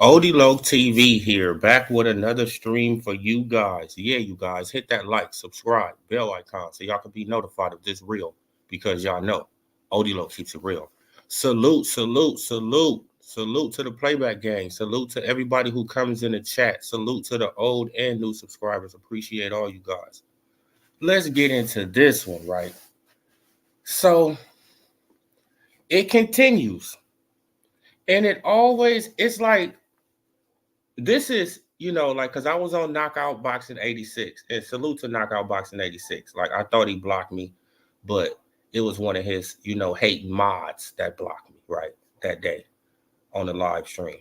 Odilo TV here, back with another stream for you guys. Yeah, you guys, hit that like, subscribe, bell icon so y'all can be notified of this real because y'all know Odilo keeps it real. Salute, salute, salute, salute to the playback gang. Salute to everybody who comes in the chat. Salute to the old and new subscribers. Appreciate all you guys. Let's get into this one, right? So it continues, and it's like, this is, like, because I was on Knockout Boxing 86, and salute to Knockout Boxing 86. Like, I thought he blocked me, but it was one of his, hating mods that blocked me, right, that day on the live stream.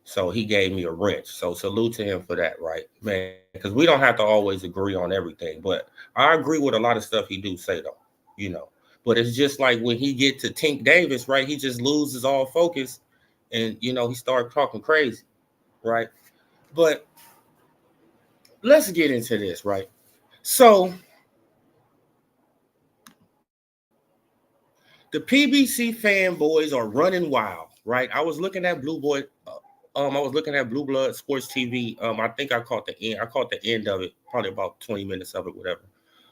So he gave me a wrench. So salute to him for that, right, man, because we don't have to always agree on everything, but I agree with a lot of stuff he do say, though, you know. But it's just like when he get to Tink Davis, right, he just loses all focus, and, he started talking crazy, right? But let's get into this, right? So the PBC fanboys are running wild, right? I was looking at I was looking at Blue Blood Sports TV. I think I caught the end. I caught the end of it, probably about 20 minutes of it, whatever.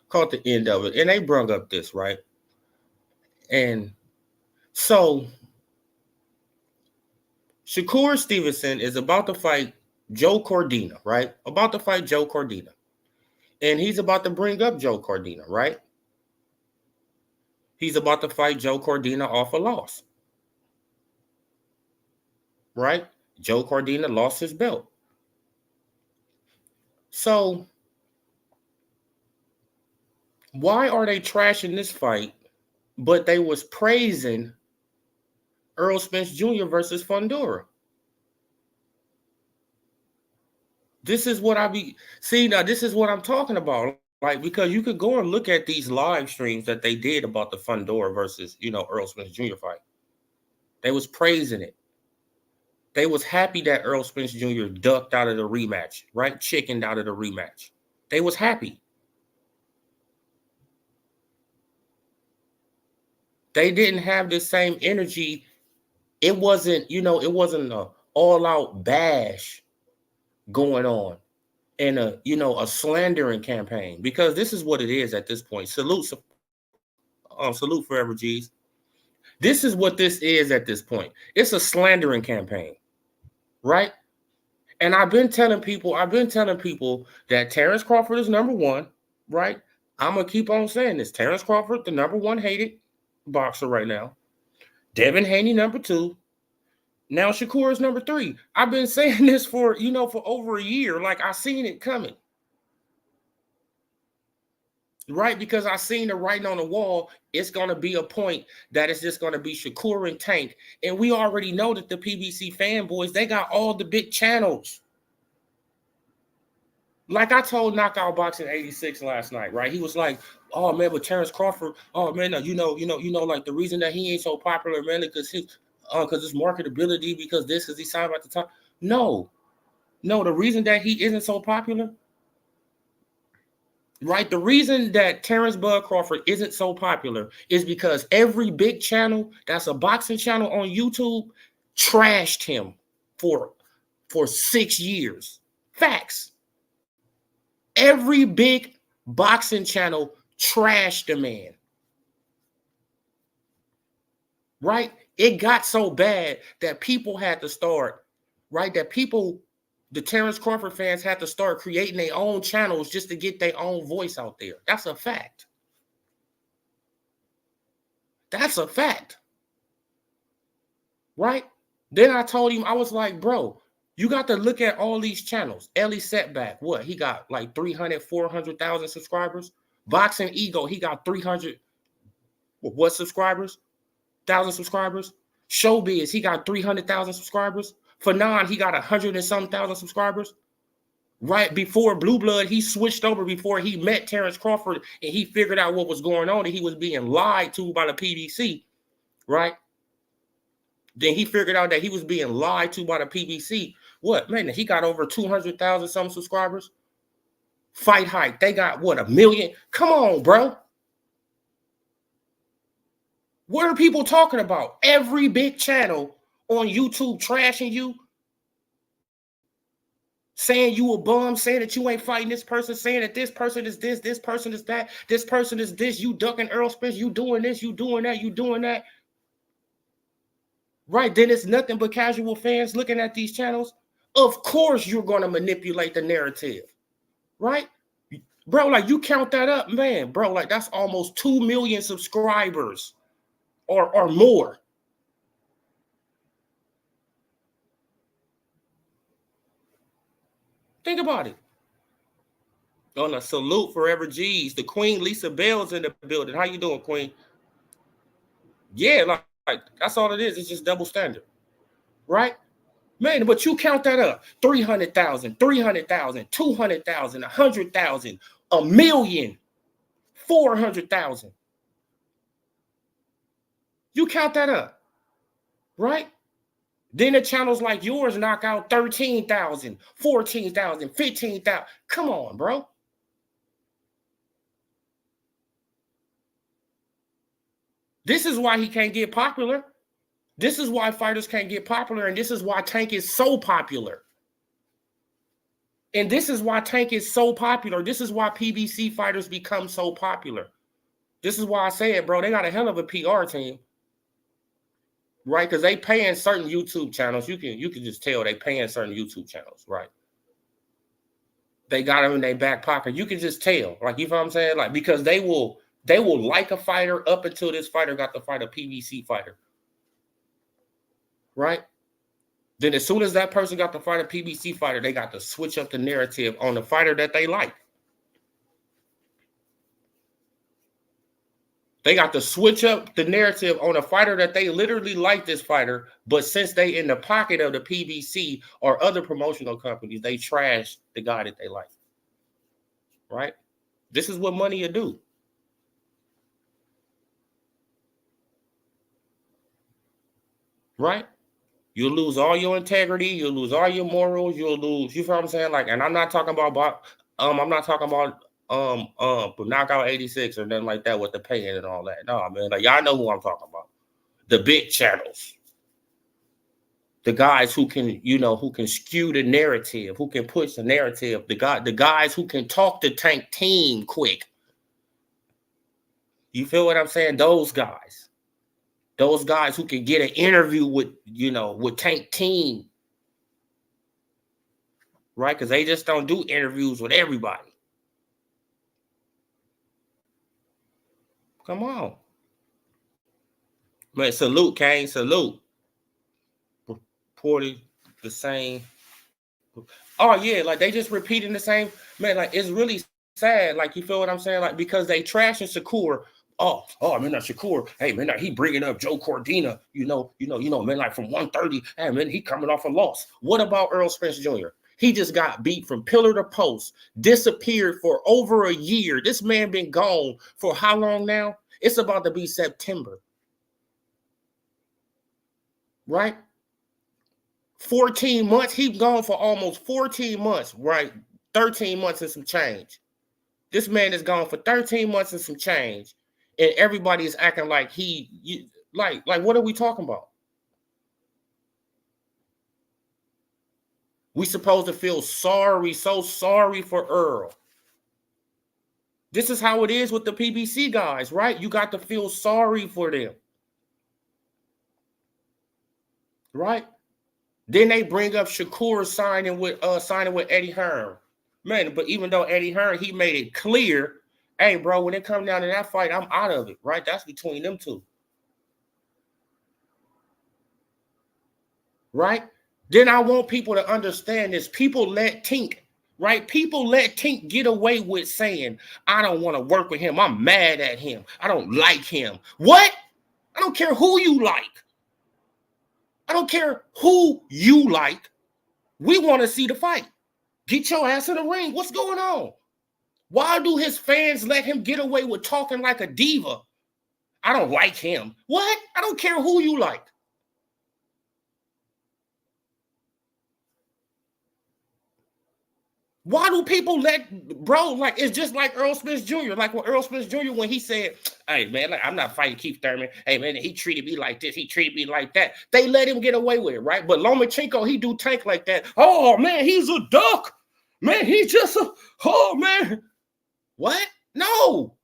Caught the end of it, and they brung up this, right? And so Shakur Stevenson is about to fight Joe Cordina, right? About to fight Joe Cordina. And he's about to bring up Joe Cordina, right? He's about to fight Joe Cordina off a loss, right? Joe Cordina lost his belt. So why are they trashing this fight, but they was praising Earl Spence Jr. versus Fundora? This is what this is what I'm talking about. Like, because you could go and look at these live streams that they did about the Fundora versus, Earl Spence Jr. fight. They was praising it. They was happy that Earl Spence Jr. ducked out of the rematch, right? Chickened out of the rematch. They was happy. They didn't have the same energy. It wasn't, it wasn't an all-out bash going on and a slandering campaign, because this is what it is at this point. Salute Forever G's. This is what this is at this point. It's a slandering campaign, right? And I've been telling people that Terrence Crawford is number one, right? I'm gonna keep on saying this. Terrence Crawford, the number one hated boxer right now. Devin Haney, number two. Now Shakur is number three. I've been saying this for over a year. Like, I seen it coming. Right? Because I seen the writing on the wall. It's going to be a point that it's just going to be Shakur and Tank. And we already know that the PBC fanboys, they got all the big channels. Like I told Knockout Boxing 86 last night, right? He was like, oh man, with Terrence Crawford, oh man, like the reason that he ain't so popular, man, because his marketability, because he signed at the top. No, the reason that he isn't so popular, right? The reason that Terrence Bud Crawford isn't so popular is because every big channel that's a boxing channel on YouTube trashed him for 6 years. Facts. Every big boxing channel trashed the man. Right? It got so bad that people had to start, right? The Terrence Crawford fans had to start creating their own channels just to get their own voice out there. That's a fact. That's a fact. Right? Then I told him, I was like, bro, you got to look at all these channels. Ellie Setback, what? He got like 300, 400,000 subscribers. Boxing Ego, he got 300, what subscribers? 1,000 subscribers. Showbiz, he got 300,000 subscribers. Fanon, he got 100 and some thousand subscribers. Right before Blue Blood, he switched over before he met Terrence Crawford, and he figured out what was going on, and he was being lied to by the PBC, right? Then he figured out that he was being lied to by the PBC. What, man, he got over 200,000 some subscribers. Fight Hype, they got, what, 1 million? Come on, bro. What are people talking about? Every big channel on YouTube trashing you. saying you a bum, saying that you ain't fighting this person, saying that this person is this person is that, this person is this, you ducking Earl Spence, you doing this, you doing that, you doing that. Right, then it's nothing but casual fans looking at these channels. Of course you're going to manipulate the narrative, right? Bro, like you count that up, man, bro, like that's almost 2 million subscribers or more. Think about it. On a salute Forever G's. The Queen Lisa Bell's in the building. How you doing, Queen? Yeah, like that's all it is. It's just double standard, right? Man, but you count that up. 300,000, 300,000, 200,000, 100,000, a million, 400,000. You count that up, right? Then the channels like yours knock out 13,000, 14,000, 15,000. Come on, bro. This is why he can't get popular. This is why fighters can't get popular, and this is why Tank is so popular. And this is why Tank is so popular. This is why PBC fighters become so popular. This is why I say it, bro. They got a hell of a PR team, right? Because they paying certain YouTube channels. You can just tell they paying certain YouTube channels, right? They got them in their back pocket. You can just tell, like, you know what I'm saying? Like, because they will like a fighter up until this fighter got to fight a PBC fighter, right? Then as soon as that person got to fight a PBC fighter, they got to switch up the narrative on the fighter that they like. They got to switch up the narrative on a fighter that they literally like this fighter, but since they in the pocket of the PBC or other promotional companies, they trash the guy that they like, right? This is what money will do. Right? You'll lose all your integrity. You'll lose all your morals. You'll lose. You feel what I'm saying? Like, and I'm not talking about. I'm not talking about knockout 86 or nothing like that with the paying and all that. No, man. Like y'all know who I'm talking about. The big channels. The guys who can, who can skew the narrative, who can push the narrative. The guys who can talk the Tank team quick. You feel what I'm saying? Those guys. Those guys who can get an interview with, with Tank team. Right? Because they just don't do interviews with everybody. Come on. Man, salute, Kane, salute. Reported the same. Oh, yeah, like they just repeating the same. Man, like it's really sad. Like, you feel what I'm saying? Like, because they trashing Shakur. Oh, man, that Shakur. Hey, man, he bringing up Joe Cordina. Man, like from 130. Hey, man, he coming off a loss. What about Earl Spence Jr.? He just got beat from pillar to post, disappeared for over a year. This man been gone for how long now? It's about to be September. Right? 14 months. He's gone for almost 14 months, right? 13 months and some change. This man is gone for 13 months and some change. And everybody is acting like like what are we talking about? We supposed to feel sorry, so sorry for Earl. This is how it is with the PBC guys, right? You got to feel sorry for them. Right? Then they bring up Shakur signing with Eddie Hearn. Man, but even though Eddie Hearn, he made it clear, hey, bro, when it comes down to that fight, I'm out of it, right? That's between them two. Right? Then I want people to understand this. People let Tink, right? People let Tink get away with saying, I don't want to work with him. I'm mad at him. I don't like him. What? I don't care who you like. I don't care who you like. We want to see the fight. Get your ass in the ring. What's going on? Why do his fans let him get away with talking like a diva? I don't like him. What? I don't care who you like. Why do people bro, like, it's just like Earl Spence Jr. Like when Earl Spence Jr., when he said, hey, man, like, I'm not fighting Keith Thurman. Hey, man, he treated me like this. He treated me like that. They let him get away with it, right? But Lomachenko, he do Tank like that. Oh, man, he's a duck. Man, he's just a, oh, man. What? No.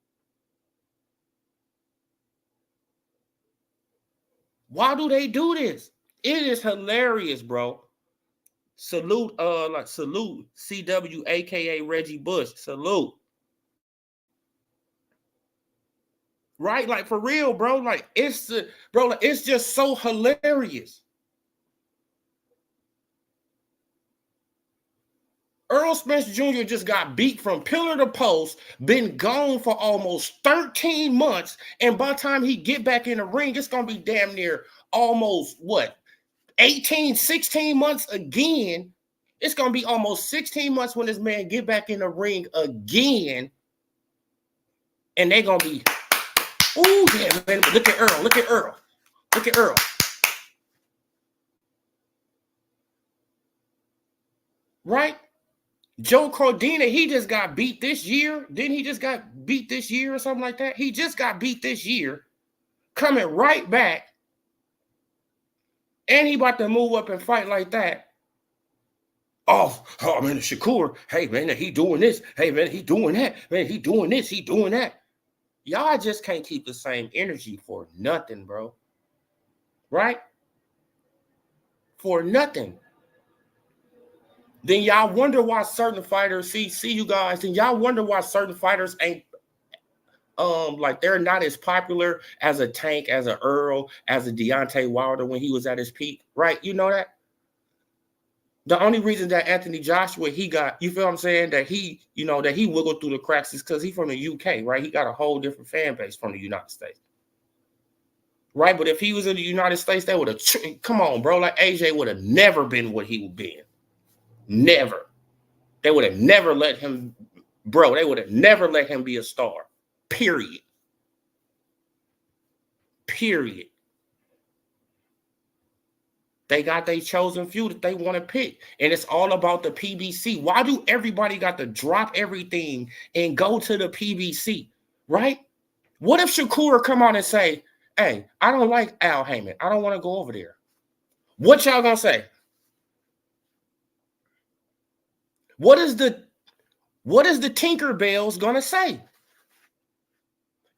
Why do they do this? It is hilarious, bro. Salute, salute CW, aka Reggie Bush. Salute. Right? Like, for real, bro. Like, it's just so hilarious. Earl Spence Jr. just got beat from pillar to post, been gone for almost 13 months, and by the time he get back in the ring, it's gonna be damn near almost what, 18, 16 months again. It's gonna be almost 16 months when this man get back in the ring again, and they're gonna be, oh yeah, man. Look at Earl, look at Earl, look at Earl. Right? Joe Cordina, he just got beat this year. Didn't he just got beat this year or something like that? He just got beat this year, coming right back, and he about to move up and fight like that. Oh man, Shakur, hey man, he doing this. Hey man, he doing that. Man, he doing this, he doing that. Y'all just can't keep the same energy for nothing, bro. Right? For nothing. Then y'all wonder why certain fighters see you guys, and y'all wonder why certain fighters ain't like, they're not as popular as a Tank, as a Earl, as a Deontay Wilder when he was at his peak, right? You know that? The only reason that Anthony Joshua, he got, you feel what I'm saying, that he, you know, that he wiggled through the cracks is because he's from the UK, right? He got a whole different fan base from the United States. Right? But if he was in the United States, they would have, come on, bro, like AJ would have never been what he would be. Never. They would have never let him, bro, they would have never let him be a star. Period. Period. They got their chosen few that they want to pick. And it's all about the PBC. Why do everybody got to drop everything and go to the PBC? Right? What if Shakur come out and say, hey, I don't like Al Heyman. I don't want to go over there. What y'all gonna say? What is the Tinkerbells gonna say?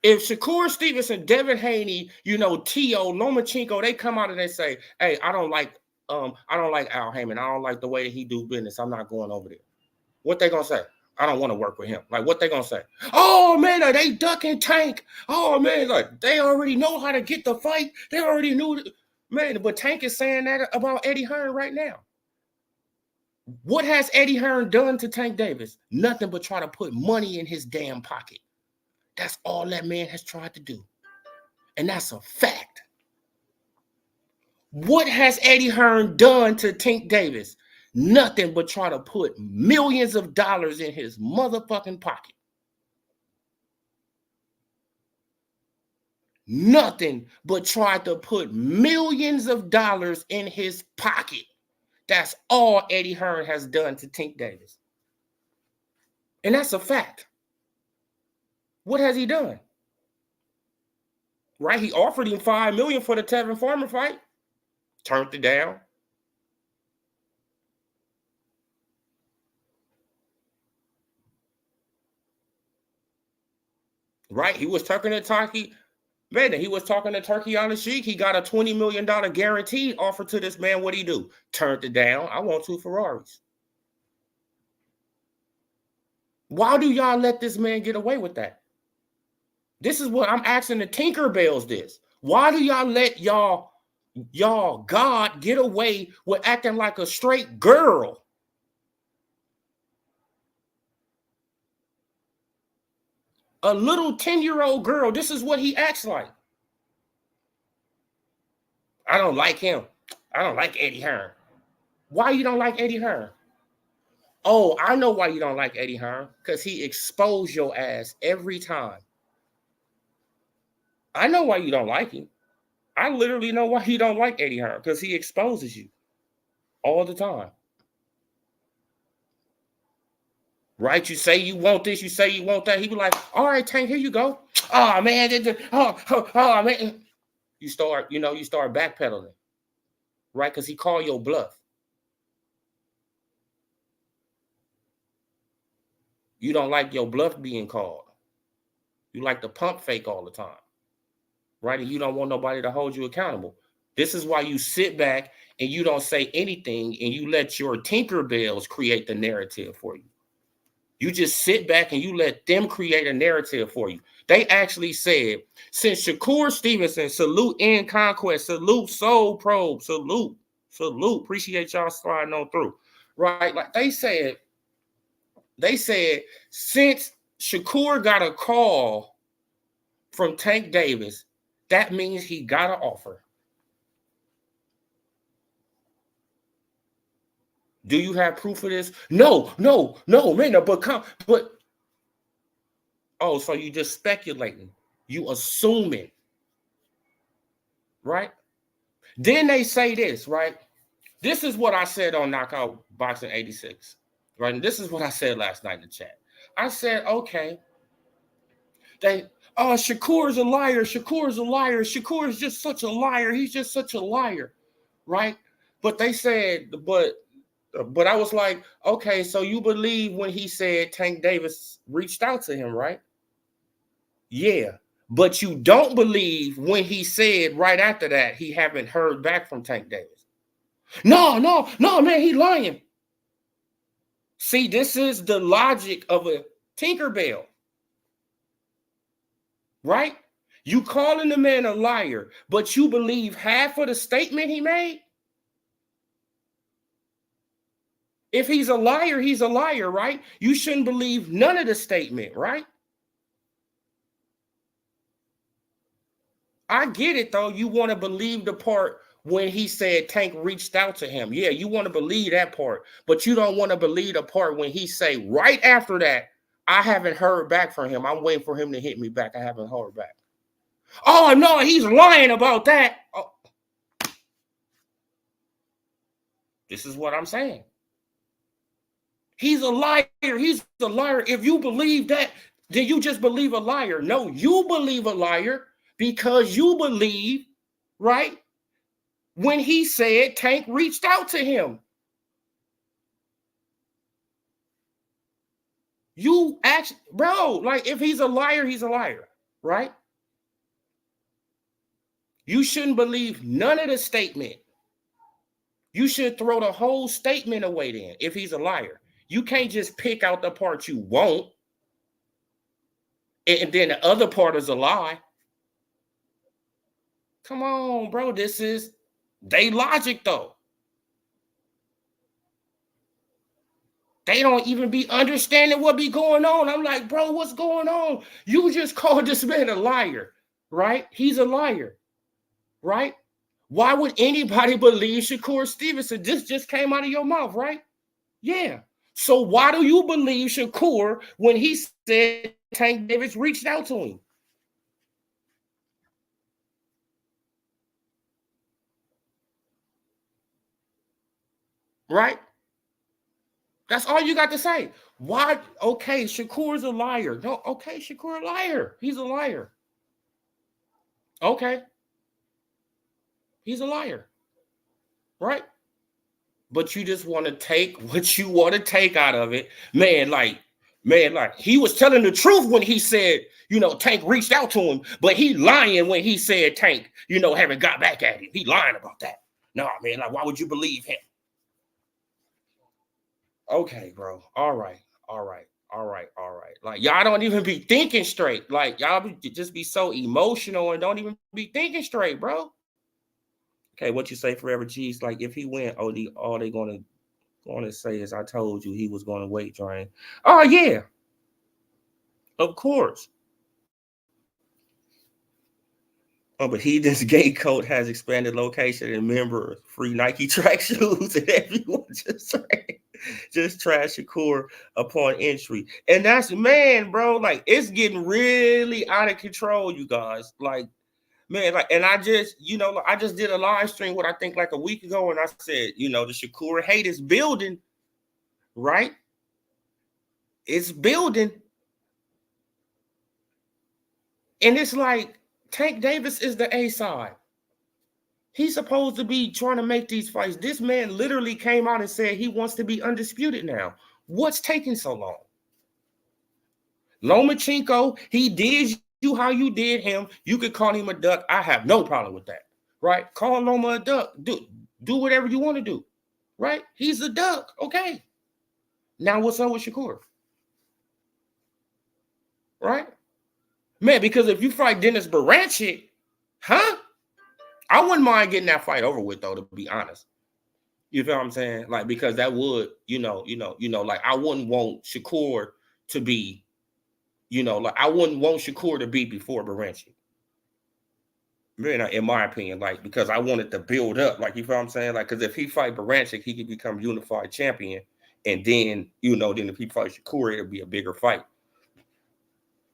If Shakur Stevenson, Devin Haney, you know, Tio, Lomachenko, they come out and they say, hey, I don't like Al Heyman. I don't like the way he do business. I'm not going over there. What they gonna say? I don't want to work with him. Like, what they gonna say? Oh man, they duck and Tank. Oh man, like, they already know how to get the fight. They already knew man, but Tank is saying that about Eddie Hearn right now. What has Eddie Hearn done to Tank Davis? Nothing but try to put money in his damn pocket. That's all that man has tried to do. And that's a fact. What has Eddie Hearn done to Tank Davis? Nothing but try to put millions of dollars in his motherfucking pocket. Nothing but try to put millions of dollars in his pocket. That's all Eddie Hearn has done to Tank Davis. And that's a fact. What has he done? Right? He offered him $5 million for the Tevin Farmer fight. Turned it down. Right? He was talking to Turkey. Man, he was talking to Turkey on the Sheik. He got a $20 million guarantee offer to this man. What'd he do? Turned it down. I want 2 Ferraris. Why do y'all let this man get away with that? This is what I'm asking the Tinkerbells this. Why do y'all let y'all God get away with acting like a straight girl? A little 10-year-old girl. This is what he acts like. I don't like him. I don't like Eddie Hearn. Why you don't like Eddie Hearn? Oh, I know why you don't like Eddie Hearn. Because he exposed your ass every time. I know why you don't like him. I literally know why you don't like Eddie Hearn. Because he exposes you all the time. right? You say you want this, you say you want that. He be like, all right, Tank, here you go. Oh man, oh man. You start backpedaling, right? Because he called your bluff. You don't like your bluff being called. You like to pump fake all the time, right? And you don't want nobody to hold you accountable. This is why you sit back and you don't say anything and you let your Tinkerbells create the narrative for you. You just sit back and you let them create a narrative for you. They actually said, since Shakur Stevenson, salute in Conquest, salute Soul Probe, salute. Appreciate y'all sliding on through. Right? Like they said, since Shakur got a call from Tank Davis, that means he got an offer. Do you have proof of this? No, man. But oh, so you just speculating. You assuming. Right? Then they say this, right? This is what I said on Knockout Boxing 86. Right? And this is what I said last night in the chat. I said, okay. Shakur's a liar. Shakur's a liar. Shakur is just such a liar. He's just such a liar. Right? But they said, but I was like, okay, so you believe when he said Tank Davis reached out to him, right? Yeah. But you don't believe when he said right after that he haven't heard back from Tank Davis. No, man, he lying. See, this is the logic of a Tinkerbell. Right? You calling the man a liar, but you believe half of the statement he made? If he's a liar, right? You shouldn't believe none of the statement, right? I get it, though. You want to believe the part when he said Tank reached out to him. Yeah, you want to believe that part, but you don't want to believe the part when he say right after that, I haven't heard back from him. I'm waiting for him to hit me back. I haven't heard back. Oh, no, he's lying about that. Oh. This is what I'm saying. He's a liar. He's a liar. If you believe that, then you just believe a liar. No, you believe a liar because you believe, right, when he said Tank reached out to him. You actually, bro, like if he's a liar, he's a liar, right? You shouldn't believe none of the statement. You should throw the whole statement away then if he's a liar. You can't just pick out the part you want and then the other part is a lie. Come on, bro. This is they logic, though. They don't even be understanding what be going on. I'm like, bro, what's going on? You just called this man a liar, right? He's a liar, right? Why would anybody believe Shakur Stevenson? This just came out of your mouth, right? Yeah. So why do you believe Shakur when he said Tank Davis reached out to him? Right? That's all you got to say. Why? Okay, Shakur's a liar. No, okay, Shakur a liar. He's a liar. Okay. He's a liar. Right? But you just want to take what you want to take out of it. Man, like he was telling the truth when he said, Tank reached out to him, but he lying when he said Tank, haven't got back at him. He lying about that. No, man, like, why would you believe him? Okay, bro. All right. Like, y'all don't even be thinking straight. Like, y'all just be so emotional and don't even be thinking straight, bro. Okay, what you say, Forever G's? Like, if he went, all they gonna say is, I told you he was gonna wait, Drain. Oh yeah, of course. Oh, but this gate coat has expanded location and member free Nike track shoes, and everyone just trash Shakur upon entry. And that's, man, bro, like it's getting really out of control, you guys. Like, man, like, and I just did a live stream, I think like a week ago, and I said, the Shakur hate is building, right? It's building. And it's like Tank Davis is the A side. He's supposed to be trying to make these fights. This man literally came out and said he wants to be undisputed now. What's taking so long? Lomachenko, he did you how you did him. You could call him a duck. I have no problem with that. Right? Call Loma a duck. Do whatever you want to do. Right? He's a duck. Okay. Now what's up with Shakur? Right? Man, because if you fight Dennis Baranchyk, huh? I wouldn't mind getting that fight over with, though, to be honest. You feel what I'm saying? Like, because that would, like I wouldn't want Shakur to be, like I wouldn't want Shakur to be before Baranchyk. In my opinion, like, because I wanted to build up, like, you feel what I'm saying? Like, because if he fight Baranchyk, he could become unified champion. And then, then if he fights Shakur, it'll be a bigger fight.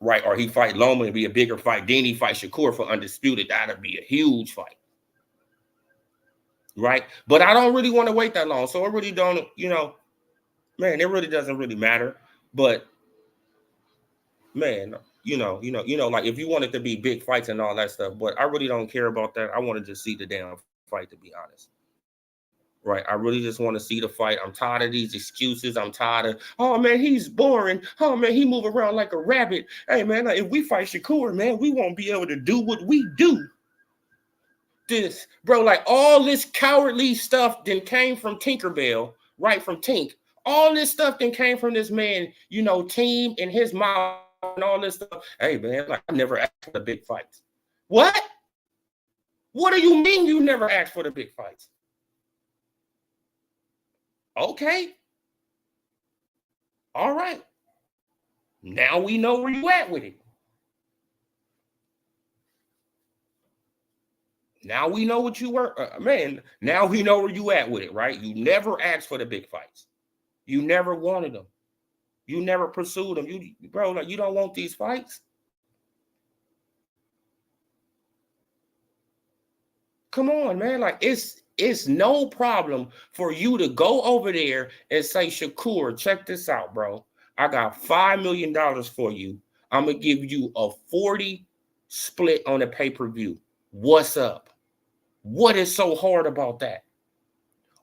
Right? Or he fight Loma, it'll be a bigger fight. Then he fight Shakur for undisputed. That'll be a huge fight. Right? But I don't really want to wait that long. So it really don't, man, it really doesn't really matter. But man, like if you want it to be big fights and all that stuff, but I really don't care about that. I want to just see the damn fight, to be honest. Right? I really just want to see the fight. I'm tired of these excuses. I'm tired of, oh man, he's boring. Oh man, he move around like a rabbit. Hey man, if we fight Shakur, man, we won't be able to do what we do. This, bro, like all this cowardly stuff then came from Tinkerbell, right? From Tink. All this stuff then came from this man, team in his mouth and all this stuff. Hey, man, like I never asked for the big fights. What? What do you mean you never asked for the big fights? Okay. All right. Now we know where you at with it. Now we know what you were, man. Now we know where you at with it, right? You never asked for the big fights. You never wanted them. You never pursued them. Bro, like you don't want these fights. Come on, man. Like it's no problem for you to go over there and say, Shakur, check this out, bro. I got $5 million for you. I'm gonna give you a 40 split on a pay-per-view. What's up? What is so hard about that?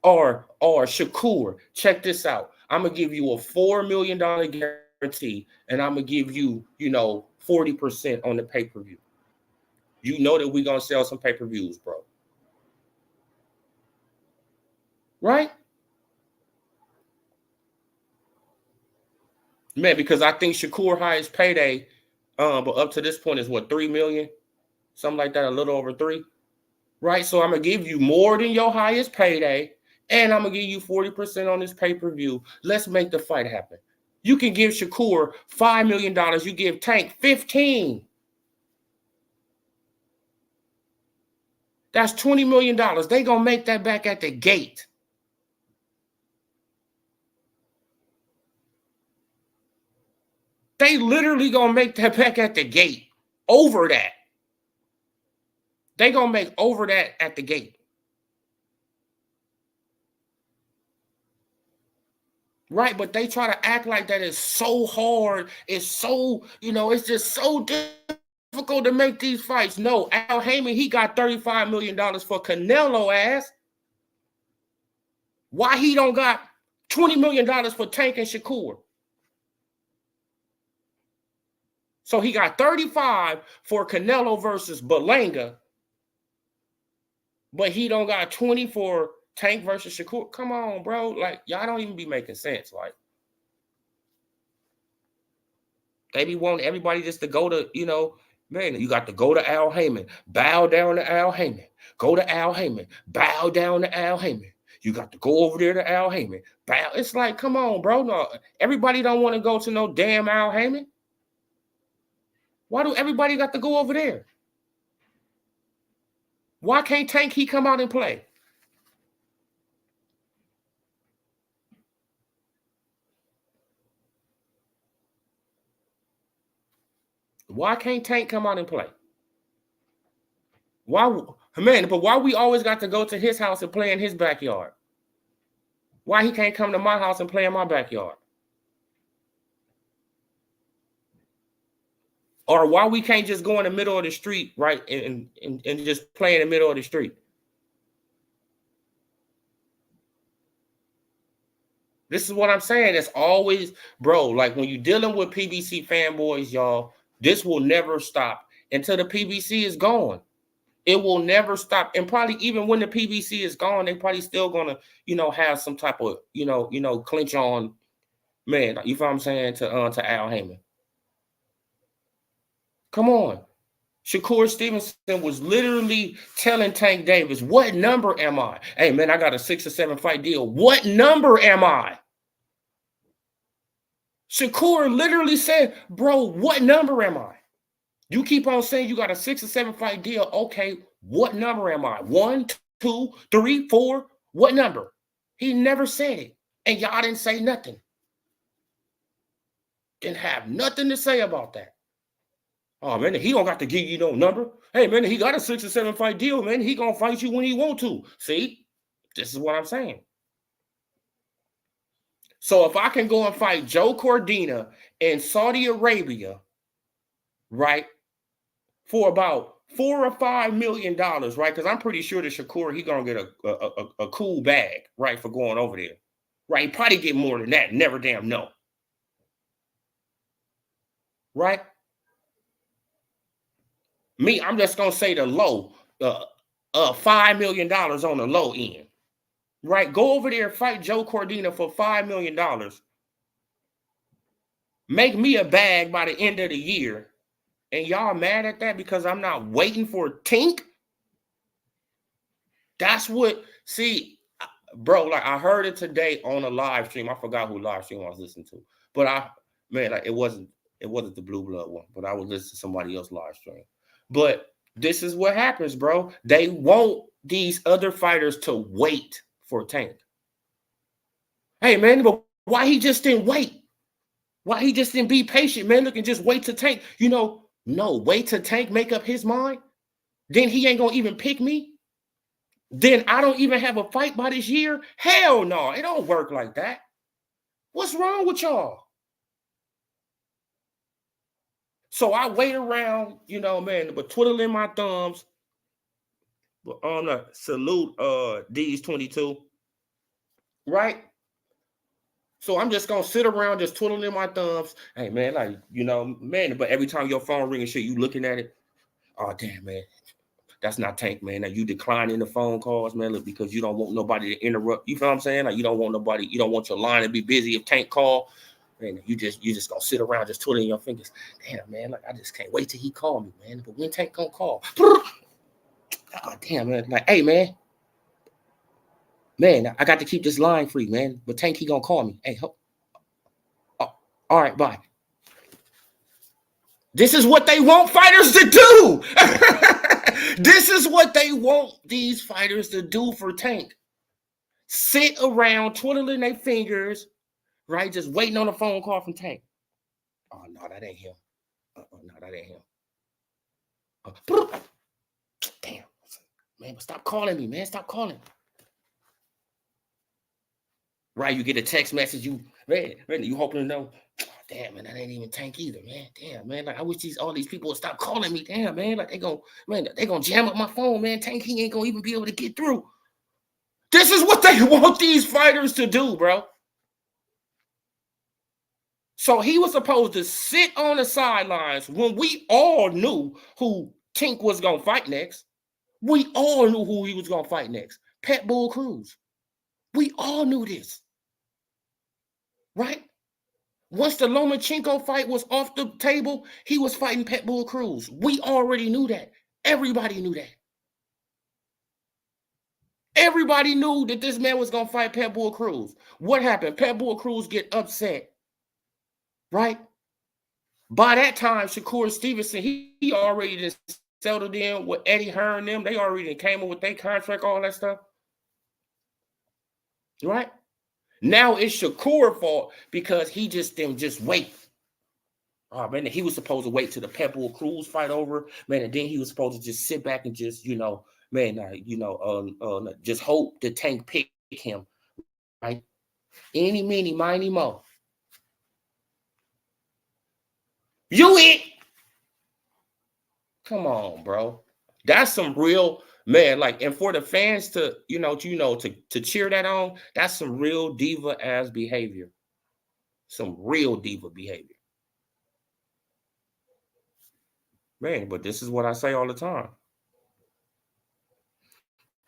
Or Shakur, check this out. I'm gonna give you a $4 million guarantee, and I'm gonna give you, 40% on the pay-per-view. You know that we're gonna sell some pay-per-views, bro. Right? Man, because I think Shakur highest payday, but up to this point is what, 3 million? Something like that, a little over 3. Right? So I'm gonna give you more than your highest payday, and I'm gonna give you 40% on this pay-per-view. Let's make the fight happen. You can give Shakur $5 million, you give Tank 15. That's $20 million. They gonna make that back at the gate. They literally gonna make that back at the gate. Over that. They gonna make over that at the gate. Right, but they try to act like that is so hard. It's so, it's just so difficult to make these fights. No, Al Heyman, he got $35 million for Canelo ass. Why he don't got $20 million for Tank and Shakur? So he got 35 for Canelo versus Berlanga, but he don't got 20 for Tank versus Shakur. Come on, bro. Like, y'all don't even be making sense. Like, they be wanting everybody just to go to, man, you got to go to Al Heyman, bow down to Al Heyman, go to Al Heyman, bow down to Al Heyman. You got to go over there to Al Heyman, bow. It's like, come on, bro. No, everybody don't want to go to no damn Al Heyman. Why do everybody got to go over there? Why can't Tank he come out and play? Why can't Tank come out and play? Why, man, but why we always got to go to his house and play in his backyard? Why he can't come to my house and play in my backyard? Or why we can't just go in the middle of the street, right, and just play in the middle of the street? This is what I'm saying. It's always, bro, like when you're dealing with PBC fanboys, y'all, this will never stop until the PBC is gone. It will never stop. And probably even when the PBC is gone, they probably still gonna, have some type of, clinch on, man, you know what I'm saying, to Al Heyman. Come on. Shakur Stevenson was literally telling Tank Davis, what number am I? Hey, man, I got a 6 or 7 fight deal. What number am I? Shakur literally said, bro, what number am I? You keep on saying you got a 6 or 7 fight deal. Okay, what number am I? 1, 2, 3, 4? What number? He never said it. And y'all didn't say nothing. Didn't have nothing to say about that. Oh, man, he don't got to give you no number. Hey, man, he got a 6 or 7 fight deal, man. He going to fight you when he want to. See, this is what I'm saying. So if I can go and fight Joe Cordina in Saudi Arabia, right, for about $4 or $5 million, right? Because I'm pretty sure that Shakur, he going to get a cool bag, right, for going over there. Right? He probably get more than that. Never damn know. Right? Me, I'm just going to say the low, $5 million on the low end. Right? Go over there, fight Joe Cordina for $5 million. Make me a bag by the end of the year. And y'all mad at that because I'm not waiting for Tink? That's what, see, bro, like I heard it today on a live stream. I forgot who live stream I was listening to. But it wasn't the Blue Blood one, but I was listening to somebody else live stream. But this is what happens, bro. They want these other fighters to wait for Tank. Hey, man, but why he just didn't wait? Why he just didn't be patient, man? Look and just wait to Tank. No, wait till Tank make up his mind. Then he ain't going to even pick me. Then I don't even have a fight by this year. Hell no, it don't work like that. What's wrong with y'all? So I wait around, man, but twiddling my thumbs. But on the salute D's 22. Right? So I'm just gonna sit around just twiddling my thumbs. Hey man, like, man, but every time your phone ring and shit, you looking at it. Oh damn, man. That's not Tank, man. Now you declining the phone calls, man, look, because you don't want nobody to interrupt. You feel what I'm saying? Like you don't want your line to be busy if Tank call. Man, you just gonna sit around just twiddling your fingers. Damn, man, like I just can't wait till he call me, man. But when Tank gonna call? Oh damn, man. Like, hey man, I got to keep this line free, man. But Tank, he gonna call me. Hey, all right, bye. This is what they want fighters to do. This is what they want these fighters to do for Tank. Sit around twiddling their fingers, right? Just waiting on a phone call from Tank. Oh, no, that ain't him. No, that ain't him. Damn. Man, but stop calling me, man. Stop calling. Right? You get a text message. You hoping to know. Oh, damn, man, that ain't even Tank either, man. Damn, man. Like I wish all these people would stop calling me. Damn, man. Like they gonna jam up my phone, man. Tank, he ain't gonna even be able to get through. This is what they want these fighters to do, bro. So he was supposed to sit on the sidelines when we all knew who Tink was going to fight next. We all knew who he was going to fight next. Pitbull Cruz. We all knew this. Right? Once the Lomachenko fight was off the table, he was fighting Pitbull Cruz. We already knew that. Everybody knew that. Everybody knew that this man was going to fight Pitbull Cruz. What happened? Pitbull Cruz get upset. Right? By that time, Shakur Stevenson, he already just settled in with Eddie Hearn and them. They already came up with their contract, all that stuff. Right? Now it's Shakur's fault because he just didn't just wait. Oh, man, he was supposed to wait till the Pitbull Cruz fight over, man, and then he was supposed to just sit back and just, just hope the Tank pick him, right? Any, meeny, miny, mo. You it. Come on, bro. That's some real, man. Like, and for the fans to, to cheer that on, that's some real diva ass behavior. Some real diva behavior. Man, but this is what I say all the time.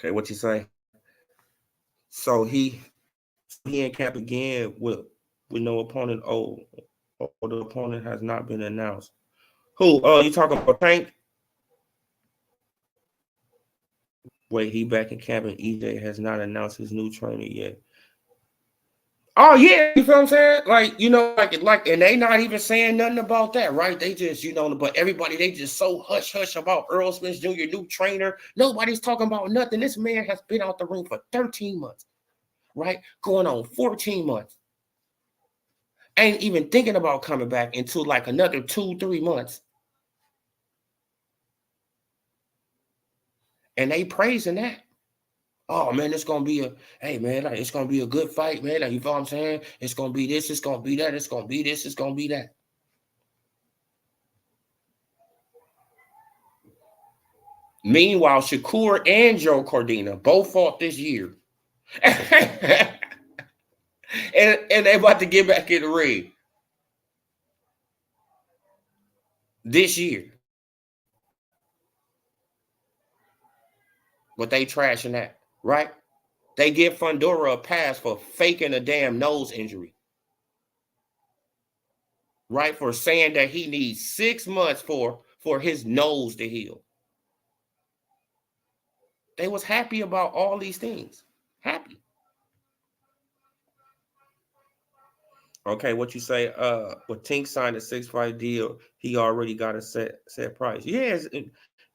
Okay, what you say? So he in camp again with no opponent. Oh, the opponent has not been announced. Who? Oh, you talking about Tank? Wait, he back in camp and EJ has not announced his new trainer yet. Oh yeah, you feel what I'm saying? Like, and they not even saying nothing about that, right? They just, but everybody, they just so hush about Earl Spence Jr., new trainer. Nobody's talking about nothing. This man has been out the ring for 13 months, right? Going on 14 months. Ain't even thinking about coming back until like another 2-3 months. And they praising that. Oh man, it's gonna be it's gonna be a good fight, man. Like, you know what I'm saying? It's gonna be this, it's gonna be that, it's gonna be this, it's gonna be that. Meanwhile, Shakur and Joe Cordina both fought this year. and they about to get back in the ring this year. But they trashing that, right? They give Fundora a pass for faking a damn nose injury. Right? For saying that he needs 6 months for his nose to heal. They was happy about all these things. Happy. Okay, what you say? When Tink signed a 6-fight deal, he already got a set price. Yes,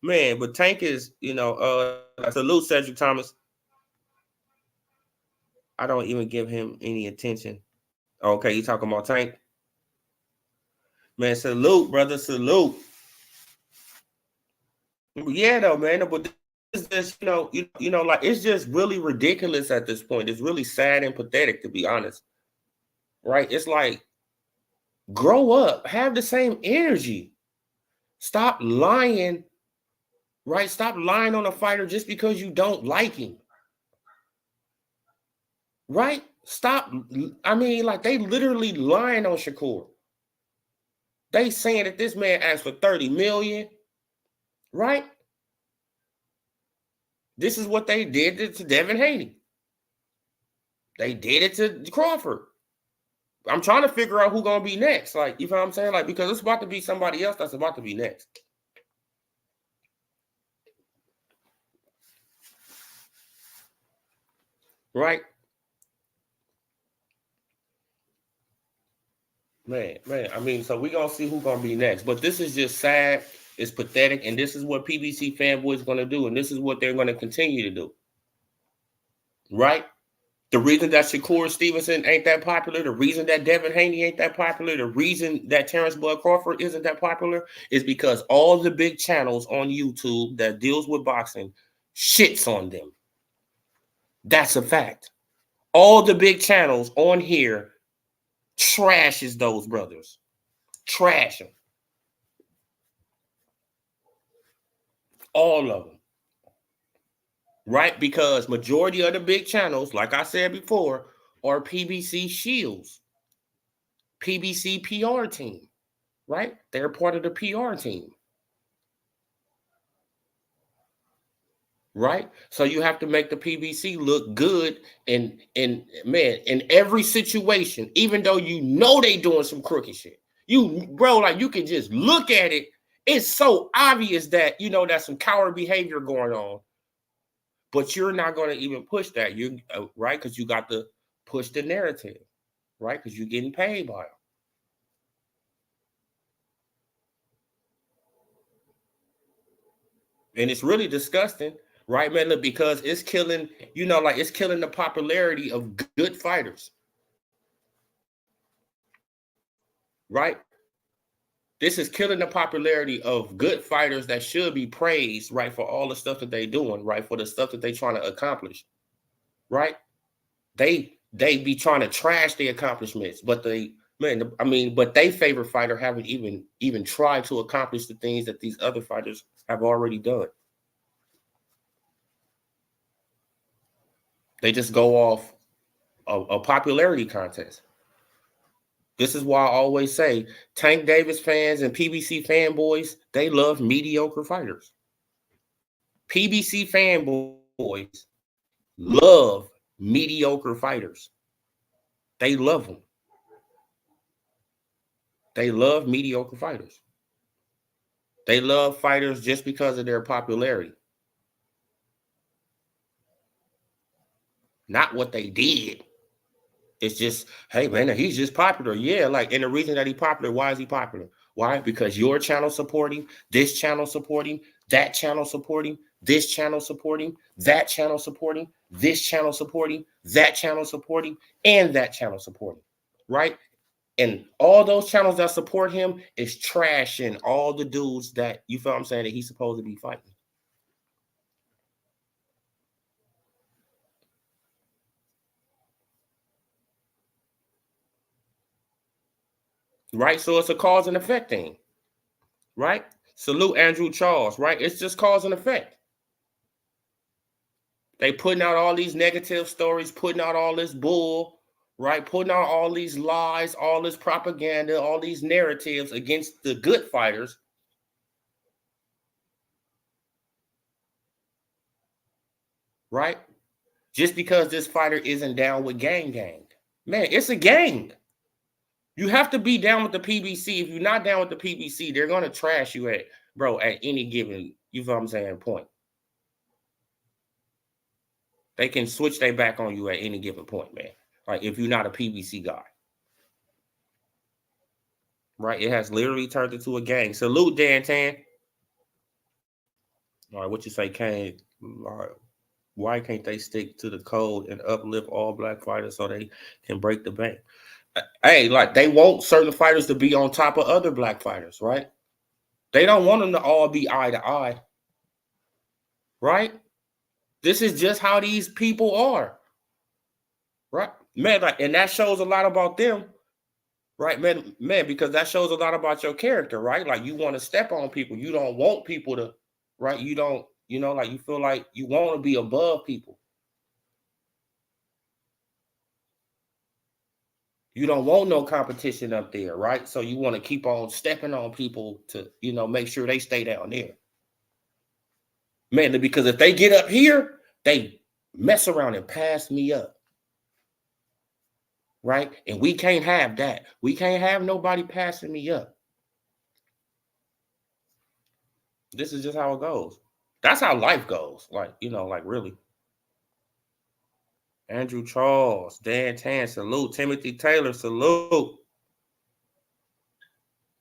man. But Tank is, salute Cedric Thomas. I don't even give him any attention. Okay, you talking about Tank? Man, salute, brother, salute. Yeah, though, man. But this is just, like, it's just really ridiculous at this point. It's really sad and pathetic, to be honest. Right? It's like, grow up, have the same energy. Stop lying, right? Stop lying on a fighter just because you don't like him. Right? Stop. I mean, like, they literally lying on Shakur. They saying that this man asked for 30 million, right? This is what they did to Devin Haney. They did it to Crawford. I'm trying to figure out who's gonna be next. Like, you know what I'm saying? Like, because it's about to be somebody else that's about to be next. Right? Man. I mean, so we're gonna see who's gonna be next. But this is just sad. It's pathetic, and this is what PBC Fanboys are gonna do, and this is what they're gonna continue to do. Right? The reason that Shakur Stevenson ain't that popular, the reason that Devin Haney ain't that popular, the reason that Terrence Bud Crawford isn't that popular is because all the big channels on YouTube that deals with boxing shits on them. That's a fact. All the big channels on here trashes those brothers. Trash them. All of them. Right? Because majority of the big channels, like I said before, are PBC shields. PBC PR team. Right? They're part of the PR team. Right? So you have to make the PBC look good and man, in every situation, even though you know they doing some crooked shit. Like, you can just look at it. It's so obvious that, that's some coward behavior going on. But you're not going to even push that. You right? Because you got to push the narrative, right? Because you're getting paid by them. And it's really disgusting, right, man? Look, because it's killing, it's killing the popularity of good fighters. Right? This is killing the popularity of good fighters that should be praised, right, for all the stuff that they're doing, right, for the stuff that they're trying to accomplish, right? They be trying to trash the accomplishments, but they favorite fighter haven't even tried to accomplish the things that these other fighters have already done. They just go off a popularity contest. This is why I always say Tank Davis fans and PBC fanboys, they love mediocre fighters. PBC fanboys love mediocre fighters. They love them. They love mediocre fighters. They love fighters just because of their popularity. Not what they did. It's just, hey, man, he's just popular. Yeah, like, and the reason that he's popular, why is he popular? Why? Because your channel supporting, this channel supporting, that channel supporting, this channel supporting, that channel supporting, this channel supporting, that channel supporting, and that channel supporting, right? And all those channels that support him is trashing all the dudes that, you feel what I'm saying, that he's supposed to be fighting. Right? So it's a cause and effect thing. Right? Salute Andrew Charles, right? It's just cause and effect. They putting out all these negative stories, putting out all this bull, right? Putting out all these lies, all this propaganda, all these narratives against the good fighters. Right? Just because this fighter isn't down with gang. Man, it's a gang. You have to be down with the PBC. If you're not down with the PBC, they're going to trash you at any given, you feel what I'm saying, point. They can switch their back on you at any given point, man. Like, if you're not a PBC guy. Right? It has literally turned into a gang. Salute, Dan Tan. All right, what you say, Kane? Why can't they stick to the code and uplift all black fighters so they can break the bank? Hey, like, they want certain fighters to be on top of other black fighters, right? They don't want them to all be eye to eye, right? This is just how these people are, right? Man, like, and that shows a lot about them, right? Man, because that shows a lot about your character, right? Like, you want to step on people. You don't want people to, right? You don't, like, you feel like you want to be above people. You don't want no competition up there, right? So you want to keep on stepping on people to, make sure they stay down there. Man, because if they get up here, they mess around and pass me up. Right? And we can't have that. We can't have nobody passing me up. This is just how it goes. That's how life goes. Like, like, really. Andrew Charles, Dan Tan, salute. Timothy Taylor, salute.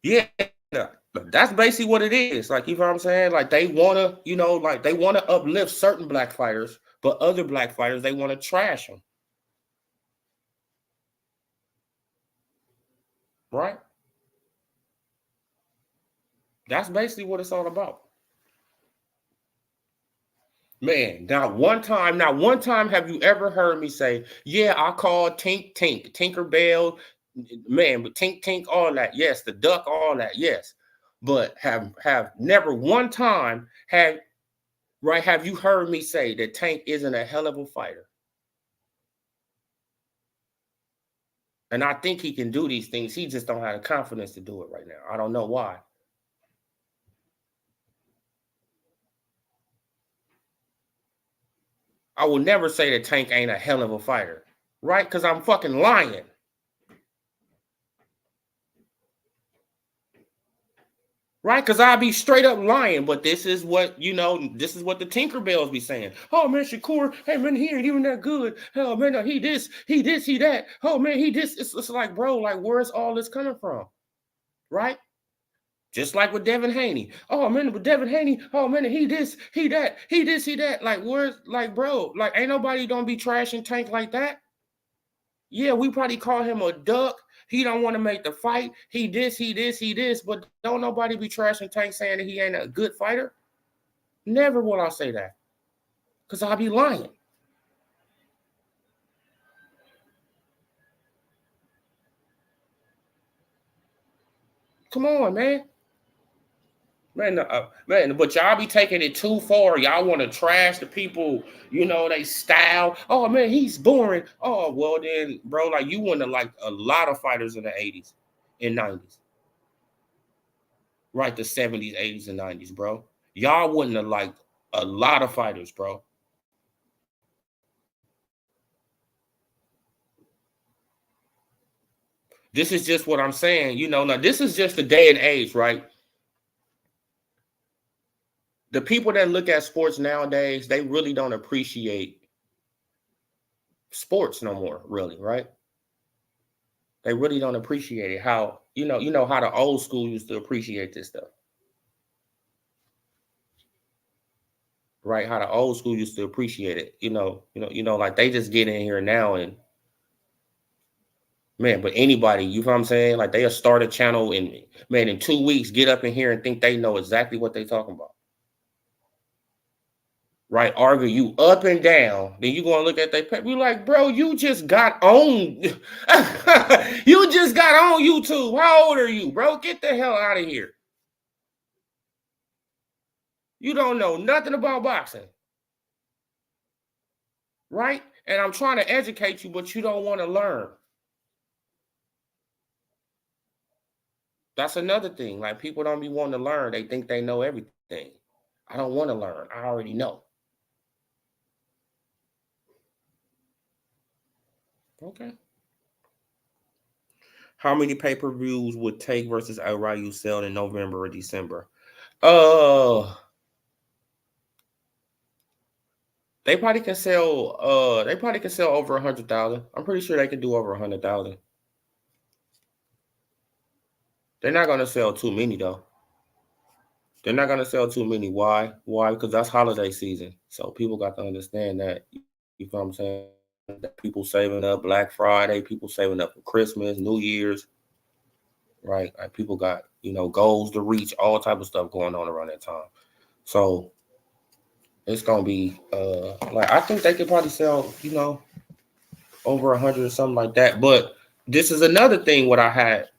Yeah, that's basically what it is. Like, you know what I'm saying? Like, they want to, like, they want to uplift certain black fighters, but other black fighters, they want to trash them. Right? That's basically what it's all about. Man, not one time have you ever heard me say, yeah, I called Tinkerbell, man, but Tink, all that. Yes, the duck, all that. Yes. But have never one time have you heard me say that Tank isn't a hell of a fighter? And I think he can do these things. He just don't have the confidence to do it right now. I don't know why. I will never say that Tank ain't a hell of a fighter, right? Because I'm fucking lying. Right? Because I'll be straight up lying, but this is what, this is what the Tinkerbells be saying. Oh, man, Shakur, hey, man, he ain't even that good. Oh, man, he this, he that. Oh, man, he this. It's like, bro, like, where's all this coming from? Right? Just like with Devin Haney. Oh, man, with Devin Haney, oh, man, he this, he that, he this, he that. Like, where's, like, bro, like, ain't nobody gonna be trashing Tank like that. Yeah, we probably call him a duck. He don't want to make the fight. He this, but don't nobody be trashing Tank saying that he ain't a good fighter. Never will I say that. Because I'll be lying. Come on, man. Man, but y'all be taking it too far. Y'all want to trash the people, they style. Oh man, he's boring. Oh, well then, bro, like you wouldn't have liked a lot of fighters in the 80s and 90s. Right, the 70s, 80s, and 90s, bro. Y'all wouldn't have liked a lot of fighters, bro. This is just what I'm saying. Now this is just the day and age, right? The people that look at sports nowadays, they really don't appreciate sports no more, really, right? They really don't appreciate it. How how the old school used to appreciate this stuff, right? How the old school used to appreciate it. Like they just get in here now and man, but anybody, you know what I'm saying? Like they'll start a channel and man, in 2 weeks, get up in here and think they know exactly what they talking about. Right? Argue you up and down. Then you gonna look at their paper. You like, bro, you just got on. You just got on YouTube. How old are you, bro? Get the hell out of here. You don't know nothing about boxing. Right? And I'm trying to educate you, but you don't want to learn. That's another thing. Like people don't be wanting to learn. They think they know everything. I don't want to learn. I already know. Okay. How many pay-per-views would Take versus Ryu sell in November or December? They probably can sell. They probably can sell over 100,000. I'm pretty sure they can do over 100,000. They're not gonna sell too many though. They're not gonna sell too many. Why? Why? Because that's holiday season. So people got to understand that. You know what I'm saying? That people saving up Black Friday, people saving up for Christmas, New Year's, right? Like people got goals to reach, all type of stuff going on around that time. So it's gonna be like I think they could probably sell over 100 or something like that. But this is another thing what I had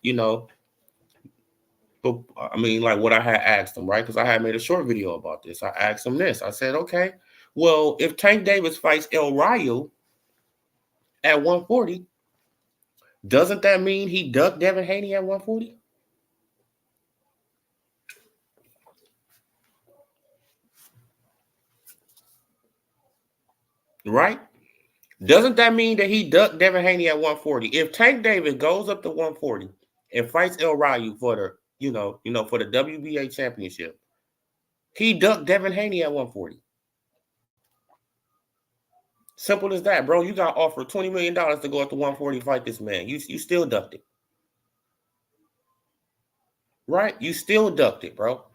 but I mean like what I had asked them, right? Because I had made a short video about this. I asked them this. I said, okay, well, if Tank Davis fights El Rayo at 140, doesn't that mean he ducked Devin Haney at 140? Right? Doesn't that mean that he ducked Devin Haney at 140? If Tank Davis goes up to 140 and fights El Rayo for the for the WBA championship, he ducked Devin Haney at 140. Simple as that, bro. You got offered $20 million to go up to 140 fight this man. You still ducked it. Right? You still ducked it, bro.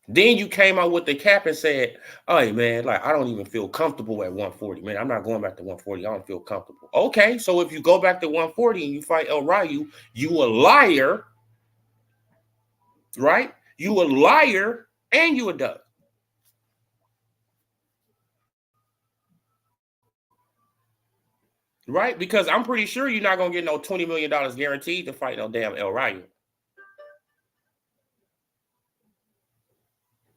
Then you came out with the cap and said, hey, man, like, I don't even feel comfortable at 140. Man, I'm not going back to 140. I don't feel comfortable. Okay, so if you go back to 140 and you fight El Rayo, you a liar, right? You a liar and you a duck. Right? Because I'm pretty sure you're not going to get no $20 million guaranteed to fight no damn El Rayo.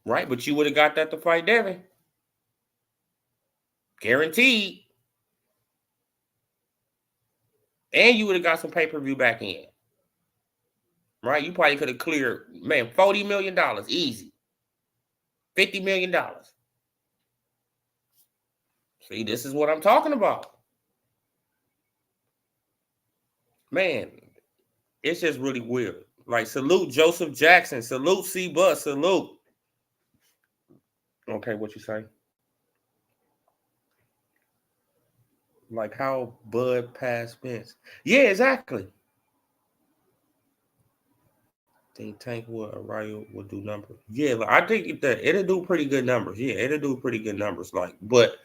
Right? But you would have got that to fight Devin. Guaranteed. And you would have got some pay-per-view back in. Right? You probably could have cleared, man, $40 million easy. $50 million. See, this is what I'm talking about. Man, it's just really weird. Like, salute Joseph Jackson. Salute C-Bus. Salute. Okay, what you say? Like how Bud passed Spence. Yeah, exactly. Think Tank Ryo will do numbers. Yeah, like, I think that it'll do pretty good numbers. Yeah, it'll do pretty good numbers. Like, but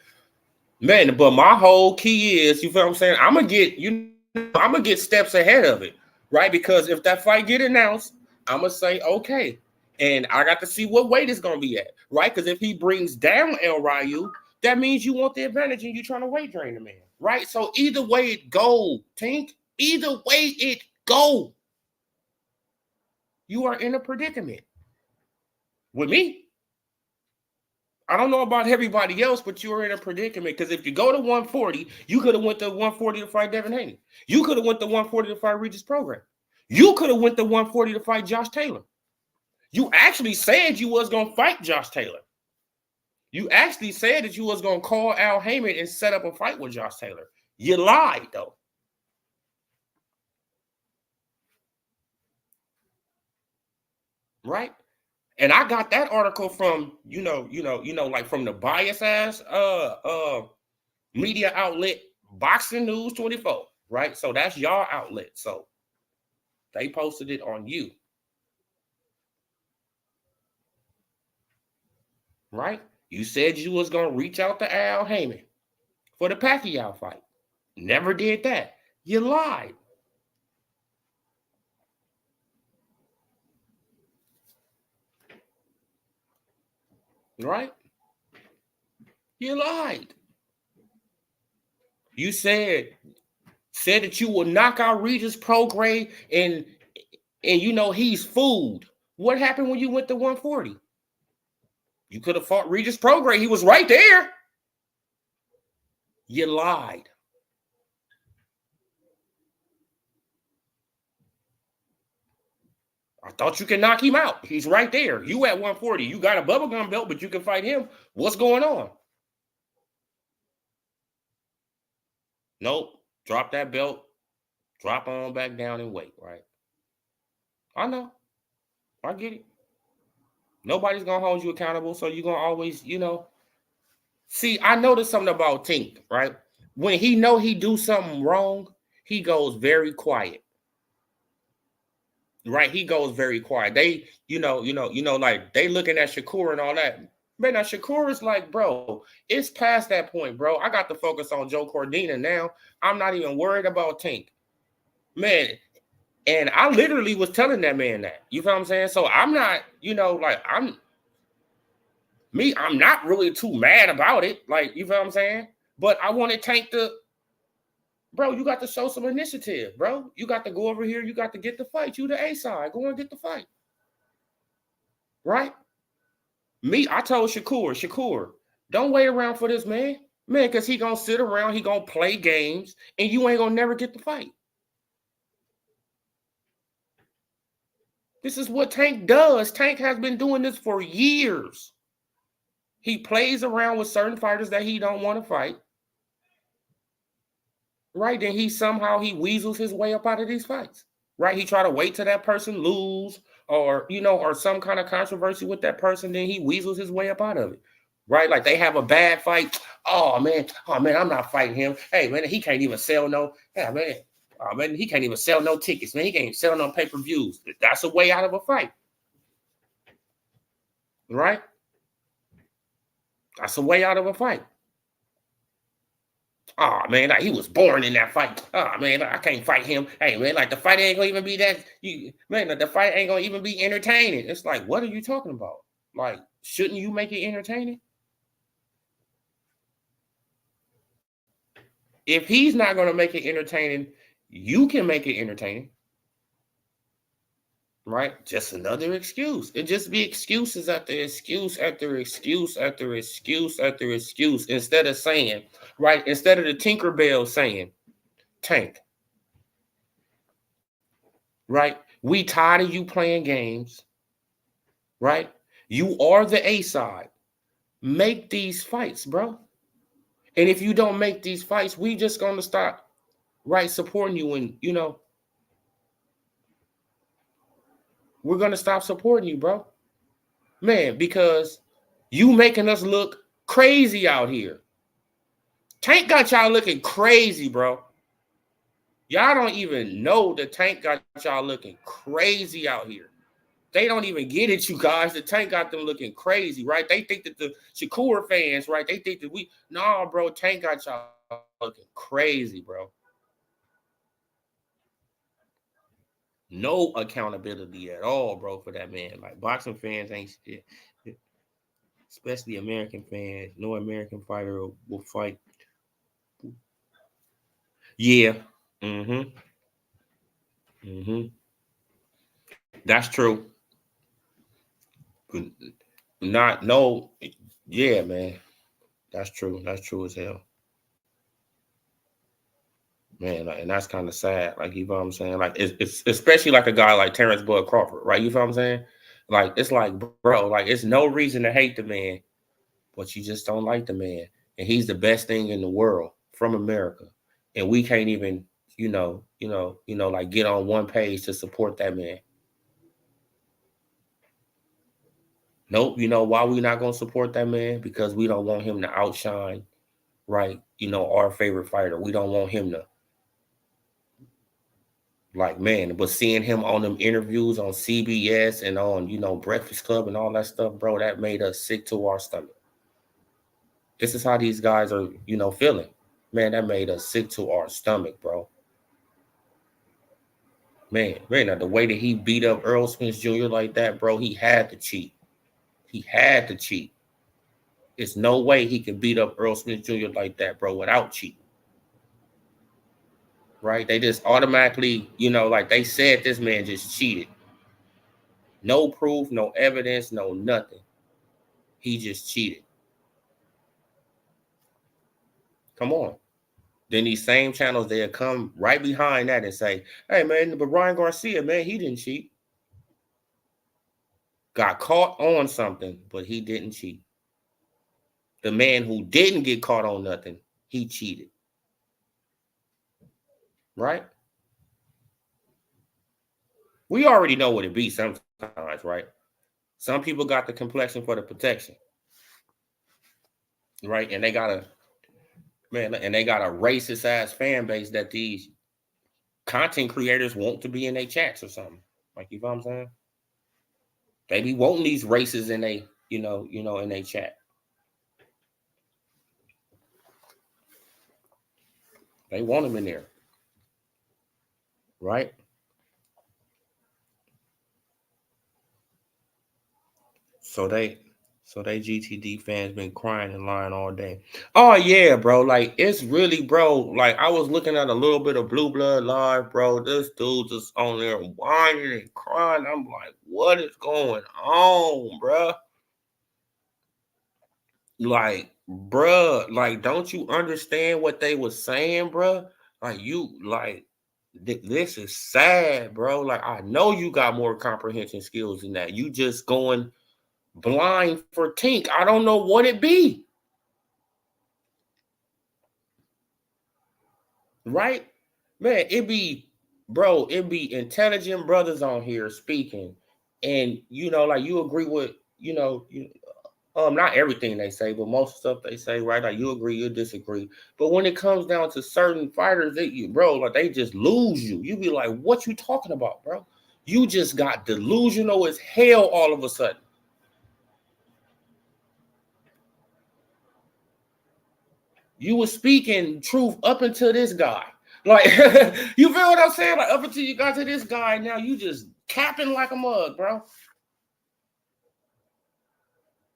man, but my whole key is, you feel what I'm saying? I'm gonna get steps ahead of it, right? Because if that fight get announced, I'm gonna say okay, and I got to see what weight it's gonna be at, right? Because if he brings down El Rayo, that means you want the advantage and you're trying to weight drain the man, right? So either way it go, Tink, either way it go, you are in a predicament. with me. I don't know about everybody else, but you were in a predicament because if you go to 140, you could have went to 140 to fight Devin Haney. You could have went to 140 to fight Regis Program. You could have went to 140 to fight Josh Taylor. You actually said you was going to fight Josh Taylor. You actually said that you was going to call Al Heyman and set up a fight with Josh Taylor. You lied, though. Right? And I got that article from, like from the bias ass media outlet Boxing News 24, right? So that's y'all outlet. So they posted it on you. Right? You said you was going to reach out to Al Heyman for the Pacquiao fight. Never did that. You lied. Right? You lied. You said that you will knock out Regis Prograis and he's fooled. What happened when you went to 140? You could have fought Regis Prograis. He was right there. You lied. I thought you could knock him out. He's right there. You at 140. You got a bubblegum belt, but you can fight him. What's going on? Nope. Drop that belt. Drop on back down and wait, right? I know. I get it. Nobody's going to hold you accountable, so you're going to always, See, I noticed something about Tink, right? When he know he do something wrong, he goes very quiet. Right? He goes very quiet. They, like they looking at Shakur and all that. Man, now Shakur is like, bro, it's past that point, bro. I got to focus on Joe Cordina now. I'm not even worried about Tink. Man, and I literally was telling that man that. You feel what I'm saying? So I'm not, I'm not really too mad about it. Like, you feel what I'm saying? But I wanted Tank to, bro, you got to show some initiative, bro. You got to go over here. You got to get the fight. You the A side. Go and get the fight. Right? I told Shakur, don't wait around for this man. Man, because he going to sit around. He going to play games. And you ain't going to never get the fight. This is what Tank does. Tank has been doing this for years. He plays around with certain fighters that he don't want to fight. Right? Then he weasels his way up out of these fights. Right? He try to wait till that person lose or some kind of controversy with that person. Then he weasels his way up out of it. Right? Like they have a bad fight. Oh man, I'm not fighting him. Hey man, he can't even sell no. Yeah, man. Oh man, he can't even sell no tickets. Man, he can't even sell no pay-per-views. That's a way out of a fight. Right? That's a way out of a fight. Oh man, like he was born in that fight. Oh man, I can't fight him. Hey man, like the fight ain't gonna even be that. The fight ain't gonna even be entertaining. It's like, what are you talking about? Like, shouldn't you make it entertaining? If he's not gonna make it entertaining, you can make it entertaining. Right? Just another excuse. It just be excuses after excuse after excuse after excuse after excuse. Instead of saying, right? Instead of the Tinkerbell saying, Tank. Right? We tired of you playing games. Right? You are the A side. Make these fights, bro. And if you don't make these fights, we just gonna start supporting you. And we're gonna stop supporting you, bro. Man, because you making us look crazy out here. Tank got y'all looking crazy, bro. Y'all don't even know the Tank got y'all looking crazy out here. They don't even get it, you guys. The Tank got them looking crazy, right? They think that the Shakur fans, right? They think that bro, Tank got y'all looking crazy, bro. No accountability at all, bro, for that man. Like, boxing fans ain't shit. Especially American fans. No American fighter will fight. Yeah. Mm-hmm. Mm-hmm. That's true. Not no, yeah, man. That's true. That's true as hell. Man, like, and that's kind of sad. Like, you know what I'm saying? Like, it's especially like a guy like Terrence Bud Crawford, right? You know what I'm saying? Like, it's like, bro, like, it's no reason to hate the man, but you just don't like the man. And he's the best thing in the world from America. And we can't even, like get on one page to support that man. Nope. You know why we not gonna support that man? Because we don't want him to outshine, right? Our favorite fighter. We don't want him to, like, man. But seeing him on them interviews on CBS and on, Breakfast Club and all that stuff, bro, that made us sick to our stomach. This is how these guys are, feeling. Man, that made us sick to our stomach, bro. Man, the way that he beat up Earl Spence Jr. like that, bro, he had to cheat. He had to cheat. There's no way he can beat up Earl Smith Jr. like that, bro, without cheating. Right? They just automatically, like they said this man just cheated. No proof, no evidence, no nothing. He just cheated. Come on. Then these same channels, they'll come right behind that and say, hey, man, but Ryan Garcia, man, he didn't cheat. Got caught on something, but he didn't cheat. The man who didn't get caught on nothing, he cheated. Right? We already know what it be sometimes, right? Some people got the complexion for the protection. Right? And they got a racist ass fan base that these content creators want to be in their chats or something. Like, you know what I'm saying? They be wanting these races in they, in their chat. They want them in there. Right? So they GTD fans been crying and lying all day. Oh yeah, bro. Like, it's really, bro. Like, I was looking at a little bit of Blue Blood Live, bro. This dude just on there whining and crying. I'm like, what is going on, bro? Like, bruh, like, don't you understand what they was saying, bruh? Like, this is sad, bro. Like, I know you got more comprehension skills than that. You just going blind for Tink. I don't know what it be. Right? Man, it be intelligent brothers on here speaking. And, like, you agree with, not everything they say, but most stuff they say, right? Like, you agree, you disagree. But when it comes down to certain fighters, like, they just lose you. You be like, what you talking about, bro? You just got delusional as hell all of a sudden. You were speaking truth up until this guy. Like, you feel what I'm saying? Like, up until you got to this guy, now you just capping like a mug, bro.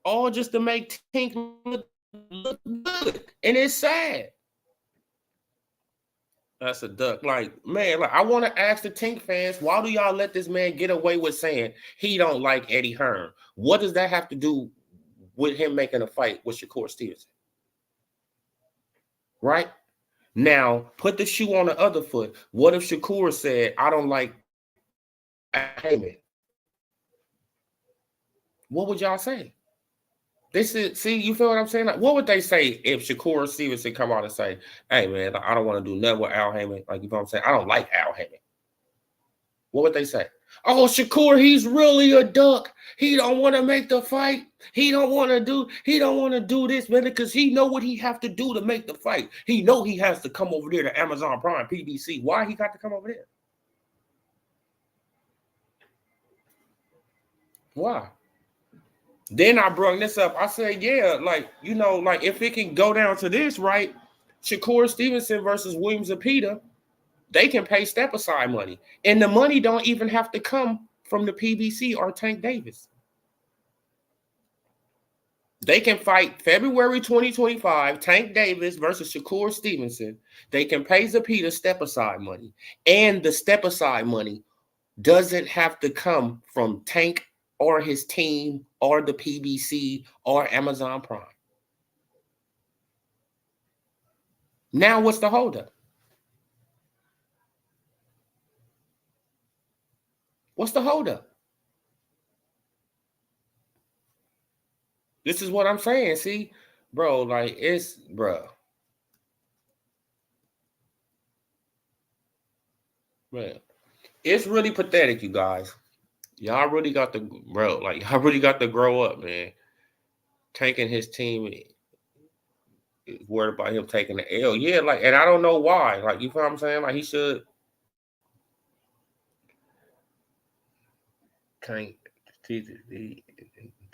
All just to make Tink look good. And it's sad. That's a duck. Like, man, like, I want to ask the Tink fans, why do y'all let this man get away with saying he don't like Eddie Hearn? What does that have to do with him making a fight with Shakur Stevenson? Right? Now, put the shoe on the other foot. What if Shakur said, I don't like Heyman? What would y'all say? See, you feel what I'm saying? Like, what would they say if Shakur Stevenson come out and say, hey, man, I don't want to do nothing with Al Heyman? Like, you know what I'm saying? I don't like Al Heyman. What would they say? Oh, Shakur, he's really a duck. He don't want to make the fight. He don't want to do this, man, because he know what he have to do to make the fight. He know he has to come over there to Amazon Prime, PBC. Why he got to come over there? Why? Then I brought this up. I said, yeah, like, like, if it can go down to this, right? Shakur Stevenson versus Williams Zepeda, they can pay step aside money. And the money don't even have to come from the PBC or Tank Davis. They can fight February 2025, Tank Davis versus Shakur Stevenson. They can pay Zepeda step aside money. And the step aside money doesn't have to come from Tank or his team or the PBC or Amazon Prime. Now what's the holdup? What's the holdup? This is what I'm saying. See, bro, like it's, bro. Man, it's really pathetic, you guys. Y'all really got to, bro, like y'all really got to grow up, man. Tanking his team is worried about him taking the L. Yeah, like, and I don't know why. Like, you feel what I'm saying? Like, he should tank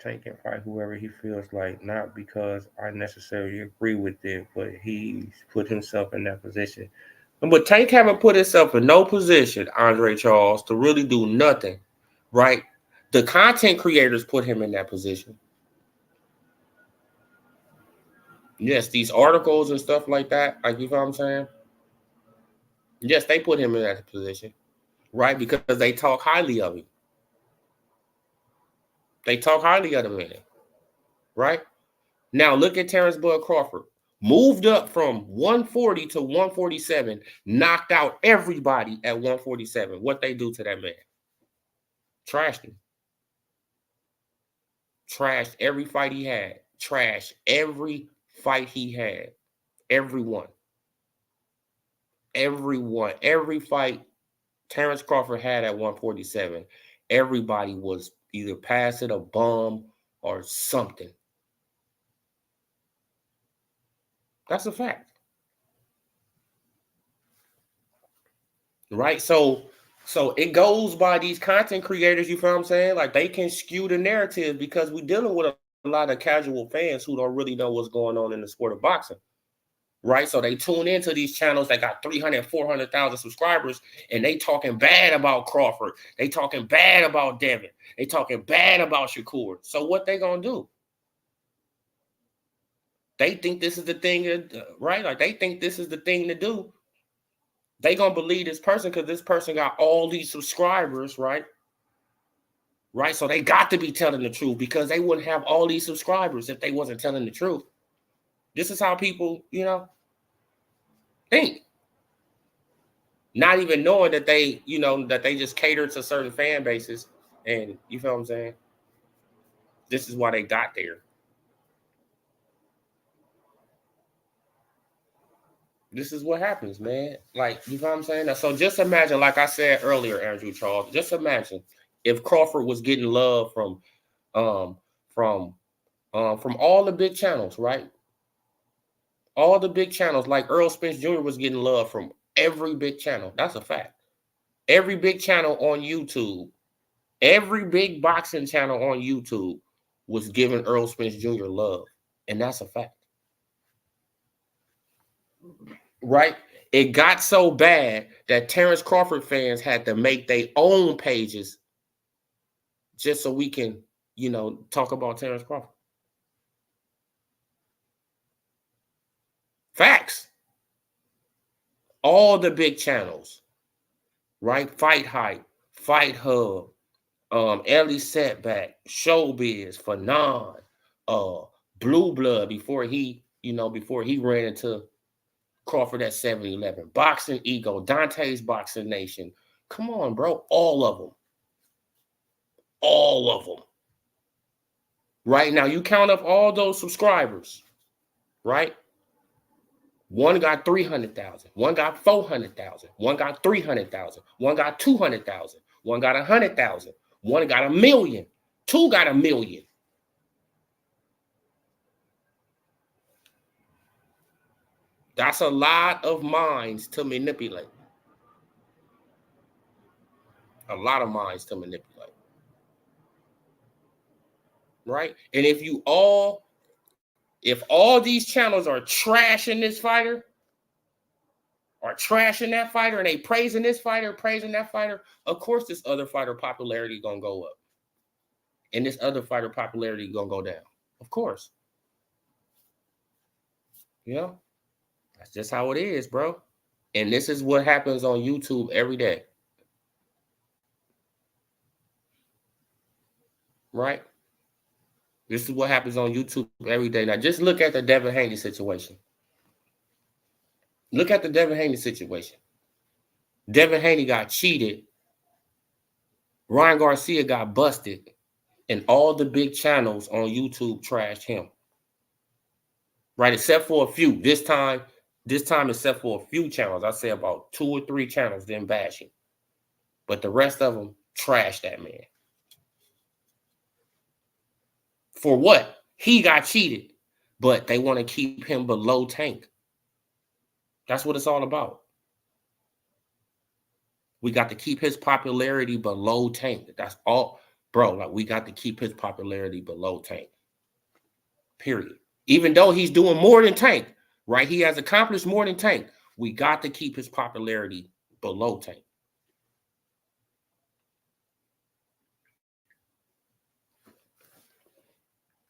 and fight whoever he feels like, not because I necessarily agree with it, but he's put himself in that position. But Tank haven't put himself in no position, Andre Charles, to really do nothing, right? The content creators put him in that position. Yes, these articles and stuff like that, like, you know what I'm saying? Yes, they put him in that position, right? Because they talk highly of him. They talk highly of the man, right? Now look at Terrence Bud Crawford. Moved up from 140 to 147, knocked out everybody at 147. What they do to that man? Trashed him. Trashed every fight he had. Trashed every fight he had. Everyone. Every fight Terrence Crawford had at 147, everybody was either passing a bum or something. That's a fact. Right? So it goes by these content creators, you feel what I'm saying? Like, they can skew the narrative because we're dealing with a lot of casual fans who don't really know what's going on in the sport of boxing. Right? So they tune into these channels that got 300, 400,000 subscribers, and they talking bad about Crawford. They talking bad about Devin. They talking bad about Shakur. So what they gonna do? They think this is the thing, right? Like, they think this is the thing to do. They gonna believe this person because this person got all these subscribers, right? Right? So they got to be telling the truth because they wouldn't have all these subscribers if they wasn't telling the truth. This is how people, think. Not even knowing that they, that they just cater to certain fan bases. And you feel what I'm saying? This is why they got there. This is what happens, man. Like, you know what I'm saying? So just imagine, like I said earlier, Andrew Charles, just imagine if Crawford was getting love from all the big channels, right? All the big channels, like Earl Spence Jr. was getting love from every big channel. That's a fact. Every big channel on YouTube, every big boxing channel on YouTube was giving Earl Spence Jr. love. And that's a fact. Right? It got so bad that Terrence Crawford fans had to make their own pages just so we can, talk about Terrence Crawford. Facts. All the big channels, right? Fight Hype, Fight Hub, Ellie Setback, Showbiz, Fanon, Blue Blood before he ran into Crawford at 7-Eleven, Boxing Ego, Dante's Boxing Nation. Come on, bro. All of them. All of them. Right now, you count up all those subscribers, right? One got 300,000. One got 400,000. One got 300,000. One got 200,000. One got 100,000. One got 1 million. Two got 1 million. That's a lot of minds to manipulate. A lot of minds to manipulate. Right? And if all these channels are trashing this fighter, or trashing that fighter, and they praising this fighter, praising that fighter, of course this other fighter popularity gonna go up. And this other fighter popularity gonna go down. Of course. That's just how it is, bro. And this is what happens on YouTube every day. right? This is what happens on YouTube every day. Now, just look at the Devin Haney situation. Look at the Devin Haney situation. Devin Haney got cheated. Ryan Garcia got busted. And all the big channels on YouTube trashed him. Right? Except for a few. This time, except for a few channels. I say about 2 or 3 channels didn't bash him. But the rest of them trashed that man. For what? He got cheated. But they want to keep him below Tank. That's what it's all about. We got to keep his popularity below Tank. That's all. Bro, like we got to keep his popularity below Tank. Period. Even though he's doing more than Tank, right? He has accomplished more than Tank. We got to keep his popularity below Tank.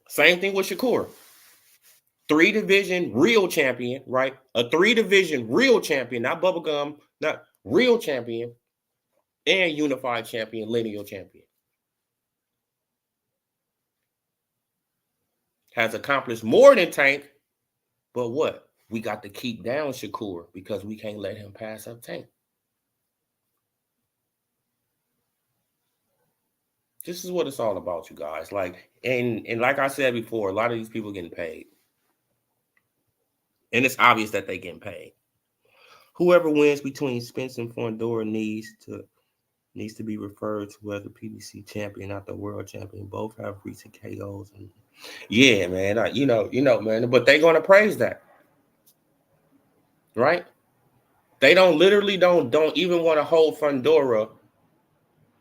Same thing with Shakur. 3-division real champion, right? A 3-division real champion, not bubblegum, not real champion, and unified champion, lineal champion. Has accomplished more than Tank, but what? We got to keep down Shakur because we can't let him pass up Tank. This is what it's all about, you guys. Like, and like I said before, a lot of these people getting paid. And it's obvious that they getting paid. Whoever wins between Spence and Fondora needs to be referred to as the PBC champion, not the world champion. Both have recent KOs. And yeah, man, you know, man. But they're gonna praise that, right? They don't even want to hold Fondora,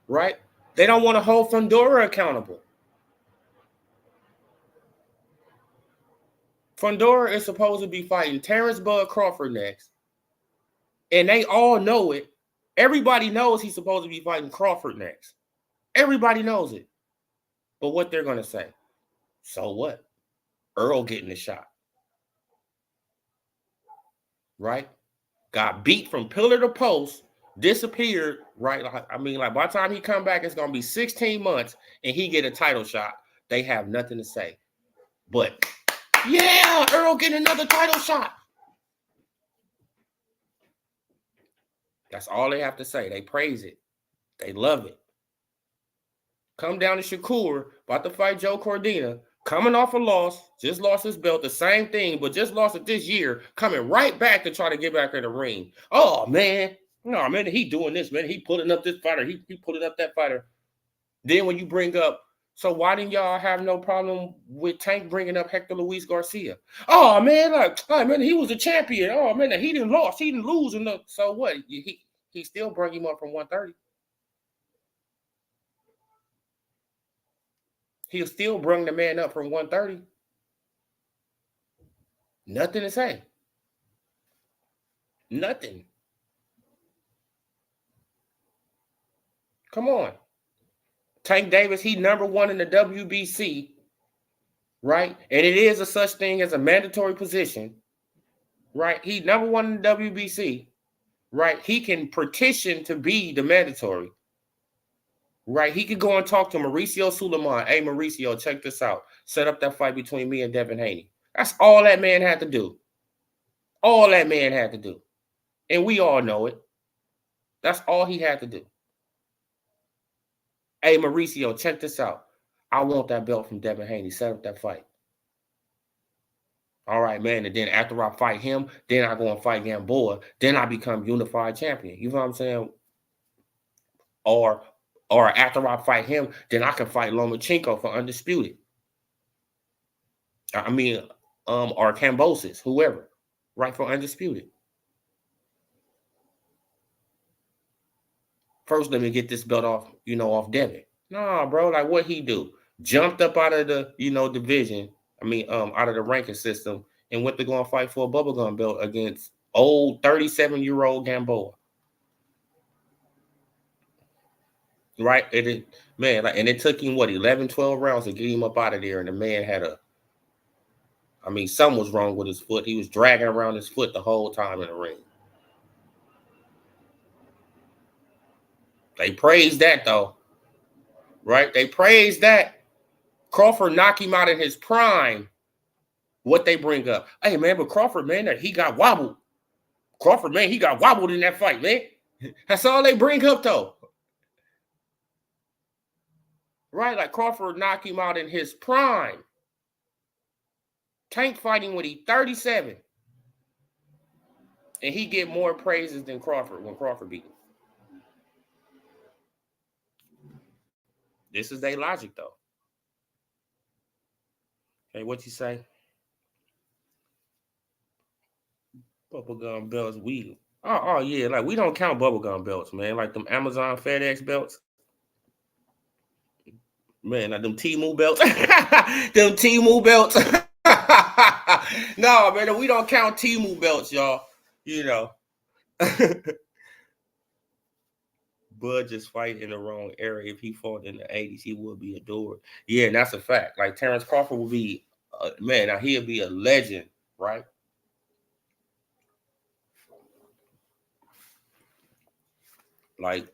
right? They don't want to hold Fondora accountable. Fondora is supposed to be fighting Terrence Bud Crawford next. And they all know it. Everybody knows he's supposed to be fighting Crawford next. Everybody knows it. But what they're going to say, so what? Earl getting the shot. Right? Got beat from pillar to post, disappeared, right? I mean, like by the time he come back, it's going to be 16 months and he get a title shot. They have nothing to say. But yeah, Earl getting another title shot. That's all they have to say. They praise it. They love it. Come down to Shakur, about to fight Joe Cordina, coming off a loss, just lost his belt, the same thing, but just lost it this year, coming right back to try to get back in the ring. Oh, man. No, man, he doing this, man. He pulling up this fighter. He pulling up that fighter. Then when you bring up, so why didn't y'all have no problem with Tank bringing up Hector Luis Garcia? Oh, man, like, oh, man, he was a champion. Oh, man, he didn't lose. He didn't lose. So what? He still bring him up from 130. He'll still bring the man up from 130. Nothing to say. Nothing. Come on. Tank Davis, he #1 in the WBC, right? And it is a such thing as a mandatory position, right? He #1 in the WBC, right? He can petition to be the mandatory, right? He could go and talk to Mauricio Suleiman. Hey, Mauricio, check this out. Set up that fight between me and Devin Haney. That's all that man had to do. All that man had to do. And we all know it. That's all he had to do. Hey, Mauricio, check this out. I want that belt from Devin Haney. Set up that fight. All right, man. And then after I fight him, then I go and fight Gamboa. Then I become unified champion. You know what I'm saying? Or after I fight him, then I can fight Lomachenko for undisputed. I mean, or Kambosos, whoever, right, for undisputed. First, let me get this belt off, off Devin. Nah, bro, like what he do? Jumped up out of the, division. Out of the ranking system and went to go and fight for a bubblegum belt against old 37-year-old Gamboa. Right? And it took him 11, 12 rounds to get him up out of there. And the man had something was wrong with his foot. He was dragging around his foot the whole time in the ring. They praised that though. Right? They praised that. Crawford knock him out in his prime. What they bring up? Hey, man, but Crawford, man, he got wobbled. Crawford, man, he got wobbled in that fight, man. That's all they bring up, though. Right? Like Crawford knocked him out in his prime. Tank fighting when he 37. And he get more praises than Crawford when Crawford beat him. This is their logic, though. Okay, what you say? Bubblegum belts, oh yeah, like we don't count bubblegum belts, man. Like them Amazon FedEx belts. Man, like them Temu belts. Them Temu belts. No, man, we don't count Temu belts, y'all. You know. Bud just fight in the wrong area. If he fought in the 80s, he would be adored. Yeah, and that's a fact. Like Terrence Crawford will be, man, now he'll be a legend, right? Like,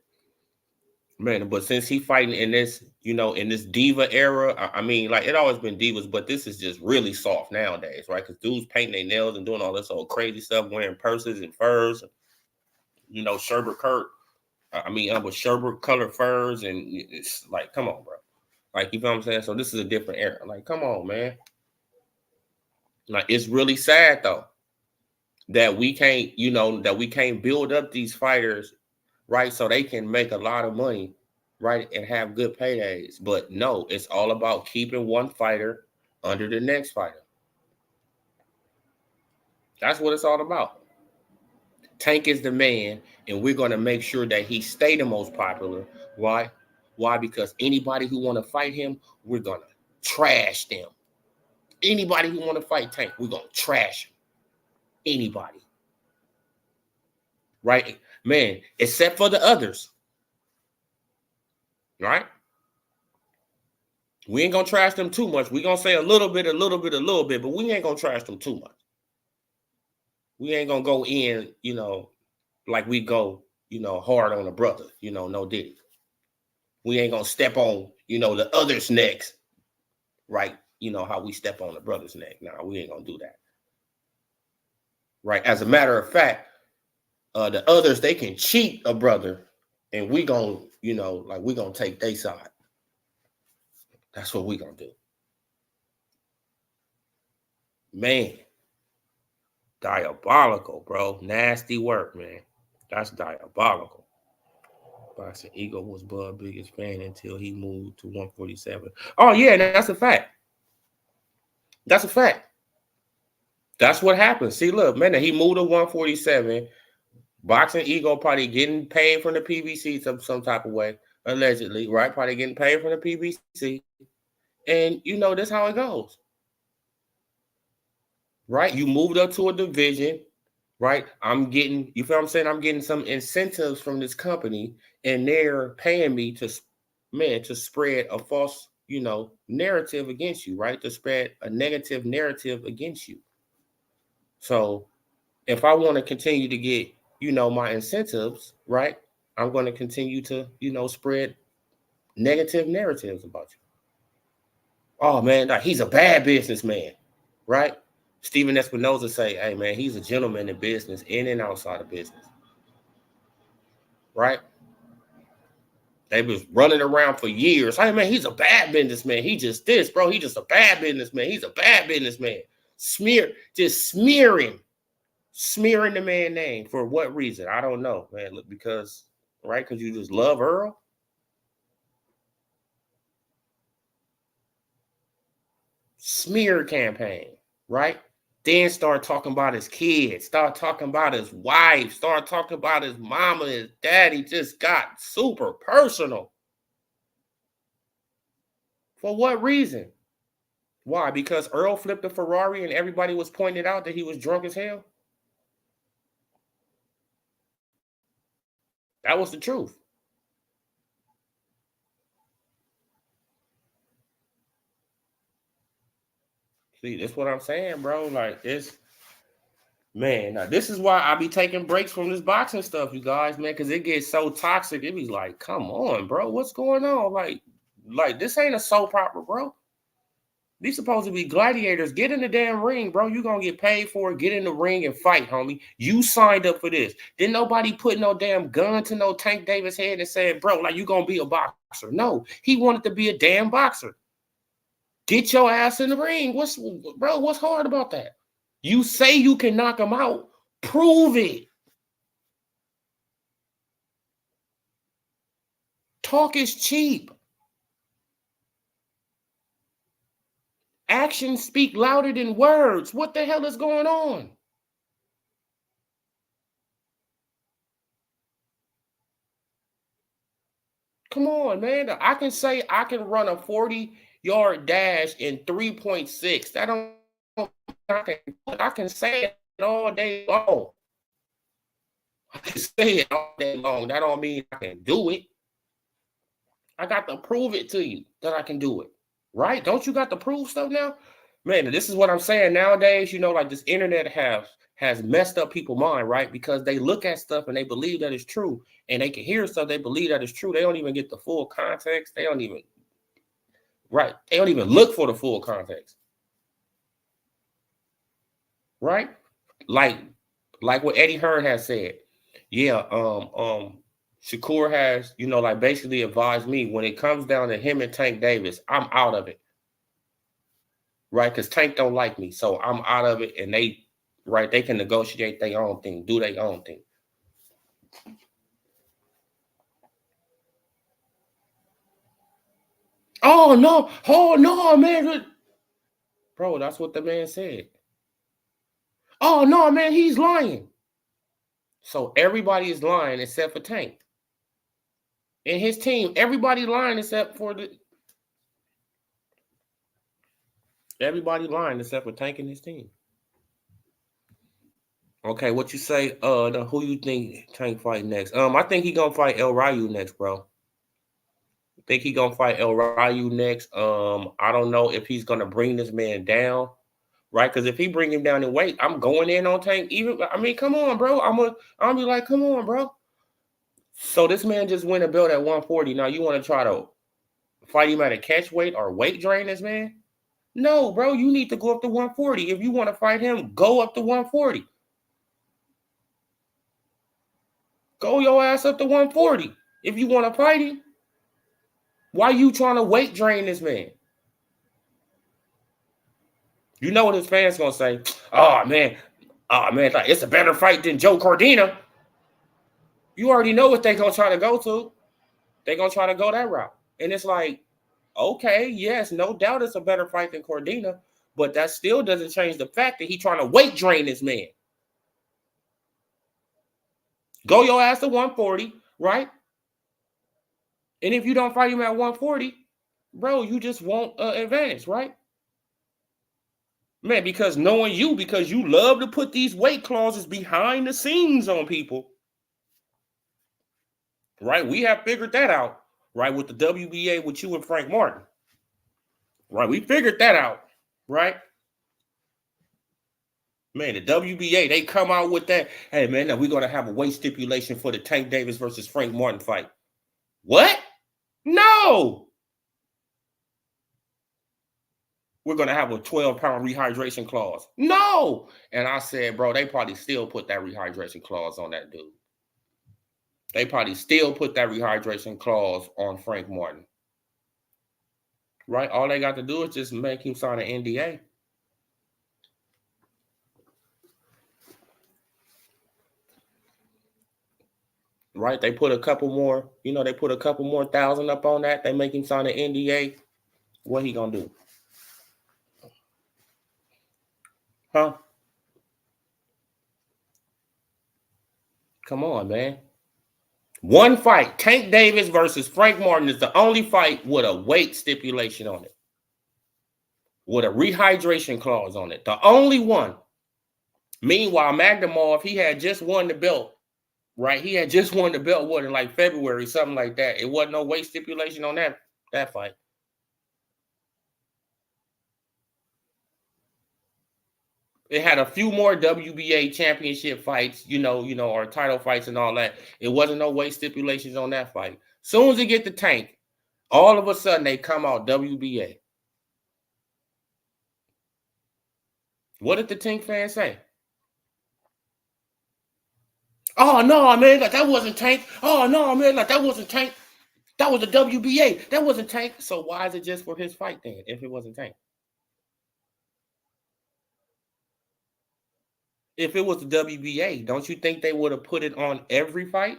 man, but since he fighting in this, you know, in this diva era, I mean, like it always been divas, but this is just really soft nowadays, right? Because dudes painting their nails and doing all this old crazy stuff, wearing purses and furs, you know, Sherbert Kurt. I mean, with Sherbert colored furs, and it's like, come on, bro. Like, you know what I'm saying? So this is a different era. Like, come on, man. Like, it's really sad though that we can't, you know, that we can't build up these fighters, right? So they can make a lot of money, right? And have good paydays. But no, it's all about keeping one fighter under the next fighter. That's what it's all about. Tank is the man, and we're going to make sure that he stay the most popular. Why? Why? Because anybody who want to fight him, we're going to trash them. Anybody who want to fight Tank, we're going to trash him. Anybody. Right? Man, except for the others. Right? We ain't going to trash them too much. We're going to say a little bit, but we ain't going to trash them too much. We ain't going to go in, you know, like we go, you know, hard on a brother, you know, no Diddy. We ain't going to step on, you know, the other's necks, right? You know, how we step on the brother's neck. Nah, we ain't going to do that. Right? As a matter of fact, the others, they can cheat a brother, and we going to, you know, like we going to take their side. That's what we going to do. Man. Diabolical, bro. Nasty work, man. That's diabolical. Boxing Eagle was Bud's biggest fan until he moved to 147. Oh, yeah, that's a fact. That's a fact. That's what happened. See, look, man, he moved to 147. Boxing Eagle probably getting paid from the PBC some type of way, allegedly, right? Probably getting paid from the PBC. And, you know, that's how it goes. Right? You moved up to a division, right? I'm getting, you feel what I'm saying? I'm getting some incentives from this company, and they're paying me to spread a false, you know, narrative against you, right? To spread a negative narrative against you. So if I want to continue to get, you know, my incentives, right? I'm going to continue to, you know, spread negative narratives about you. Oh, man, like, he's a bad businessman, right? Steven Espinoza say, hey, man, he's a gentleman in business, in and outside of business. Right? They was running around for years. Hey, man, he's a bad businessman. He just this, bro. He just a bad businessman. He's a bad businessman. Just smearing the man's name. For what reason? I don't know, man. Look, because you just love Earl? Smear campaign, right? Then start talking about his kids, start talking about his wife, start talking about his mama, his daddy. Just got super personal. For what reason? Why? Because Earl flipped a Ferrari and everybody was pointing out that he was drunk as hell? That was the truth. See, that's what I'm saying, bro. Like, this, man, now this is why I be taking breaks from this boxing stuff, you guys, man, because it gets so toxic. It be like, come on, bro, what's going on? Like this ain't a soap opera, bro. These supposed to be gladiators. Get in the damn ring, bro. You gonna get paid for it. Get in the ring and fight, homie. You signed up for this. Didn't nobody put no damn gun to no Tank Davis head and said, bro, like you gonna be a boxer. No, he wanted to be a damn boxer. Get your ass in the ring. What's hard about that? You say you can knock him out. Prove it. Talk is cheap. Actions speak louder than words. What the hell is going on? Come on, man. I can say I can run a 40-yard dash in 3.6. That don't I can say it all day long. I can say it all day long. That don't mean I can do it. I got to prove it to you that I can do it. Right? Don't you got to prove stuff now? Man, this is what I'm saying nowadays. You know, like this internet has messed up people's mind, right? Because they look at stuff and they believe that it's true, and they can hear stuff they believe that it's true. They don't even get the full context. They don't even look for the full context, right? Like what Eddie Hearn has said. Yeah, Shakur has, you know, like basically advised me when it comes down to him and Tank Davis, I'm out of it. Right? Because Tank don't like me. So I'm out of it. And they can negotiate their own thing, do their own thing. Oh no, man. Bro, that's what the man said. Oh no, man, he's lying. So everybody is lying except for Tank. And his team, everybody lying except for everybody lying except for Tank and his team. Okay, what you say? Who you think Tank fight next? I think he gonna fight El Rayo next, bro. I think he gonna fight El Rayo next. I don't know if he's gonna bring this man down, right? Because if he bring him down in weight, I'm going in on Tank. Come on, bro. I'm be like, come on, bro. So this man just win a belt at 140. Now you want to try to fight him at a catch weight or weight drain this man? No, bro. You need to go up to 140. If you want to fight him, go up to 140. Go your ass up to 140. If you want to fight him, why you trying to weight drain this man? You know what his fans gonna say? Oh man, like, it's a better fight than Joe Cordina. You already know what they gonna try to go to. They gonna try to go that route, and it's like, okay, yes, no doubt it's a better fight than Cordina, but that still doesn't change the fact that he trying to weight drain this man. Go your ass to 140, right? And if you don't fight him at 140, bro, you just want an advantage, right? Man, because you love to put these weight clauses behind the scenes on people. Right? We have figured that out, right? With the WBA with you and Frank Martin. Right? We figured that out, right? Man, the WBA, they come out with that. Hey, man, now we're going to have a weight stipulation for the Tank Davis versus Frank Martin fight. What? No. We're going to have a 12-pound rehydration clause. No. And I said, bro, they probably still put that rehydration clause on that dude. They probably still put that rehydration clause on Frank Martin. Right? All they got to do is just make him sign an NDA. Right? They put a couple more, they put a couple more thousand up on that. They make him sign an NDA. What he gonna do? Huh? Come on, man. One fight, Tank Davis versus Frank Martin is the only fight with a weight stipulation on it. With a rehydration clause on it. The only one. Meanwhile, Magdamov, he had just won the belt. Right? He had just won the belt, in like February, something like that. It wasn't no weight stipulation on that fight. It had a few more WBA championship fights, or title fights and all that. It wasn't no weight stipulations on that fight. Soon as they get the Tank, all of a sudden they come out WBA. What did the Tank fans say? Oh no, man, like that wasn't Tank. Oh no, man, like that wasn't Tank. That was the WBA. That wasn't Tank. So why is it just for his fight then? If it wasn't Tank, if it was the WBA, don't you think they would have put it on every fight?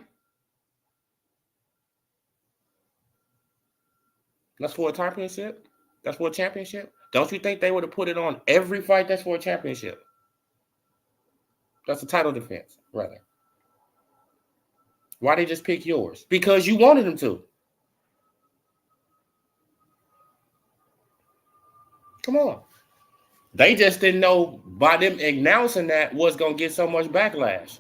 That's for a championship. That's for a championship. Don't you think they would have put it on every fight? That's for a championship. That's a title defense, rather. Why they just pick yours? Because you wanted them to. Come on. They just didn't know by them announcing that was going to get so much backlash.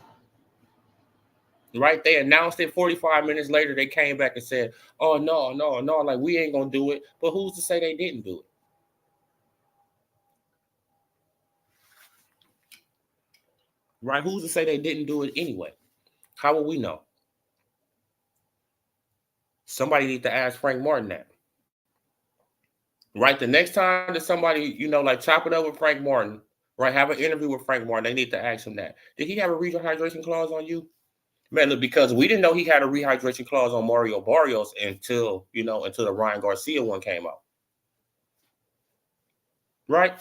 Right? They announced it 45 minutes later. They came back and said, oh, no, like we ain't going to do it. But who's to say they didn't do it? Right? Who's to say they didn't do it anyway? How will we know? Somebody needs to ask Frank Martin that. Right? The next time that somebody, like chop it up with Frank Martin, right? Have an interview with Frank Martin. They need to ask him that. Did he have a rehydration clause on you? Man, look, because we didn't know he had a rehydration clause on Mario Barrios until the Ryan Garcia one came out. Right?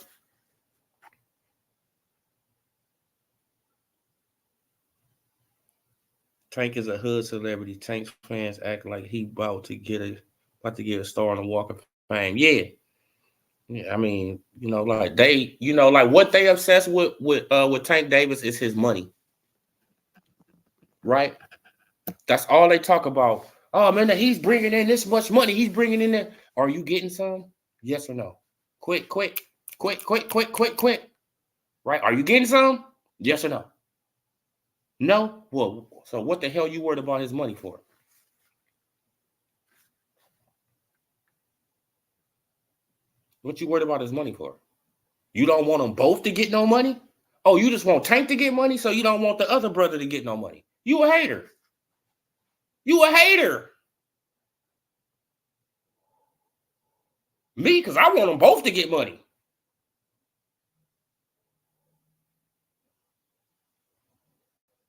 Tank is a hood celebrity. Tank fans act like he about to get a star on the Walk of Fame. Yeah. I mean, like they, like what they obsessed with Tank Davis is his money. Right? That's all they talk about. Oh man, he's bringing in this much money. He's bringing in that. Are you getting some? Yes or no? Quick. Right? Are you getting some? Yes or no? No? Well, so what the hell you worried about his money for? What you worried about his money for? You don't want them both to get no money? Oh, you just want Tank to get money, so you don't want the other brother to get no money. You a hater. You a hater. Me, because I want them both to get money.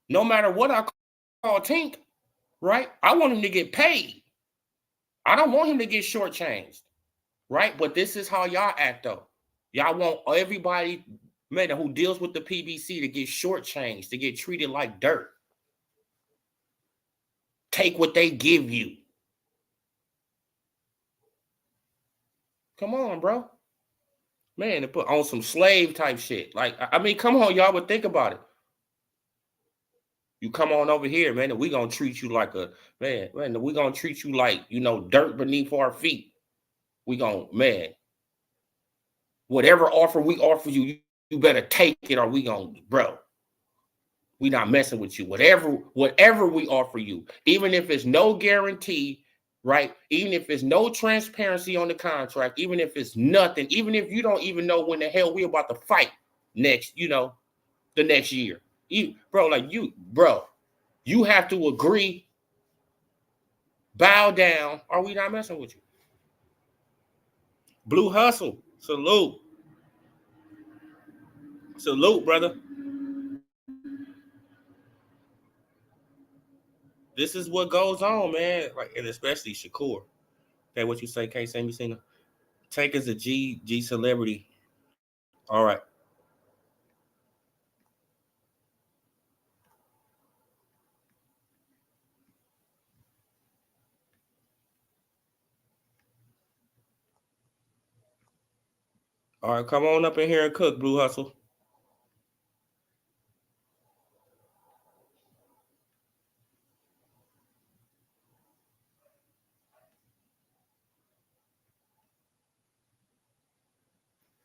No matter what I call Tank, right? I want him to get paid. I don't want him to get shortchanged, right? But this is how y'all act, though. Y'all want everybody, man, who deals with the PBC to get shortchanged, to get treated like dirt. Take what they give you. Come on, bro. Man, to put on some slave type shit. Like, I mean, come on, y'all, but think about it. You come on over here, man, and we gonna treat you like we gonna treat you like, dirt beneath our feet. We gonna, man, whatever offer we offer you, you better take it or we gonna, bro. We not messing with you. Whatever we offer you, even if it's no guarantee, right? Even if it's no transparency on the contract, even if it's nothing, even if you don't even know when the hell we about to fight next, the next year. You have to agree, bow down, or we not messing with you. Blue Hustle, salute. Salute, brother. This is what goes on, man. Like, and especially Shakur. Okay, what you say, K. Sammy Cena? Tank is a G celebrity. All right. All right, come on up in here and cook, Blue Hustle.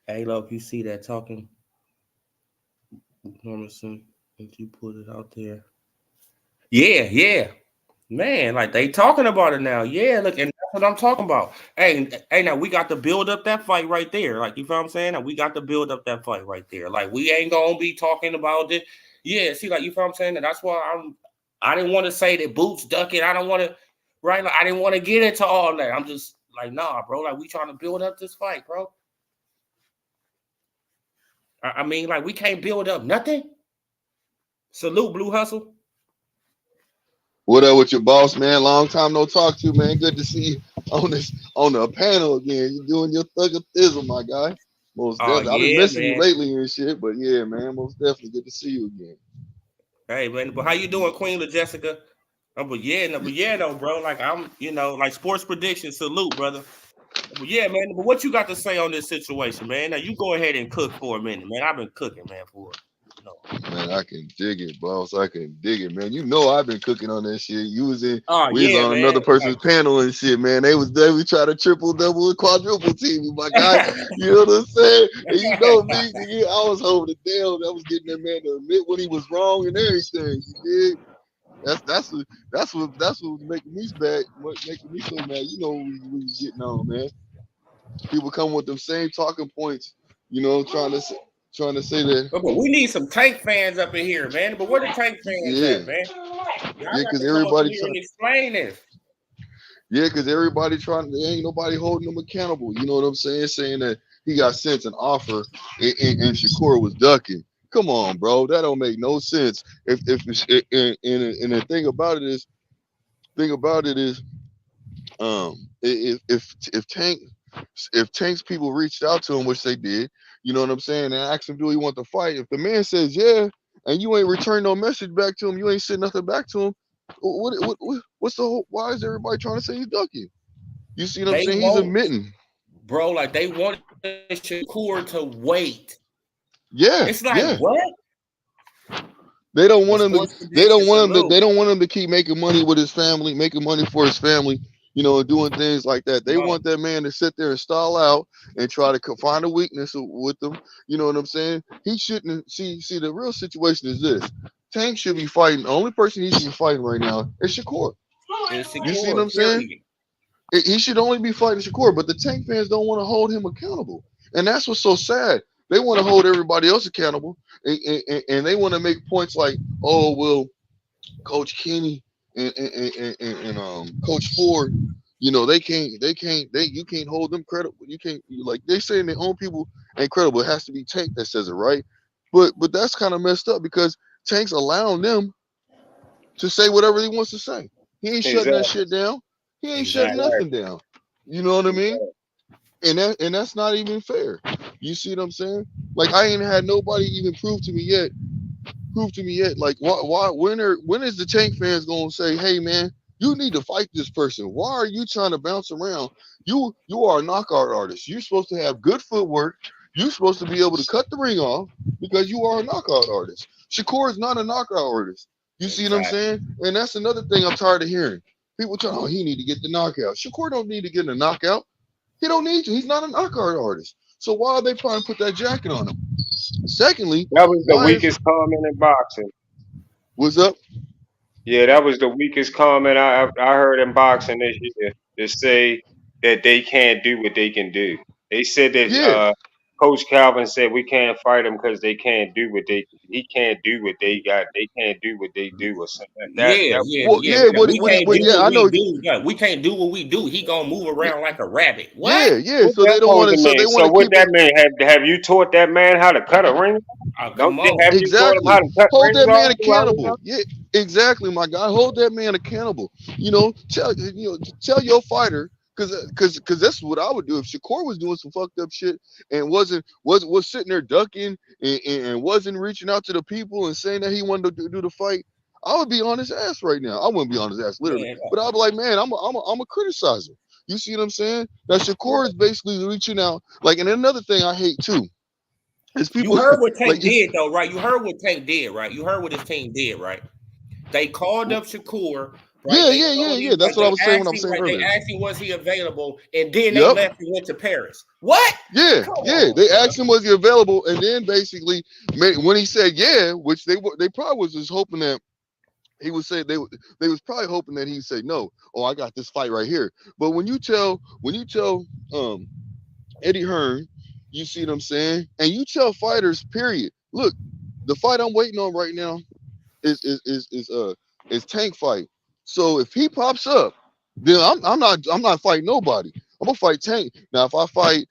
Hey, look, you see that talking? Normanson, if you put it out there. Yeah. Man, like they talking about it now. Yeah, look, and that's what I'm talking about. Hey, now we got to build up that fight right there. Like, you feel what I'm saying? Now we got to build up that fight right there. Like, we ain't gonna be talking about it. Yeah, see, like, you feel what I'm saying? And that's why I didn't want to say that Boots ducking. I don't want to, right? Like, I didn't want to get into all that. I'm just like, nah, bro. Like, we trying to build up this fight, bro. I mean, like we can't build up nothing. Salute, Blue Hustle. What up with your boss, man? Long time no talk to, man. Good to see you on the panel again. You doing your thuggism, my guy. Most Oh definitely. I've been yeah, missing you man. lately and shit, but yeah, man, most definitely good to see you again. Hey man, but how you doing, Queen Jessica? But yeah, no, bro. Like I'm, like sports prediction. Salute, brother. But yeah, man. But what you got to say on this situation, man? Now you go ahead and cook for a minute, man. I've been cooking, man, for you know. Man, I can dig it, boss. I can dig it, man. You know I've been cooking on that shit. Oh We was yeah, on man. another person's Like, panel and shit, man. They was trying to triple, double, quadruple team me, my guy. You know what I'm saying? And you know me, nigga, I was hoping to damn that was getting that man to admit when he was wrong and everything. You dig? That's what was making me bad, making me so mad. You know we was getting on, man. People come with them same talking points, trying to say that, but we need some Tank fans up in here, man. But where the Tank fans yeah, at, man? Y'all yeah, got because to come up in everybody here trying. and explain this. Yeah, because everybody trying, there ain't nobody holding him accountable. You know what I'm saying? Saying that he got sent an offer and Shakur was ducking. Come on, bro. That don't make no sense. And the thing about it is, if Tank's people reached out to him, which they did, you know what I'm saying, and asked him, do he want to fight? If the man says yeah, and you ain't returned no message back to him, you ain't sent nothing back to him. What's the whole? Why is everybody trying to say he's ducking? You see what I'm They saying? He's won't, admitting. bro. Like they wanted Shakur to wait. It's Yeah, like yeah. what? They don't But want him to. sports prediction, salute. They don't want him to keep making money with his family, making money for his family. Doing things like that. They No, want that man to sit there and stall out and try to find a weakness with them. You know what I'm saying? He shouldn't see. See, the real situation is this: Tank should be fighting. The only person he should be fighting right now is Shakur. it's You see what Shakur. I'm saying? Period. He should only be fighting Shakur, but the Tank fans don't want to hold him accountable, and that's what's so sad. They want to hold everybody else accountable, and they want to make points like, "Oh well, Coach Kenny and Coach Ford, you can't hold them credible. You can't like they saying their own people ain't credible. It has to be Tank that says it, right? But that's kind of messed up because Tank's allowing them to say whatever he wants to say. He ain't shutting that Exactly. shit down. He ain't shutting Exactly. nothing Exactly. down. You know what I mean? Exactly. And that's not even fair. You see what I'm saying? Like I ain't had nobody even prove to me yet. Like when is the Tank fans gonna say, hey man, you need to fight this person? Why are you trying to bounce around? You are a knockout artist. You're supposed to have good footwork. You're supposed to be able to cut the ring off because you are a knockout artist. Shakur is not a knockout artist. You see what I'm Exactly. saying? And that's another thing I'm tired of hearing. People tell, oh, he need to get the knockout. Shakur don't need to get a knockout. He don't need to. He's not a knockout artist. So why are they trying to put that jacket on him? Secondly, That was the why is weakest comment in boxing. what's up? Yeah, that was the weakest comment I heard in boxing this year. To say that they can't do what they can do. They said that Yeah, Coach Calvin said we can't fight them because they can't do what they he can't do what they got. They can't do what they do or something. Yeah, That yeah, well, yeah. yeah. We can't do Yeah, what I we know. do. Yeah, we can't do what we do. He gonna move Yeah, around like a rabbit. What? yeah, yeah. what So that they don't want supposed to. to So they mean? want So to what keep that it mean? Have you taught that man how to cut a ring? Oh, Don't come on. have you taught him how exactly. to cut Hold rings that man off throughout his accountable. Yeah, exactly, my guy. Hold that man accountable. Tell your fighter. Cause that's what I would do if Shakur was doing some fucked up shit and was sitting there ducking and wasn't reaching out to the people and saying that he wanted to do the fight. I would be on his ass right now. I wouldn't be on his ass literally, Man, but I'd be like, man, I'm a criticizer. You see what I'm saying? That Shakur is basically reaching out. Like, and another thing I hate too is you people heard what like, Tank did though, right? You heard what Tank did, right? You heard what his team did, right? They called up Shakur, right? yeah, They yeah, yeah, told yeah. him, That's like what I they was saying when asked I was him, saying right? They earlier. asked him was he available, and then they Yep. left and went to Paris. What? Yeah, Come yeah. on, They bro. asked him was he available, and then basically when he said yeah, which they probably was just hoping that he would say they was probably hoping that he'd say no. Oh, I got this fight right here. But when you tell Eddie Hearn, you see what I'm saying, and you tell fighters, period. Look, the fight I'm waiting on right now is Tank fight. So if he pops up, then I'm not fighting nobody. I'm gonna fight Tank. Now if I fight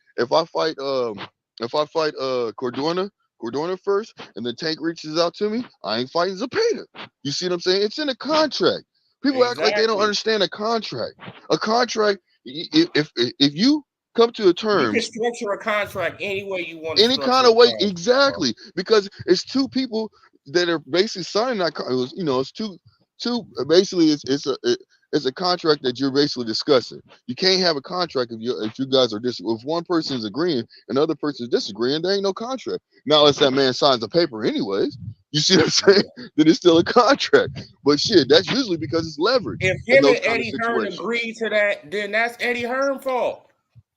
Cordona, Cordona first, and then Tank reaches out to me, I ain't fighting Zepeda. You see what I'm saying? It's in a contract. People act like they don't Exactly. understand a contract. A contract, if you come to You can terms structure a contract any way you want to any structure kind a of way, contract, bro. exactly, because it's two people that are basically signing that. It's two. Basically, it's a contract that you're basically discussing. You can't have a contract if you guys are if one person is agreeing and the other person is disagreeing. There ain't no contract. Now, unless that man signs a paper, anyways. You see what I'm saying? Yeah. Then it's still a contract. But shit, that's usually because it's leverage If in him those and kind of Eddie Hearn situations. agreed to that, then that's Eddie Hearn fault.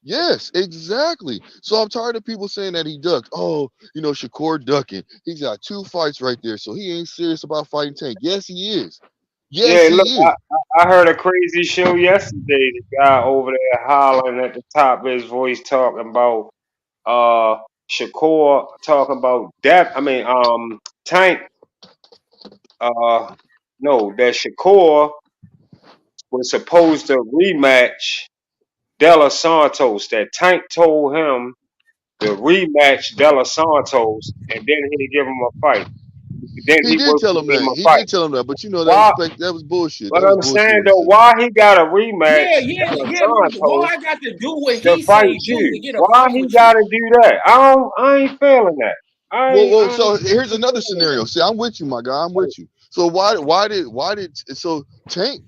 Yes, exactly. So I'm tired of people saying that he ducked. Oh, Shakur ducking. He's got 2 fights right there, so he ain't serious about fighting Tank. Yes, he is. Yes, Yeah, look, he is. I heard a crazy show yesterday. The guy over there hollering at the top of his voice talking about uh Shakur talking about depth. I mean, Tank. Uh, no, that Shakur was supposed to rematch Dela Santos. That Tank told him to rematch Dela Santos, and then he'd give him a fight. Then He he did would tell give him him that. a He fight. did tell him that. But Why? that was bullshit. But That was I'm bullshit saying what he though, said. why he got a rematch Yeah, yeah, Dela yeah. Why Santos I got to do what to he fight say do to you? get a Why fight he with got you? to do that? I ain't feeling that. Well, I so here's ain't another feeling scenario. See, I'm with you, my guy. I'm with you. So why did Tank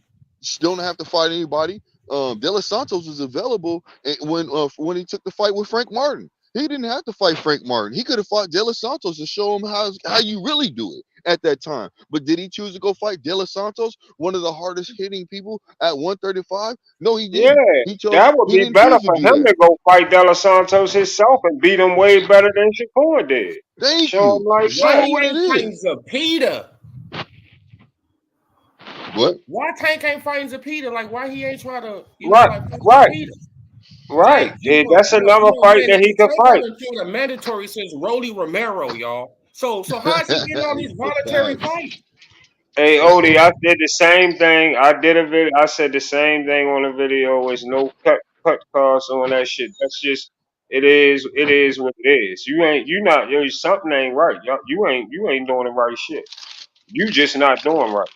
don't have to fight anybody? De Los Santos was available when he took the fight with Frank Martin. He didn't have to fight Frank Martin. He could have fought De Los Santos to show him how you really do it at that time. But did he choose to go fight De Los Santos, one of the hardest hitting people at 135? No, he Yeah, didn't. He chose. that would He be didn't better choose to for do him that. to go fight Dela Santos himself and beat him way better than Shakur did. Thank Show him you. like Why that. Show he what it ain't fighting is. Zapita? What? Why Tank ain't fighting Zapita? Like, why he ain't try to, Right, like fight right, Zapita? right. Tank, Yeah, that's another fight man, that he if could Tank fight. wasn't doing a mandatory since Rolly Romero, y'all. So how is he getting all these voluntary Facts. fights? Hey, Facts. Odie, I did the same thing. I did a video. I said the same thing on the video. There's no cut costs on that shit. That's just it is. It is what it is. You not. Something ain't right. You ain't doing the right shit. You just not doing right.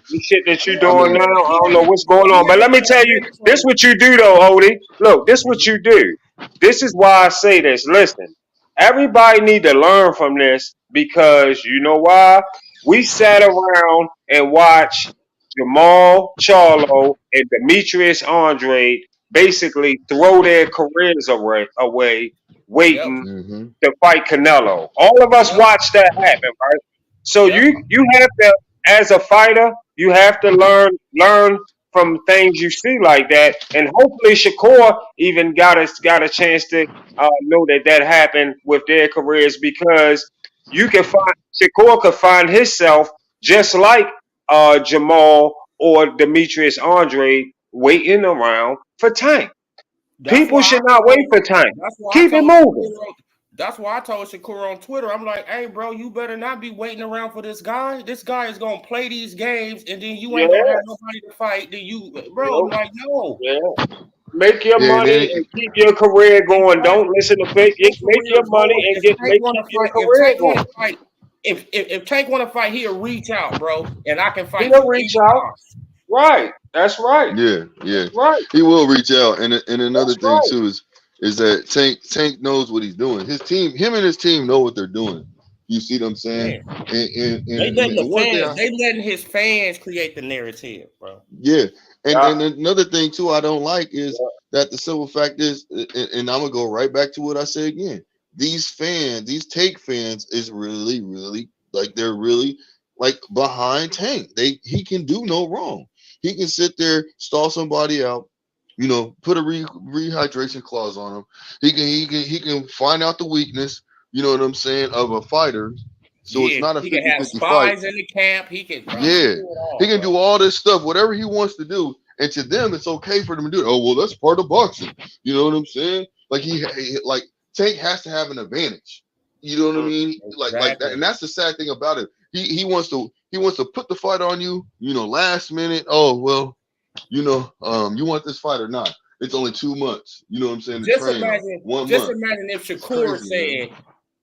The Facts. shit that you Yeah, I doing mean, now, I don't know what's but going he on. But let hasn't me done tell a you, this mandatory. what you do though, Odie. Look, this what you do. This is why I say this. Listen, everybody need to learn from this because you know why? We sat around and watched Jamal Charlo and Demetrius Andre basically throw their careers away Yep, waiting hmm to fight Canelo. All of us yep, watched that happen, right? So yep. you have to, as a fighter, you have to learn from things you see like that, and hopefully Shakur even got a chance to know that that happened with their careers because you can find Shakur could find himself just like Jamal or Demetrius Andre waiting around for Tank. That's People why I should not wait told. for Tank. That's why I Keep it told moving. Shakur. That's why I told Shakur on Twitter. I'm like, hey, bro, you better not be waiting around for this guy. This guy is gonna play these games, and then you Yeah, ain't gonna have nobody to fight. Then you, bro, I'm yep, like, no, yeah. Make your Yeah, and money then and keep your career and going. fight. Don't listen to Keep fake. your Make your career money going. and If Tank want keep to your fight, if career Tank want going. to fight, if Tank want to fight, he'll reach out, bro, and I can fight He'll you reach out. anytime. Right. That's right. yeah, That's right. he will reach out. And another That's thing right. too is that Tank knows what he's doing. Him and his team know what they're doing. You see what I'm saying? Yeah, And one thing they letting his fans create the narrative, bro. yeah, Yeah. and another thing too I don't like is Yeah. that the simple fact is, and I'm gonna go right back to what I say again. These fans, these Tank fans, is really like they're really like behind Tank. He can do no wrong. He can sit there, stall somebody out, put a rehydration clause on him. He can find out the weakness. You know what I'm saying of a fighter. So it's Yeah, not a he can have 50-50 fight. spies in the camp. He can, bro. He can Yeah, do it he all, can bro. do all this stuff, whatever he wants to do, and to them, it's okay for them to do it. Oh well, that's part of boxing. You know what I'm saying? Like like Tank has to have an advantage. You know what I Mm. mean? Like that, and Exactly. that's the sad thing about it. He wants to put the fight on you. Last minute. Oh well, you want this fight or not? It's only 2 months. You know what I'm saying? To Just train on imagine, 1 just month. imagine if It's Shakur crazy, man. said,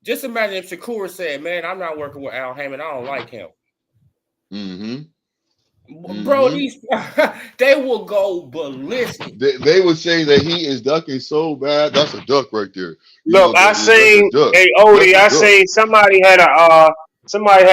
Just imagine if Shakur said, "Man, I'm not working with Al Heyman. I don't like him." Bro, these they will go ballistic. They would say that he is ducking so bad. That's a duck right there. Look, I That's a seen, duck. hey Odie, I seen somebody had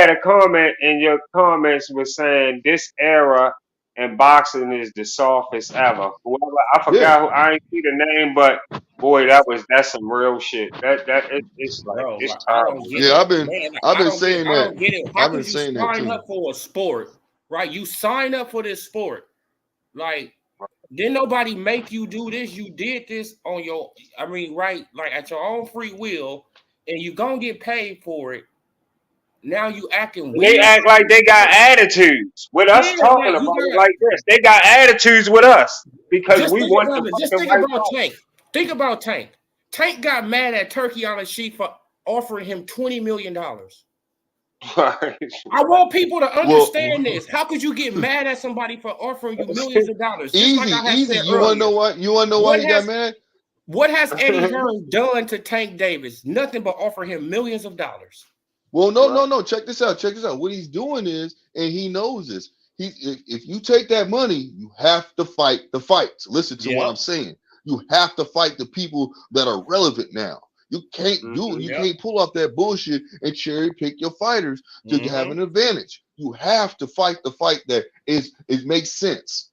a comment, and your comments was saying this era in boxing is the softest ever. Whoever, I forgot who, I ain't see the name, but boy, that's some real shit. It's like Bro, it's like, I don't terrible, get man. it, I've been man. Like, I've been saying I that. don't get it. How I've been could you saying that sign too. up for a sport, right? You sign up for this sport, like, didn't nobody make you do this? You did this on your, I mean, right, like at your own free will, and you gonna get paid for it. Now you acting And they weird. act like they got attitudes with us Yeah, talking like about you it got. like this. They got attitudes with us because Just we think want the about it. Just fucking think right about fight. Tank. Think about Tank. Tank got mad at Turkey on the sheet for offering him $20 million. I want people to understand this. How could you get mad at somebody for offering you millions of dollars? Just like I had Easy. said You wanna earlier. know why? You wanna know why he got mad? What has Eddie Hearn done to Tank Davis? Nothing but offer him millions of dollars. Well, no. Check this out. What he's doing is, and he knows this. If you take that money, you have to fight the fights. Listen to what I'm saying. You have to fight the people that are relevant now. You can't can't pull off that bullshit and cherry pick your fighters to have an advantage. You have to fight the fight that it makes sense.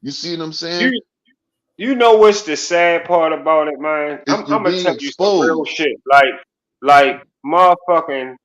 You see what I'm saying? You know what's the sad part about it, man? I'm You're gonna being tell you some real exposed. shit. Like motherfucking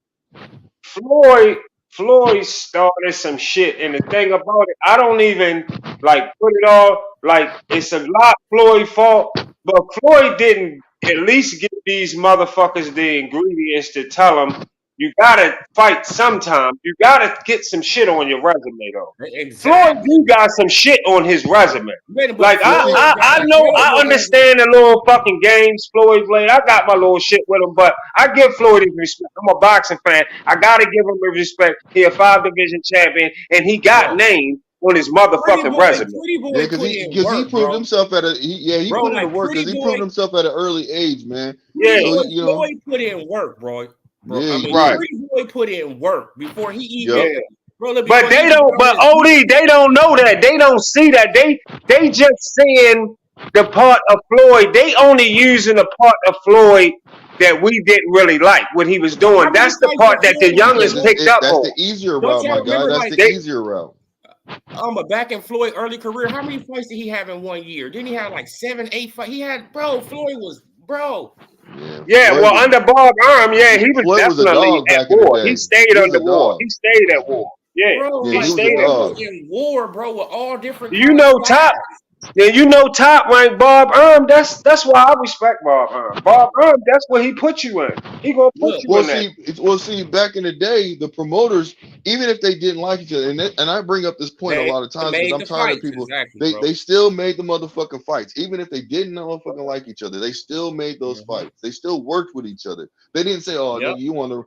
Floyd started some shit, and the thing about it, I don't even like put it all like it's a lot Floyd fault, but Floyd didn't at least give these motherfuckers the ingredients to tell them you gotta fight sometime. You gotta get some shit on your resume though. Floyd Exactly. do got some shit on his resume. But Like Floyd got I a know hell of I a resume. understand the little fucking games Floyd played. I got my little shit with him, but I give Floyd his respect. I'm a boxing fan. I gotta give him his respect. He a 5 division champion, and he got Bro. named on his motherfucking resume. Pretty Yeah, boy because put he in because he work, proved bro. himself at he Bro, put in the like work because he proved himself at an early age, man. Yeah, So Floyd put in work, bro. Yeah, I he mean, right. did. Pretty boy put in work before he even. Yep. Yeah. Bro, look, But before he they even don't. got But his Od, beat. they don't know that. They don't see that. They just seeing the part of Floyd. They only using the part of Floyd that we didn't really like what he was Bro, how doing. many That's the fights part did that the Floyd have youngest in one? picked up That's the on. easier Don't route, y'all my guy. remember, That's like, the easier route. but back in Floyd's early career, how many fights did he have in 1 year? Didn't he have like 7, 8 fights? He had, bro, Floyd was, bro. Yeah, well, under Bob Arm, yeah, he was Floyd was a definitely dog at back in the war. He day. stayed He was under a war. dog. He stayed at war. Yeah, Bro, Yeah, he he like was a stayed Floyd at war. was dog. in war, bro, with all different You kind of know, flags. top rank Bob Arm. That's why I respect Bob Arm. Bob Arm, that's what he put you in. He gonna put Look, you in that. See, back in the day, the promoters, even if they didn't like each other, and I bring up this point a they lot of times because made I'm the tired of fights, people. exactly, They bro. they still made the motherfucking fights, even if they didn't motherfucking like each other. They still made those fights. They still worked with each other. They didn't say, "Oh, Yep. nigga, you on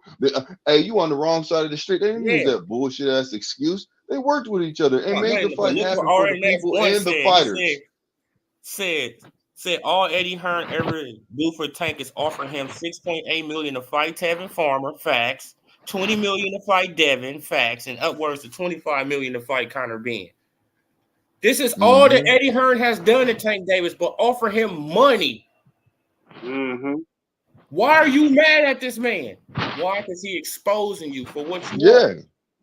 hey, you on the wrong side of the street." They didn't use Yeah. that bullshit ass excuse. They worked with each other and No, made the but fight look what happen for the RNF people one and the said. fighters. Said all Eddie Hearn ever do for Tank is offer him $6.8 million to fight Tevin Farmer, facts. $20 million to fight Devin, facts, and upwards to $25 million to fight Conor Benn. This is all that Eddie Hearn has done to Tank Davis, but offer him money. Why are you mad at this man? Why? Because he exposing you for what you are.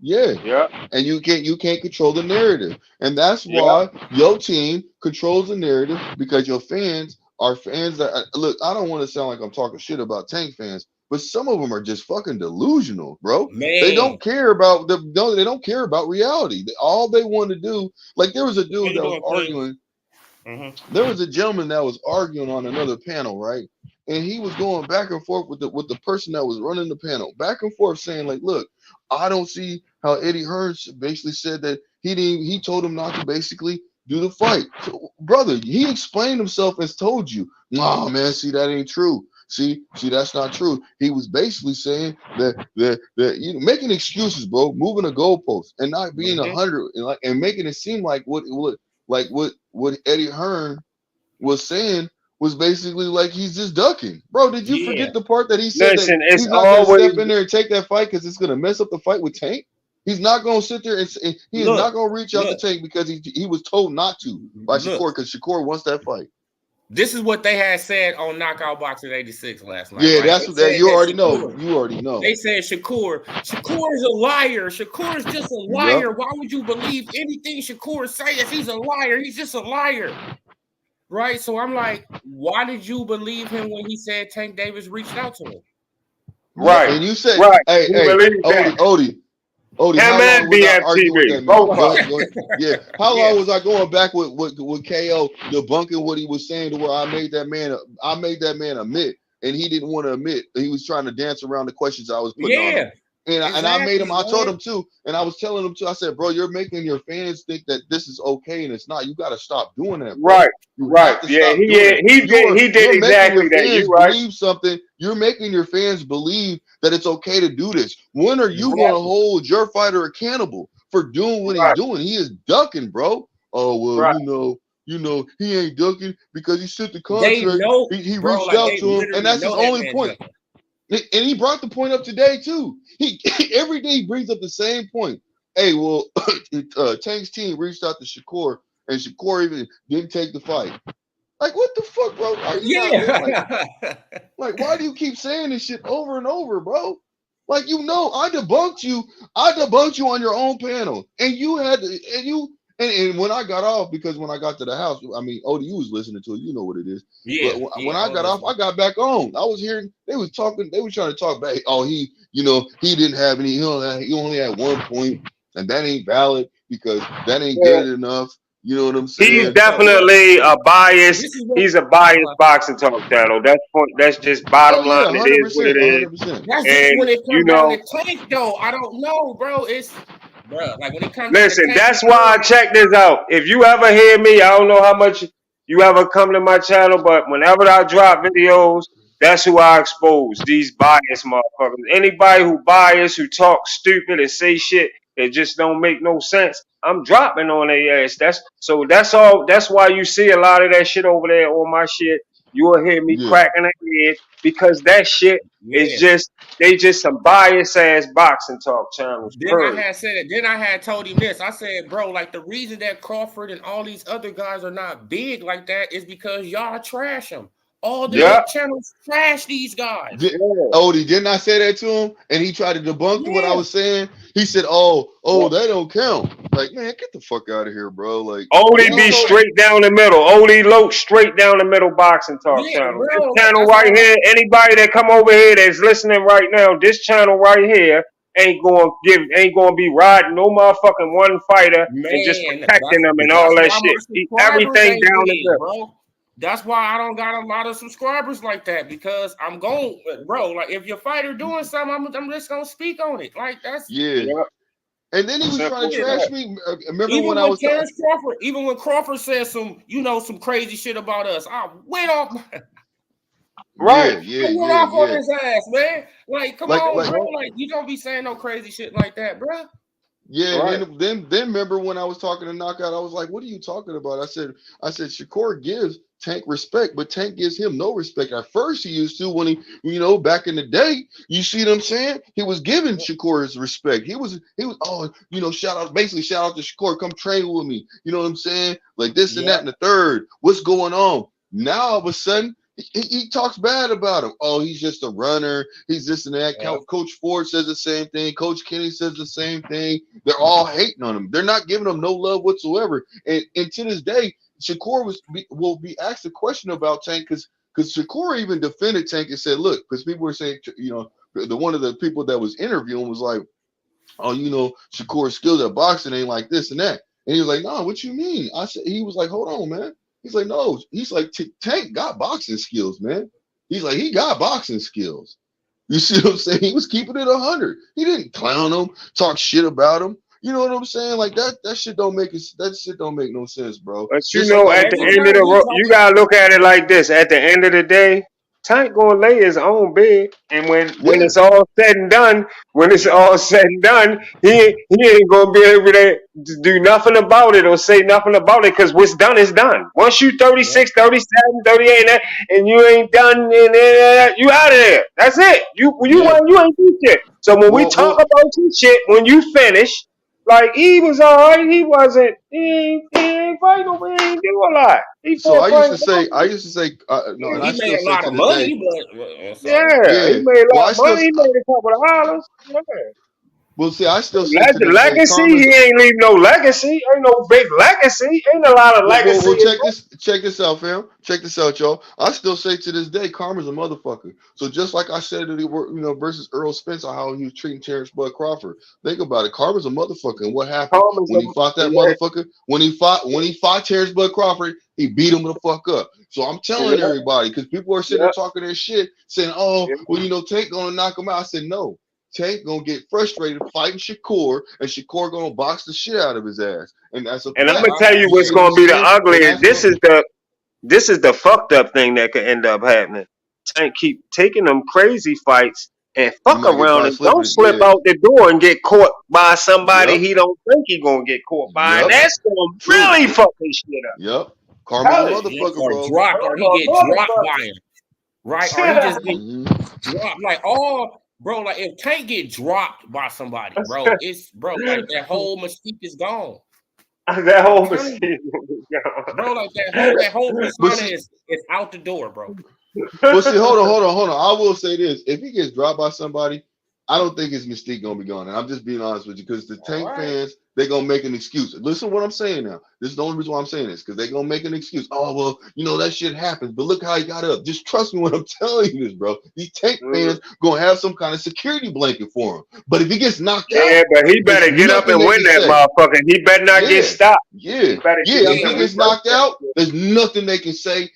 Yeah. And you can't control the narrative. And that's why your team controls the narrative because your fans are fans that look, I don't want to sound like I'm talking shit about Tank fans, but some of them are just fucking delusional, bro. Man. They don't care about they don't care about reality. All they want to do, like there was a dude that was arguing. There was a gentleman that was arguing on another panel, right? And he was going back and forth with the person that was running the panel, back and forth saying, like, look, I don't see how Eddie Hearn basically said that he told him not to basically do the fight. So, brother, he explained himself and told you, nah, man, see, that ain't true. See, that's not true. He was basically saying that you know, making excuses, bro, moving a goalpost and not being 100 and making it seem like what Eddie Hearn was saying was basically like he's just ducking. Bro, did you Yeah. forget the part that he said that Listen, it's he's not going to always step in there and take that fight because it's going to mess up the fight with Tank? He's not going to sit there and he is not Look, going to reach out to look, Tank because he was told not to by look. Shakur because Shakur wants that fight. This is what they had said on Knockout Boxing 86 last night. Yeah, Right? that's They what that said you that already know. Shakur, You already know. They said Shakur is a liar. Shakur is just a Yep. liar. Why would you believe anything Shakur says? He's a liar. He's just a liar. Right? So I'm like, why did you believe him when he said Tank Davis reached out to him? right, And you said, right. hey, We believe that. Odie, Him how long and was I arguing with BFTV, that man? both of them. Yeah, how Yeah. long was I going back with KO debunking what he was saying to where I made that man admit, and he didn't want to admit. He was trying to dance around the questions I was putting on him. Yeah. And I made him. I told man. him too, and I was telling him too. I said, "Bro, you're making your fans think that this is okay, and it's not. You got to stop doing that, bro. Right, You right. have to Yeah, stop doing that. he did You're making exactly your that. fans You right. believe something. You're making your fans believe that it's okay to do this. When are you Exactly. going to hold your fighter accountable for doing what he's Right, doing? He is ducking, bro. Oh well, right. you know, he ain't ducking because he sent the They contract. know, He bro, reached like out they to him, and literally that's his know that only man point. ducking. And he brought the point up today too. He every day he brings up the same point. Hey, well, Tank's team reached out to Shakur, and Shakur even didn't take the fight. Like, what the fuck, bro? Are you not Yeah. like? Why do you keep saying this shit over and over, bro? Like, I debunked you. I debunked you on your own panel, and you had to, and when I got off, because when I got to the house, I mean, ODU was listening to it. You know what it is. Yeah. But when I I was got off, listening. I got back on. I was hearing they was talking. They were trying to talk back. Oh, he didn't have any. He only had 1 point, and that ain't valid because that ain't Yeah. good enough. You know what I'm He's saying? Look, definitely a biased. this is what He's a biased boxing talk channel. That's just bottom Oh line. yeah, It is what it 100%, is. 100%. that's just And when it you come down to know, Tank, though. I don't know, bro. Bro, like when it comes down to listen, Tank, that's why I check this out. If you ever hear me, I don't know how much you ever come to my channel, but whenever I drop videos, that's who I expose. These biased motherfuckers. Anybody who biased, who talk stupid and say shit that just don't make no sense, I'm dropping on their ass. That's all. That's why you see a lot of that shit over there on my shit. You will hear me Yeah, cracking their head because that shit is yeah. just they just some biased ass boxing talk channels. Period. Then I had told him this. I said, bro, like the reason that Crawford and all these other guys are not big like that is because y'all trash them. All the yep. Yeah, big channels trash these guys. yeah, Odie, didn't I say that to him? And he tried to debunk what I Yeah. was saying. He said, "Oh, yeah. that don't count." Like, man, get the fuck out of here, bro. Like, Odie then he be told, straight down the middle. Odie Loke straight down the middle boxing talk Yeah, channel. This bro. Like channel that's right why. here, anybody that come over here that's listening right now, this channel right here ain't gonna be riding no motherfucking one fighter and just Man, protecting them and all that's that why my shit. subscribers Everything ain't down the big, middle. bro. That's why I don't got a lot of subscribers like that because I'm going, bro. Like if your fighter doing something, I'm just gonna speak on it. Like that's yeah. Yeah, And then he was trying simple to as yeah. trash that. me. Remember Even when I when was talking? Crawford said some crazy shit about us, I went off. Right. Yeah, I yeah, went yeah, off on yeah. his ass, man. Like, come on, Like bro. Mhm. Like, you don't be saying no crazy shit like that, bro. yeah, and Right. then remember when I was talking to Knockout, I was like, "What are you talking about?" I said Shakur gives Tank respect, but Tank gives him no respect. At first, he used to when back in the day. You see what I'm saying? He was giving Shakur his respect. He was basically shout out to Shakur, come train with me. You know what I'm saying? Like this and that Yep. and the third. What's going on now? All of a sudden. He talks bad about him. Oh, he's just a runner. He's this and that. Yep. Coach Ford says the same thing. Coach Kenny says the same thing. They're all hating on him. They're not giving him no love whatsoever. And to this day, Shakur will be asked a question about Tank because Shakur even defended Tank and said, look, because people were saying, the one of the people that was interviewing was like, oh, Shakur's skills at boxing ain't like this and that. And he was like, no, what you mean? He was like, hold on, man. He's like, no. He's like, Tank got boxing skills, man. He's like, he got boxing skills. You see what I'm saying? He was keeping it 100. He didn't clown him, talk shit about him. You know what I'm saying? Like that shit don't make it. That shit don't make no sense, bro. But Just like Bro, at all. the every end of time the he road, talks, you gotta look at it like this. At the end of the day, Tank gonna lay his own bed, and when Yeah. it's all said and done, he ain't gonna be able to do nothing about it or say nothing about it because what's done is done. Once you Yep. 36, 37, 38, and you ain't done, and you out of there. That's it. Yeah. You ain't do shit. So when we talk Well. about some shit, when you finish, like he was all right, he wasn't. He ain't fight over. He ain't do a lot. He So fought I used Frank to say, Warren. no, and I He made still a say lot to of this day, money, but so Yeah, he yeah. made a Well, lot of money. He made a couple of dollars. Yeah. I still say to this day, Legacy, karma's. he ain't leave no legacy. Ain't no big legacy. Ain't a lot of legacy. Well, check this out, fam. Check this out, y'all. I still say to this day, karma's a motherfucker. So just like I said that he were, versus Earl Spence on how he was treating Terrence Bud Crawford. Think about it. Karma's a motherfucker. And what happened Thomas, when he fought that yeah, motherfucker? When he fought Terrence Bud Crawford, he beat him the fuck up. So I'm telling yeah, everybody, because people are sitting there yeah, talking their shit, saying, "Oh, yeah. well, Tank gonna knock him out." I said, "No." Tank gonna get frustrated fighting Shakur, and Shakur gonna box the shit out of his ass, and that's a And I'm yeah, gonna fact. tell you You what's see what I'm gonna be the saying? And ugliest. that's what. This is the fucked up thing that could end up happening. Tank keep taking them crazy fights and He fuck might get around caught and don't slipping. slip Yeah. out the door and get caught by somebody Yep. he don't think he gonna get caught by, and Yep. that's gonna True. really fuck his shit up. Yep. Karma's a Tell it. yeah, motherfucker, or bro. dropped, or he I'm get a dropped by motherfucker. him, right? Or he just get Hmm. dropped. Like all, bro. Like if Tank get dropped by somebody, bro, it's bro. Like that whole mystique is gone. That I'm whole telling you, machine. bro. Like that whole But persona see, is out the door, bro. hold on. I will say this: if he gets dropped by somebody, I don't think his mystique gonna be gone. And I'm just being honest with you, because the All Tank right. fans, they gonna make an excuse. Listen to what I'm saying now. This is the only reason why I'm saying this, because they gonna make an excuse. Oh well, that shit happens. But look how he got up. Just trust me when I'm telling you this, bro. These Tank fans gonna have some kind of security blanket for him. But if he gets knocked out, Yeah, but he there's better get up nothing and they win can that say. motherfucker. He better not get Yeah, stopped. yeah, He better yeah. get up If he and gets reverse knocked that out, shit. there's nothing they can say.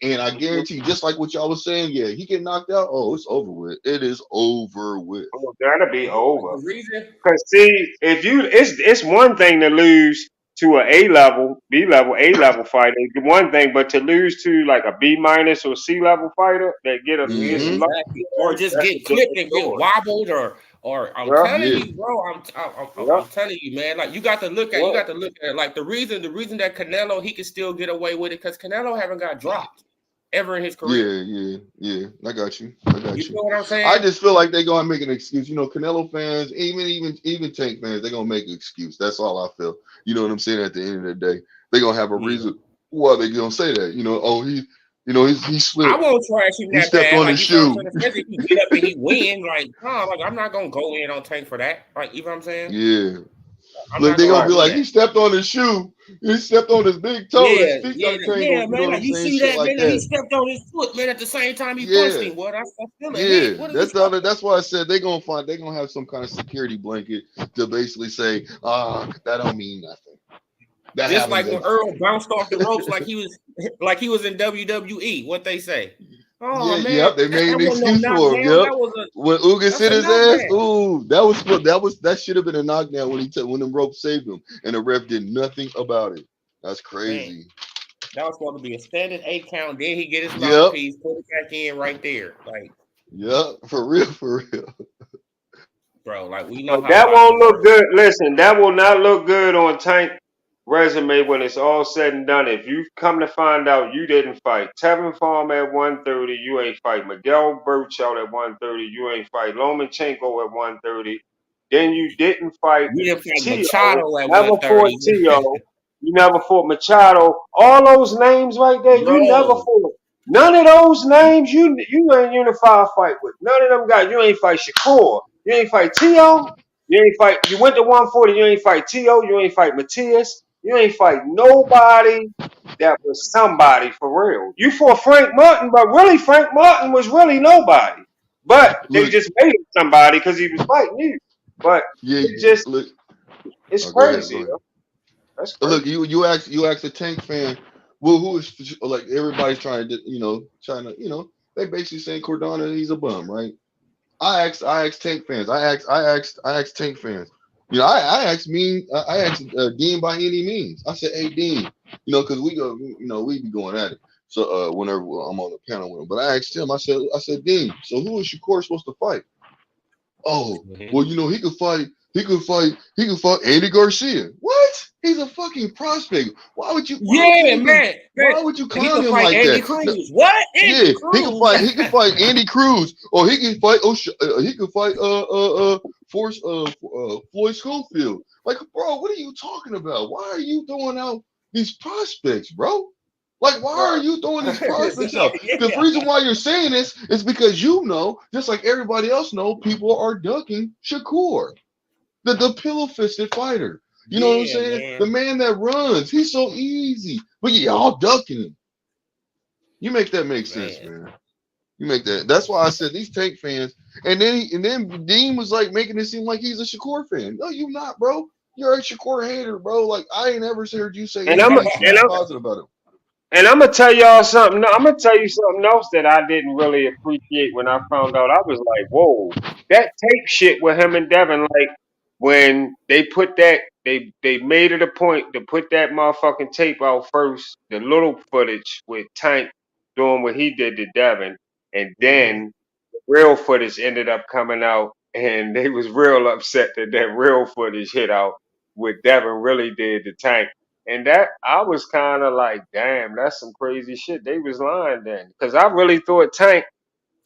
And I guarantee, just like what y'all was saying, yeah, he get knocked out. Oh, it's over with. It is over with. Oh, that'll be over. The reason, Cause see, if you, it's one thing to lose to a A level, B level, A level fighter. It's one thing, but to lose to like a B minus or C level fighter that yeah, get some Mm-hmm. luck, exactly. Or just that's a get clipped different and get story. wobbled, or I'm Yeah, telling Yeah. you, bro. I'm yeah, telling you, man. Like you got to look at, yeah. it. Like the reason that Canelo he can still get away with it because Canelo haven't got dropped ever in his career. Yeah. I got you. I You got you. feel what I'm I saying? just feel like they're gonna make an excuse. Canelo fans, even Tank fans, they're gonna make an excuse. That's all I feel. You know what I'm saying? At the end of the day, they're gonna have a Yeah. reason why they gonna say that. Oh, he I slipped. won't trash him He that stepped bad. on Like his you feel what I'm shoe. saying? Especially if he get up and he win. Like, no, like I'm not gonna go in on Tank for that. Like, you know what I'm saying? Yeah. I'm Look, not they're gonna gonna Right. be do like, that. he stepped on his shoe. He stepped on his big toe. His Yeah, feet yeah, got tangled. yeah, You know man. what Like I'm you saying? see Shit that, like man. He that. stepped on his foot, man. At the same time he punched Yeah. him. Well, that's still a hit. Yeah, What is he that's all. talking That's why I said they're gonna have some kind of security blanket to basically say, that don't mean nothing. That just happens like when at Earl bounced off the ropes like he was in WWE. What they say? Oh yeah, man, yep. They that made an wasn't no excuse for him. knockdown. Yep. That was When Ugas that's hit a his ass, knockdown. ooh, that should have been a knockdown when them ropes saved him, and the ref did nothing about it. That's Man, crazy. that was supposed to be a standing 8 count. Then he get his Yep. mouthpiece, put it back in right there. Like, Yep. For real. For real. bro, like we But know how that boxing won't look works. good. Listen, that will not look good on Tank resume when it's all said and done. If you come to find out you didn't fight Tevin Farm at 130, you ain't fight Miguel Burchout at 130, you ain't fight Lomachenko at 130. Then you didn't fight We didn't fight Tio, Machado at never fought 130. Tio, you never fought Machado. All those names right there, you never Bro, fought. None of those names you ain't unified fight with. None of them guys. You ain't fight Shakur. You ain't fight Tio. You ain't fight. You went to 140. You ain't fight Tio. You ain't fight Matias. You ain't fight nobody that was somebody for real. You fought Frank Martin, but really Frank Martin was really nobody. But they Look, just made him somebody because he was fighting you. But yeah. it just Look. it's Oh, go ahead. crazy. Go ahead. Yo. That's Look, crazy. you ask a Tank fan, well, who is like everybody's they basically saying Cordona, he's a bum, right? I asked Tank fans, I asked Tank fans. I asked Dean by any means. I said, hey Dean, because we be going at it. So whenever I'm on the panel with him, but I asked him. I said, Dean, so who is Shakur supposed to fight? Oh, well, you know, he could fight. He could fight Andy Garcia. What? He's a fucking prospect. Why would you? Yeah, man. Why would you He clown could him fight like Andy that? Cruz. What? Yeah, Andy Cruz? he could fight Andy Cruz, or he could fight he could fight Floyd Schofield. Like, bro, what are you talking about? Why are you throwing out these prospects, bro? Like, why are you throwing these prospects out? The reason why you're saying this is because you know, just like everybody else know, people are ducking Shakur, the pillow-fisted fighter. You know what I'm saying? Man. The man that runs, he's so easy, but y'all ducking him. You make that make sense, man. You make that. That's why I said these Tank fans. And then Dean was like making it seem like he's a Shakur fan. No, you not, bro. You're a Shakur hater, bro. Like, I ain't ever heard you say anything positive about him. And I'm gonna tell y'all something. I'm gonna tell you something else that I didn't really appreciate when I found out. I was like, "Whoa, that tape shit with him and Devin." Like when they put that, they made it a point to put that motherfucking tape out first. The little footage with Tank doing what he did to Devin, and then the real footage ended up coming out, and they was real upset that that real footage hit out. What Devin really did to Tank. And that I was kind of like, damn, that's some crazy shit. They was lying then, because I really thought Tank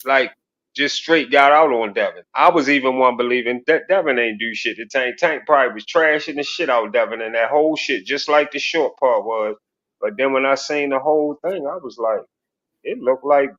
like just straight got out on Devin. I was even one believing that Devin ain't do shit to Tank. Tank probably was trashing the shit out of Devin and that whole shit, just like the short part was. But then when I seen the whole thing, I was like, it looked like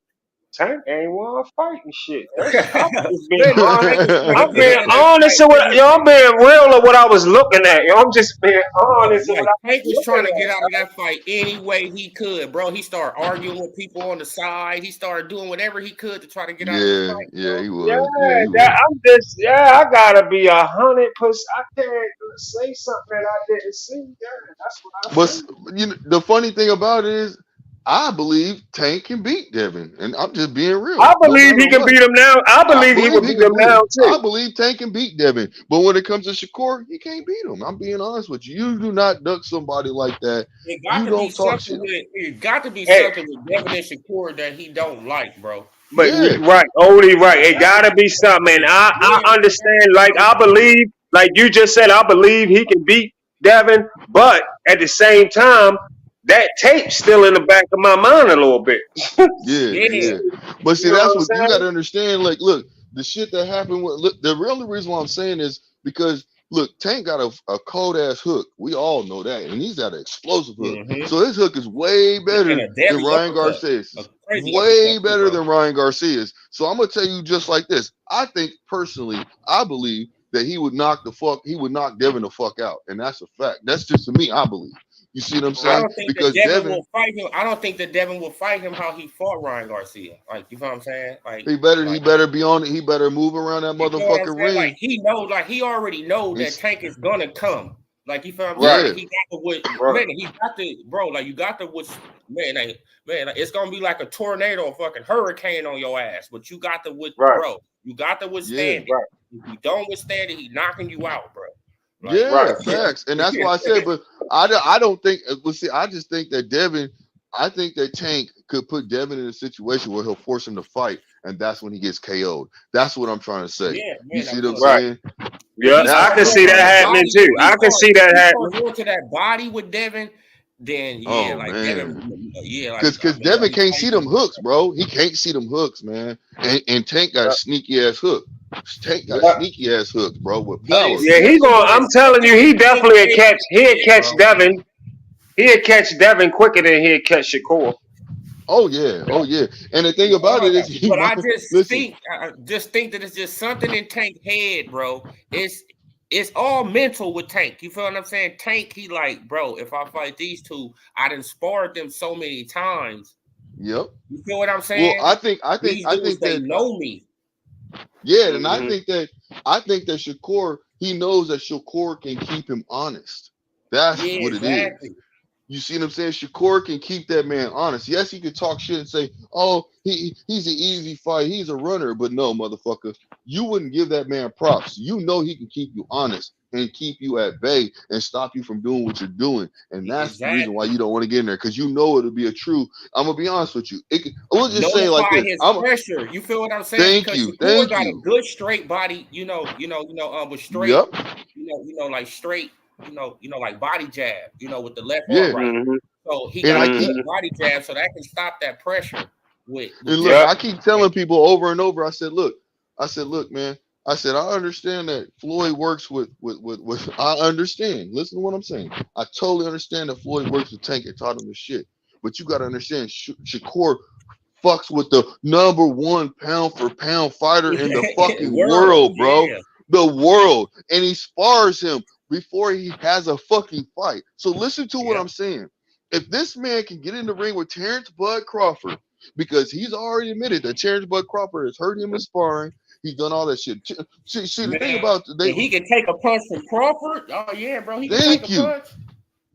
Tank ain't want to fight and shit. I'm just being honest. I'm being honest with what I'm being real of what I was looking at. I'm just being honest with what I Tank was was trying to looking get at. out of that fight any way he could, bro. He started arguing with people on the side. He started doing whatever he could to try to get out of the fight, bro. He Yeah, was. Yeah, he was. I'm just I gotta be 100%. I can't say something that I didn't see. Yeah, that's what I But see. you know, the funny thing about it is, I believe Tank can beat Devin, and I'm just being real. I No believe matter he can what, beat him now. I I believe he believe would he beat can him beat now him. too. I believe Tank can beat Devin, but when it comes to Shakur, he can't beat him. I'm being honest with you. You do not duck somebody like that. It got You to be don't talk something shit. with it got to be Hey, something with Devin and Shakur that he don't like, bro. but Yeah, right, Odie, right. It It got to gotta be be something. And something. I Yeah, man. understand, like I believe, like you just said, I believe he can beat Devin, but at the same time, that tape's still in the back of my mind a little bit. yeah, Yeah. yeah. But You see, know what that's I'm what you got saying? to understand. Like, look, the shit that happened with look, the only reason why I'm saying is because look, Tank got a cold ass hook. We all know that, and he's got an explosive hook. Mm-hmm. So his hook is way And better a than deadly Ryan uppercut. A Garcia's. crazy Way uppercut too, better bro. than Ryan Garcia's. So I'm gonna tell you just like this. I think personally, I believe that he would knock Devin the fuck out, and that's a fact. That's just to me. I believe. You see what I'm I saying? don't think that Because Devin Devin, will fight him. I don't think that Devin will fight him how he fought Ryan Garcia. Like, you know what I'm saying? he Like better be on it. He better move around that you know what I'm motherfucking saying? Like ring. he knows, like he already know that It's, Tank is gonna come. Like you feel what I'm saying? Right, yeah, Like he got to what right, man, he got to bro, like you got to what like, it's gonna be like a tornado, a fucking hurricane on your ass. But you got to right, bro, you got to yeah. withstand it. right, If you don't withstand it, he knocking you out, bro. Like right. Yeah, facts, and that's why I said. But I don't think. Well, see, I just think that Devin. I think that Tank could put Devin in a situation where he'll force him to fight, and that's when he gets KO'd. That's what I'm trying to say. yeah, You man, see I what I'm feel Right. that. saying? If Yeah, he I That's start can what I'm see going to that trying to that say. happening body, too. I can see that if he happening. starts going to that body with Devin, then yeah, Oh like man, Devin, yeah, like because man, Devin he can't see fighting them him. hooks, bro. He can't see them hooks, man. And Tank got a Yeah, sneaky ass hook. Tank got yeah. sneaky ass hooks, bro, with But power. it's Yeah, he something. going But I'm it's telling something you, with he Tank definitely he'd head, catch bro. Devin. He'd catch Devin quicker than he'd catch Shakur. Oh yeah, oh yeah. And the thing about it is, he But I might listen. just think that it's just something in Tank head, bro. It's all mental with Tank. You feel what I'm saying? Tank, he like, bro. If I fight these two, I done sparred them so many times. Yep. You feel what I'm Well, saying? These I dudes, think they that know me. yeah, and Hmm. I think that Shakur he knows that Shakur can keep him honest. That's Yeah, what it is. exactly. You see what I'm saying? Shakur can keep that man honest. Yes, he could talk shit and say, "Oh, he's an easy fight. He's a runner," but no, motherfucker, you wouldn't give that man props. You know he can keep you honest, and keep you at bay and stop you from doing what you're doing. And that's the reason why Exactly. you don't want to get in there, because you know it'll be a true. I'm gonna be honest with you. We'll just say it like Nullify this. his pressure. You feel what I'm saying? Thank Because you, Shakur thank got a you. good straight body, with straight, Yep. like straight, like body jab, with the left or Yeah. right. Mhm. So he And got I a keep good body jab, so that can stop that pressure with and look, Yep. I keep telling people over and over. I said, look, man. I said, I understand that Floyd works with. I understand. Listen to what I'm saying. I totally understand that Floyd works with Tank and taught him the shit. But you got to understand, Shakur fucks with the number one pound for pound fighter in the fucking world. world, bro. Yeah, The world. And he spars him before he has a fucking fight. So listen to what yeah. I'm saying. If this man can get in the ring with Terrence Bud Crawford, because he's already admitted that Terrence Bud Crawford has hurt him in sparring, he's done all that shit. See the thing Man, about if he can take a punch from Crawford, oh yeah, bro, he can take a thank you. punch.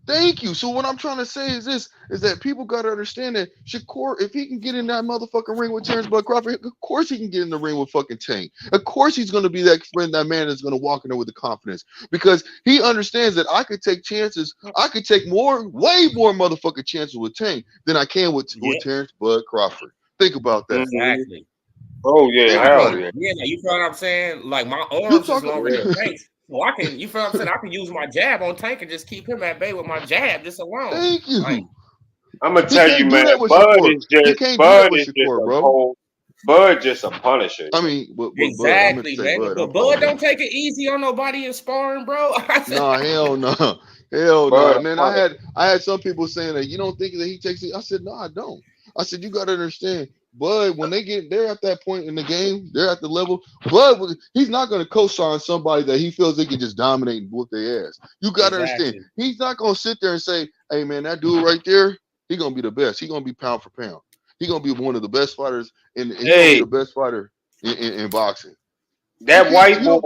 Thank you. So what I'm trying to say is this: is that people got to understand that Shakur, if he can get in that motherfucking ring with Terrence Bud Crawford, of course he can get in the ring with fucking Tank. Of course he's going to be that friend, that man that's going to walk in there with the confidence, because he understands that I could take chances. I could take way more motherfucking chances with Tank than I can with Yeah, Terrence Bud Crawford. Think about that. Mhm. exactly. Oh yeah, Think hell about yeah. it. Yeah, you feel what I'm saying? Like my You arms is talk. longer than Yeah. Tank's, so I can. You feel what I'm saying? I can use my jab on Tank and just keep him at bay with my jab just alone. Thank Like, you. I'm gonna He tell you, can't do man. that with Shakur. He can't do that Bud with is just Shakur, a bro. cold. Bud just a punisher. I mean, but Bud, I meant to exactly, say man. Bud. I But Bud don't apologize. take it easy on nobody in sparring, bro. I said, Nah, hell no. Hell no. Bud a And then punisher. I had some people saying that you don't think that he takes it. I said, no, I don't. I said, you gotta understand, Bud, when they're at that point in the game, they're at the level, he's not gonna co-sign somebody that he feels they can just dominate and whoop their ass. You gotta understand, exactly. he's not gonna sit there and say, hey man, that dude right there, he gonna be the best. He gonna be pound for pound. He gonna be one of the best fighters and he gonna be Hey, the best fighter in boxing. You that can't white you boy, don't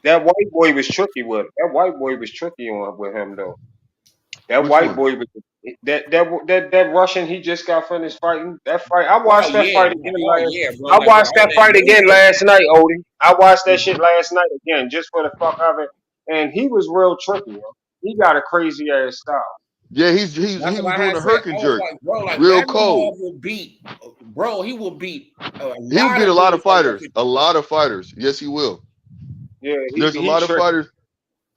that white boy was tricky with him. That white boy was tricky with him though. That which white one? boy was that Russian he just got finished fighting. That fight, I Oh watched that yeah, fight again oh last. yeah, bro. I Like with watched all that that fight again movement. last night, Odie. I watched that shit last night again just for the fuck of it, and he was real tricky. Yo. He got a crazy ass style. Yeah, That's he was what I doing had a said. herkin I was jerk, like, bro, like real cold. Magnemov will beat, bro. He will beat a He'll lot beat a of lot of dudes that fighters. A 154. lot of fighters. Yes, he will. Yeah, There's a he lot of tricky. fighters.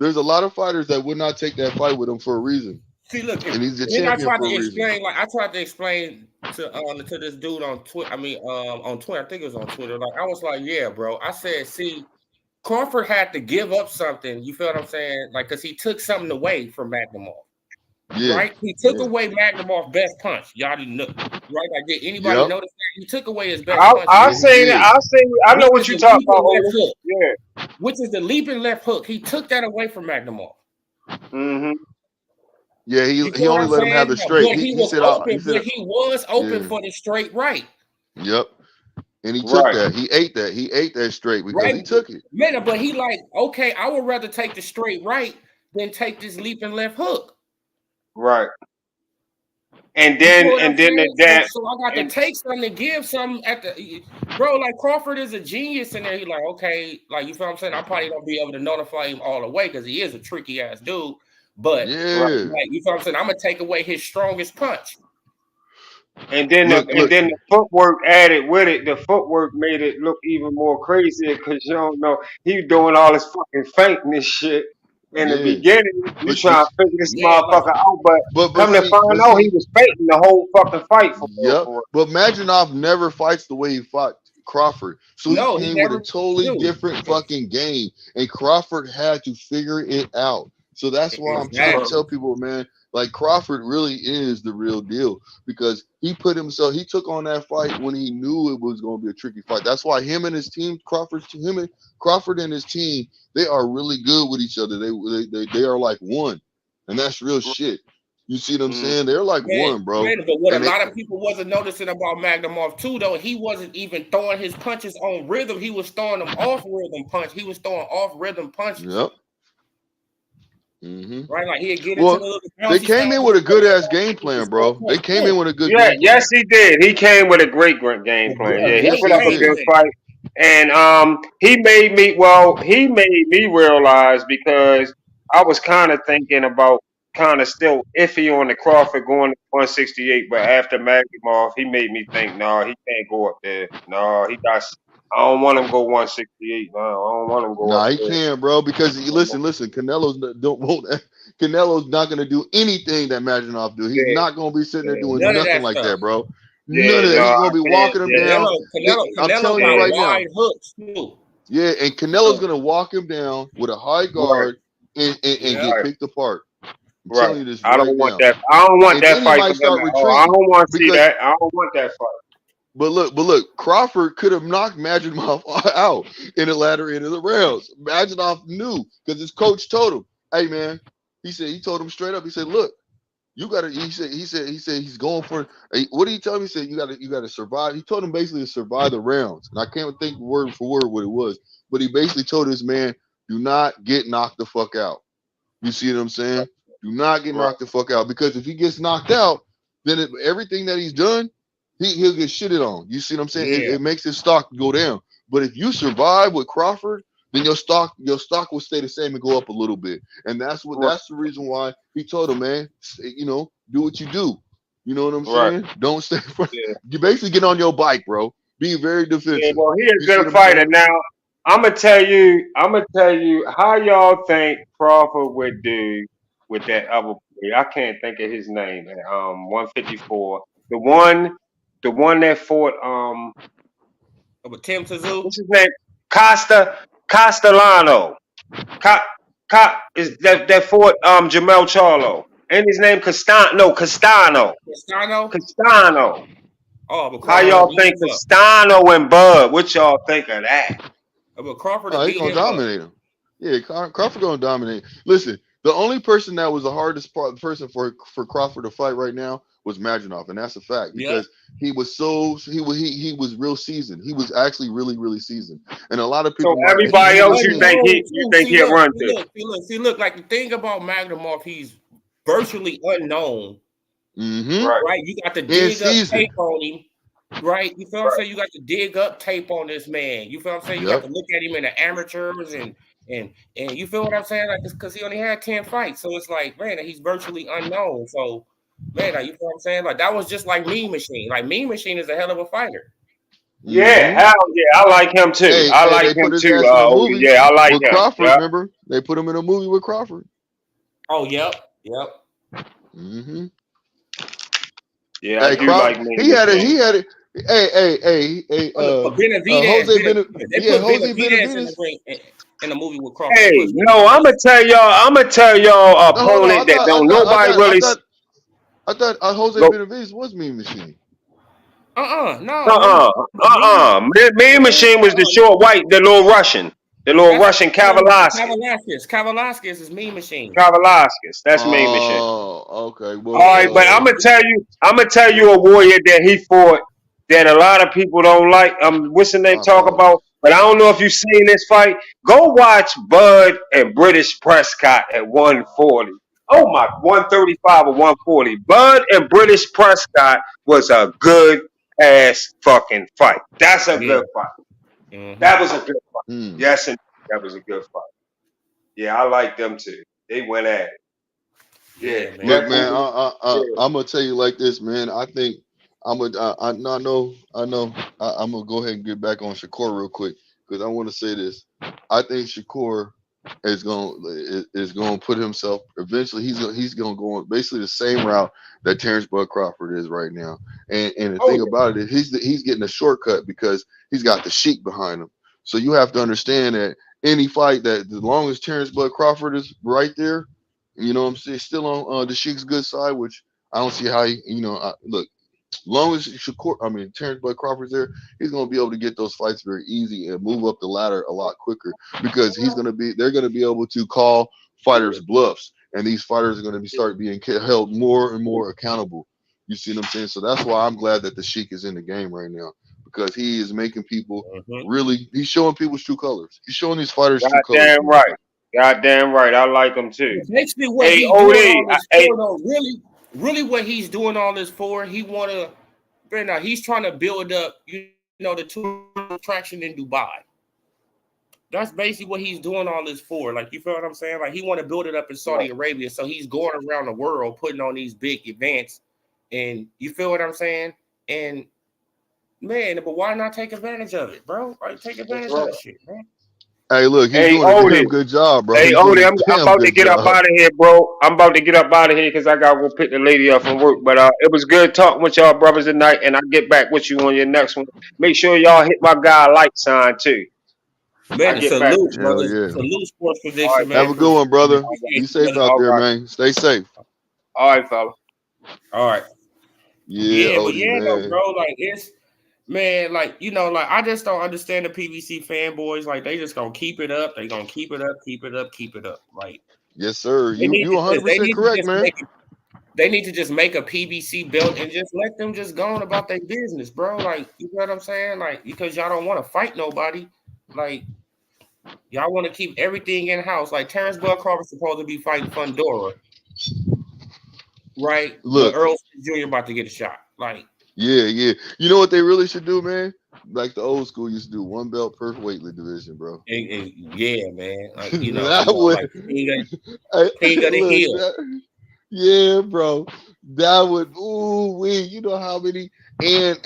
There's a lot of fighters that would not take that fight with him for a reason, See, look, and he's the then I champion tried for to a reason. explain, like I tried to explain to this dude on Twitter. I mean, on Twitter, I think it was on Twitter. Like I was like, yeah, bro. I said, see, Crawford had to give up something. You feel what I'm saying? Like, cause he took something away from Magnemov. Yeah, Right? He took yeah, away Magnemov's best punch. Y'all didn't know, right? Like, did anybody yep, notice that? He took away his best punch, I yeah. He seen it. did. I seen. I know which what is you the talk about, leaping left Odie. hook. Yeah. Which is the leaping left hook. He took that away from Magnemov. Mhm. Yeah, You he feel what only I'm let him have saying? the Like, straight. but he He was said open, but he was open yeah, for the straight right. yep, and he took Right. that. He ate that. He ate that straight because Right? he took it. Man, but he like, okay, I would rather take the straight right than take this leaping left hook. Right. You feel what I'm And then saying? the damn So I got to and take something to give some at the bro. Like Crawford is a genius in there. He like, okay, like you feel what I'm saying. I probably don't be able to notify him all the way because he is a tricky ass dude. But right. Yeah. like you feel what I'm saying, I'm gonna take away his strongest punch. Look. The footwork added with it. The footwork made it look even more crazy because you don't know he doing all this fucking fainting and shit. In the Yeah. beginning, you But trying to figure this Yeah, like motherfucker out, but come to see, find out, he was fainting the whole fucking fight for real. yep. But Maginoff never fights the way he fought Crawford. So he no, he came with a never totally do. different fucking game. And Crawford had to figure it out. So that's why I'm trying to Right. Exactly. tell people, man, like Crawford really is the real deal because he took on that fight when he knew it was going to be a tricky fight. That's why him and his team, Crawford and his team, they are really good with each other. They are like one. And that's real shit. You see what I'm Mm. saying? They're like Man, one, bro. but what a And they lot of people wasn't noticing about Magnemov too, though, he wasn't even throwing his punches on rhythm. He was throwing them off rhythm punch. He was throwing off rhythm punches. Yep. Mm-hmm. Right? Like he'd get into the Well, little they bouncy came style in with a move, good ass game plan, just short bro. They punch. came Yeah. in with a good Yeah, game plan. yes, he did. He came with a great game plan. A Yeah, he Yes, great put they up a game did. good plan. fight. And he made me realize because I was kind of thinking about kind of still iffy on the Crawford going to 168, but after Magnemov, he made me think, no, he can't go up there. No, he got. I don't want him to go 168. No, I don't want him to go up Nah, he there. can, bro. Because listen. Canelo's not gonna do anything that Maginoff do. He's Yeah, not gonna be sitting there yeah, doing None of nothing that like stuff. that, bro. None yeah. of that. No, He's I gonna be can't. walking him Yeah, down. I'm Canelo telling you got right yeah, now. wide hooks too. Yeah, and Canelo's gonna walk him down with a high right, guard and Yeah. get right, picked apart. I'm right. telling you this I don't right want now. that. I don't want And that then he fight might for him start at all. I retreating don't want to see because that. I don't want that fight. but look, Crawford could have knocked Maginoff out in the latter end of the rounds. Maginoff knew because his coach told him, "Hey man," he told him straight up. He said, "Look, you got to." He said he's going for. What did he tell him? He said you got to survive. He told him basically to survive the rounds, and I can't think word for word what it was, but he basically told this man, "Do not get knocked the fuck out." You see what I'm saying? Do not get Right, knocked the fuck out because if he gets knocked out, then everything that he's done, he'll get shitted on. You see what I'm saying? Yeah. It makes his stock go down. But if you survive with Crawford, then your stock will stay the same and go up a little bit. And that's right, the reason why he told him, man, do what you do. You know what I'm right. saying? Don't stay. Yeah. You basically get on your bike, bro. Be very Yeah, defensive. well, he a You see good what I'm fighter. saying? Now, I'm gonna tell you how y'all think Crawford would do with that other boy. I can't think of his name. At 154. The one that fought But Tim Tszyu, what's his name? Castellano. Ca, is that fought Jamel Charlo. And his name Castano. Castano. Castano. Oh, but How Crawford will Uh, y'all beat think him up. Castano and Bud? What y'all think of that? But Crawford will Oh, he's beat gonna him up. dominate him. Yeah, Crawford gonna dominate. Listen, the only person that was the hardest person for Crawford to fight right now was Maginoff, and that's a fact Yep. because he was real seasoned. He was actually really seasoned, and a lot of So people might And he's everybody else, you think unknown too. See, he'll look, run see, to? look, see, look, see, look. Like the thing about Magnemov, he's virtually unknown, Mm-hmm. Right, right? You got to In dig up season. tape on him, right? You feel what I'm right. saying? You got to dig up tape on this man. You feel what I'm saying? You got Yep. to look at him in the amateurs and you feel what I'm saying? Like, because he only had 10 fights, so it's like, man, he's virtually unknown. So, man, like, you feel what I'm saying? Like that was just like Mean Machine. Like Mean Machine is a hell of a fighter. Yeah, Mm-hmm. hell yeah, I like him too. I Hey, like they him put his too. ass in a Odie. movie Yeah, I like with him. Crawford. Yeah. Remember, they put him in a movie with Crawford. Oh, yep. Mm-hmm. Yeah, I Hey, do Crawford. like me He had a. machine. He had a. Hey. Oh, look, but Benavidez, Jose Ben. they Yeah, put Jose Benavidez in the Benavides. ring in the movie with Crawford. They Hey, put no, I'm Benavidez. gonna tell y'all. I'm gonna tell y'all No, hold on. opponent that don't nobody really. I thought Jose Go. Benavides was Mean Machine. No, Mean Machine was the no. short white, the little That's Russian Kavalauskas. Kavalauskas is Mean Machine. Kavalauskas. That's Mean Machine. Oh, okay. All Well, right, but I'm gonna tell you a warrior that he fought that a lot of people don't like. What's the name my talk apologies. about? But I don't know if you've seen this fight. Go watch Bud and British Prescott at 140. Oh my, 135 or 140. Bud and British Prescott was a good ass fucking fight. That's a Yeah. good fight. Mm-hmm. That was a good fight. Hmm. Yes, indeed, that was a good fight. Yeah, I like them too. They went at it. Yeah, Yeah, man. Look, that man. movie. Yeah, I'm gonna tell you like this, man. I think I'm gonna. I know. I'm gonna go ahead and get back on Shakur real quick because I want to say this. I think Shakur is going to put himself eventually. He's going to go on basically the same route that Terrence Bud Crawford is right now. And the oh thing about it is he's getting a shortcut because he's got the Sheik behind him. So you have to understand that any fight that as long as Terrence Bud Crawford is right there, you know what I'm saying, still on the Sheik's good side, which I don't see how he, look, long as Terrence Bud Crawford's there, he's gonna be able to get those fights very easy and move up the ladder a lot quicker because they're gonna be able to call fighters bluffs, and these fighters are gonna start being held more and more accountable. You see what I'm saying? So that's why I'm glad that the Sheik is in the game right now because he is making people Mm-hmm. he's showing people's true colors. He's showing these fighters true colors, goddamn man. right. Goddamn right. I like them too. Basically, what Hey, he's doing OD. all this Hey, for, though, really, what he's doing all this for, he's trying to build up, the tourist attraction in Dubai. That's basically what he's doing all this for. Like, you feel what I'm saying? Like, he want to build it up in Saudi Arabia, so he's going around the world putting on these big events. And you feel what I'm saying? And man, but why not take advantage of it, bro? Like, take advantage of the shit, man. Hey, look, he's Hey, doing a damn good job, bro. Hey, He's doing Odie, a I'm damn about to good get up job. out of here, bro. I'm about to get up out of here because I gotta go pick the lady up from work. But it was good talking with y'all brothers tonight, and I'll get back with you on your next one. Make sure y'all hit my guy like sign too. I Man, get back with salute, you. Hell brothers. yeah. Salute Sports All right, Prediction, Have man. a good one, brother. Appreciate Be you, safe brother. out all there, right, man. Stay safe. all right, fella. All right. Yeah, Yeah, but Odie, yeah, though, man. bro. Like, it's, man, like, like, I just don't understand the PBC fanboys. Like, they just gonna keep it up. They gonna keep it up, keep it up, keep it up. Like, Yes, sir. they need You to just, they 100% need to correct, just man. make it. They need to just make a PBC belt and just let them just go on about their business, bro. Like, you know what I'm saying? Like, because y'all don't want to fight nobody. Like, y'all want to keep everything in house. Like, Terrence Bud Crawford's supposed to be fighting Fundora, right? But Look, Earl Jr. about to get a shot. Like, yeah. You know what they really should do, man? Like the old school used to do, one belt per weight division, bro. yeah, man. Like, That would, like King of the look, Hill. yeah, bro. That would, ooh, you know how many and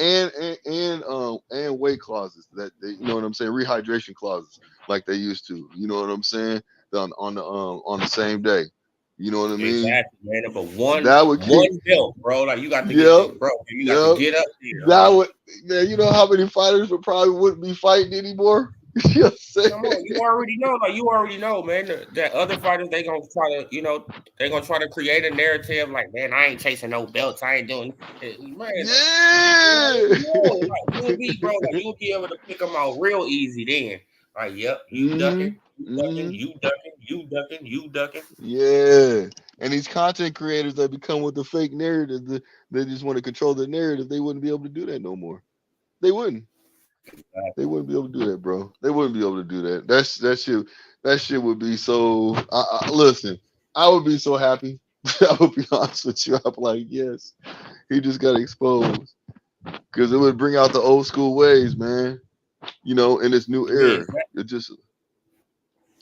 weight clauses that they, you know what I'm saying, rehydration clauses like they used to. You know what I'm saying? On the same day. You know what I mean? Exactly, man. But one That would keep. belt, bro. Like, you got to get Yep. the bro. You got to Yep. get up there. That Like, would, man. You know how many fighters would probably wouldn't be fighting anymore? You know what I'm saying? come on, you already know. Like, you already know, man. That other fighters, they gonna try to, they gonna try to create a narrative. Like, man, I ain't chasing no belts. I ain't doing, man. Like, Yeah. like, you'll be, bro. Like, you'll be able to pick them out real easy. Then, like, yep, you ducking, you ducking, you ducking, you ducking. Yeah. And these content creators that become with the fake narrative, they just want to control the narrative. They wouldn't be able to do that no more. They wouldn't. They wouldn't be able to do that, bro. They wouldn't be able to do that. That shit would be so. Listen, I would be so happy. I would be honest with you. I'm like, yes, he just got exposed because it would bring out the old school ways, man. You know, in this new Yeah, era, it just.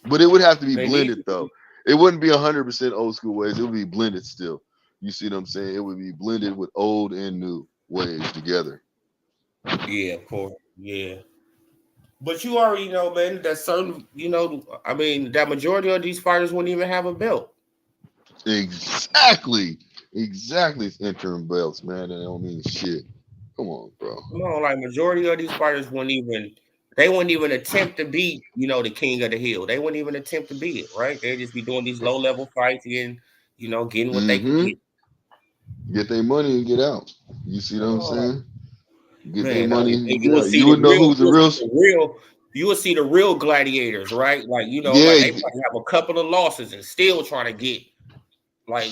But it would have to be man. These, blended though. It wouldn't be 100% old school ways. It would be blended still. You see what I'm saying? It would be blended with old and new ways together. yeah, of course, yeah. But you already know, man, that certain, I mean, that majority of these fighters wouldn't even have a belt. Exactly. It's interim belts, man. That don't mean shit. Come on, bro. Come on, like, majority of these fighters wouldn't even attempt to be, the king of the hill. They wouldn't even attempt to be it, right? They'd just be doing these low level fights and, getting what they could get. Get their money and get out. You see what I'm saying? Get their Man, money and and get you will out. see You the would know who's the real. you will see the real gladiators, right? Like, Yeah. like they probably have a couple of losses and still trying to get, like,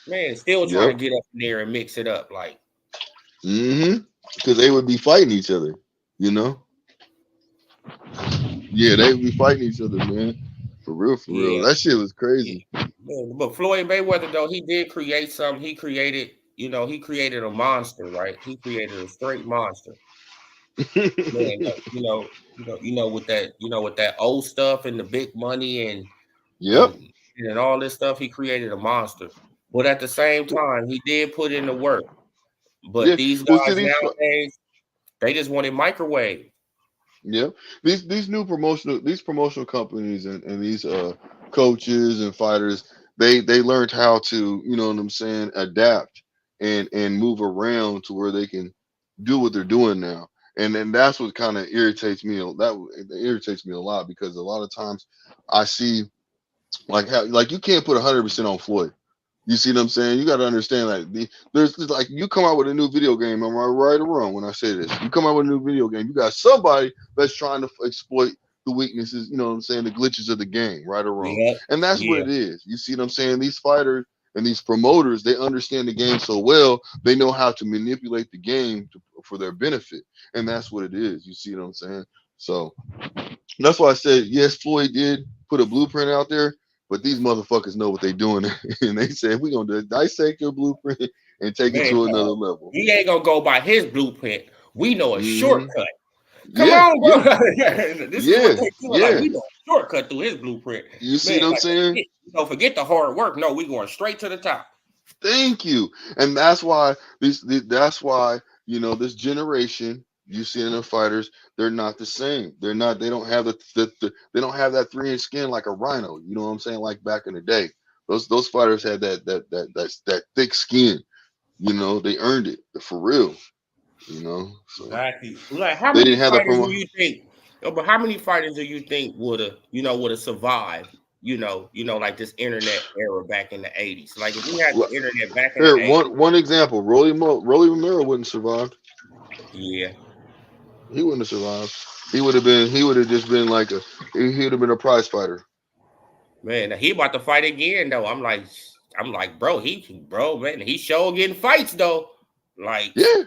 man, still trying to get up in there and mix it up, like. Because they would be fighting each other, you know. Yeah, they would be fighting each other, man. For real. Yeah. That shit was crazy. Yeah. But Floyd Mayweather, though, he did create something. He created a monster, right? He created a straight monster. Man, like, with that old stuff and the big money and all this stuff, he created a monster. But at the same time, he did put in the work. But these guys nowadays, they just wanted microwave. Yeah, these promotional companies and these coaches and fighters, they learned how to, you know what I'm saying, adapt and move around to where they can do what they're doing now. And then that's what kind of irritates me. It irritates me a lot because a lot of times I see like you can't put 100% on Floyd. You see what I'm saying? You got to understand, like, there's like, you come out with a new video game. Am I right or wrong when I say this? You come out with a new video game. You got somebody that's trying to exploit the weaknesses. You know what I'm saying? The glitches of the game, right or wrong. Yeah. And that's what it is. You see what I'm saying? These fighters and these promoters, they understand the game so well. They know how to manipulate the game for their benefit, and that's what it is. You see what I'm saying? So that's why I said yes. Floyd did put a blueprint out there. But these motherfuckers know what they're doing, and they said we're gonna dissect your blueprint and take it to another level. He ain't gonna go by his blueprint. We know a Mm-hmm. shortcut. Come Yeah, on, yeah, bro. This is what yeah, they do. Like, yeah. we know a shortcut through his blueprint. You see Man, what I'm like, saying? forget the hard work. No, we going straight to the top. Thank you. And that's why that's why, this generation, you see in the fighters, they're not the same. They're not, they don't have they don't have that 3-inch skin like a rhino. You know what I'm saying? Like back in the day. Those fighters had that thick skin. They earned it for real. So Exactly. Like, how they many didn't have the fighters do promo. you think? But how many fighters do you think would have survived? Like this internet era back in the '80s. Like if we had the internet back in the Here, '80s, one example, Rolly Romero wouldn't survive. yeah, He wouldn't have survived. He would have just been like he would have been a prize fighter. man, he about to fight again though. I'm like, bro, man, he sure getting fights though. Like, Yeah,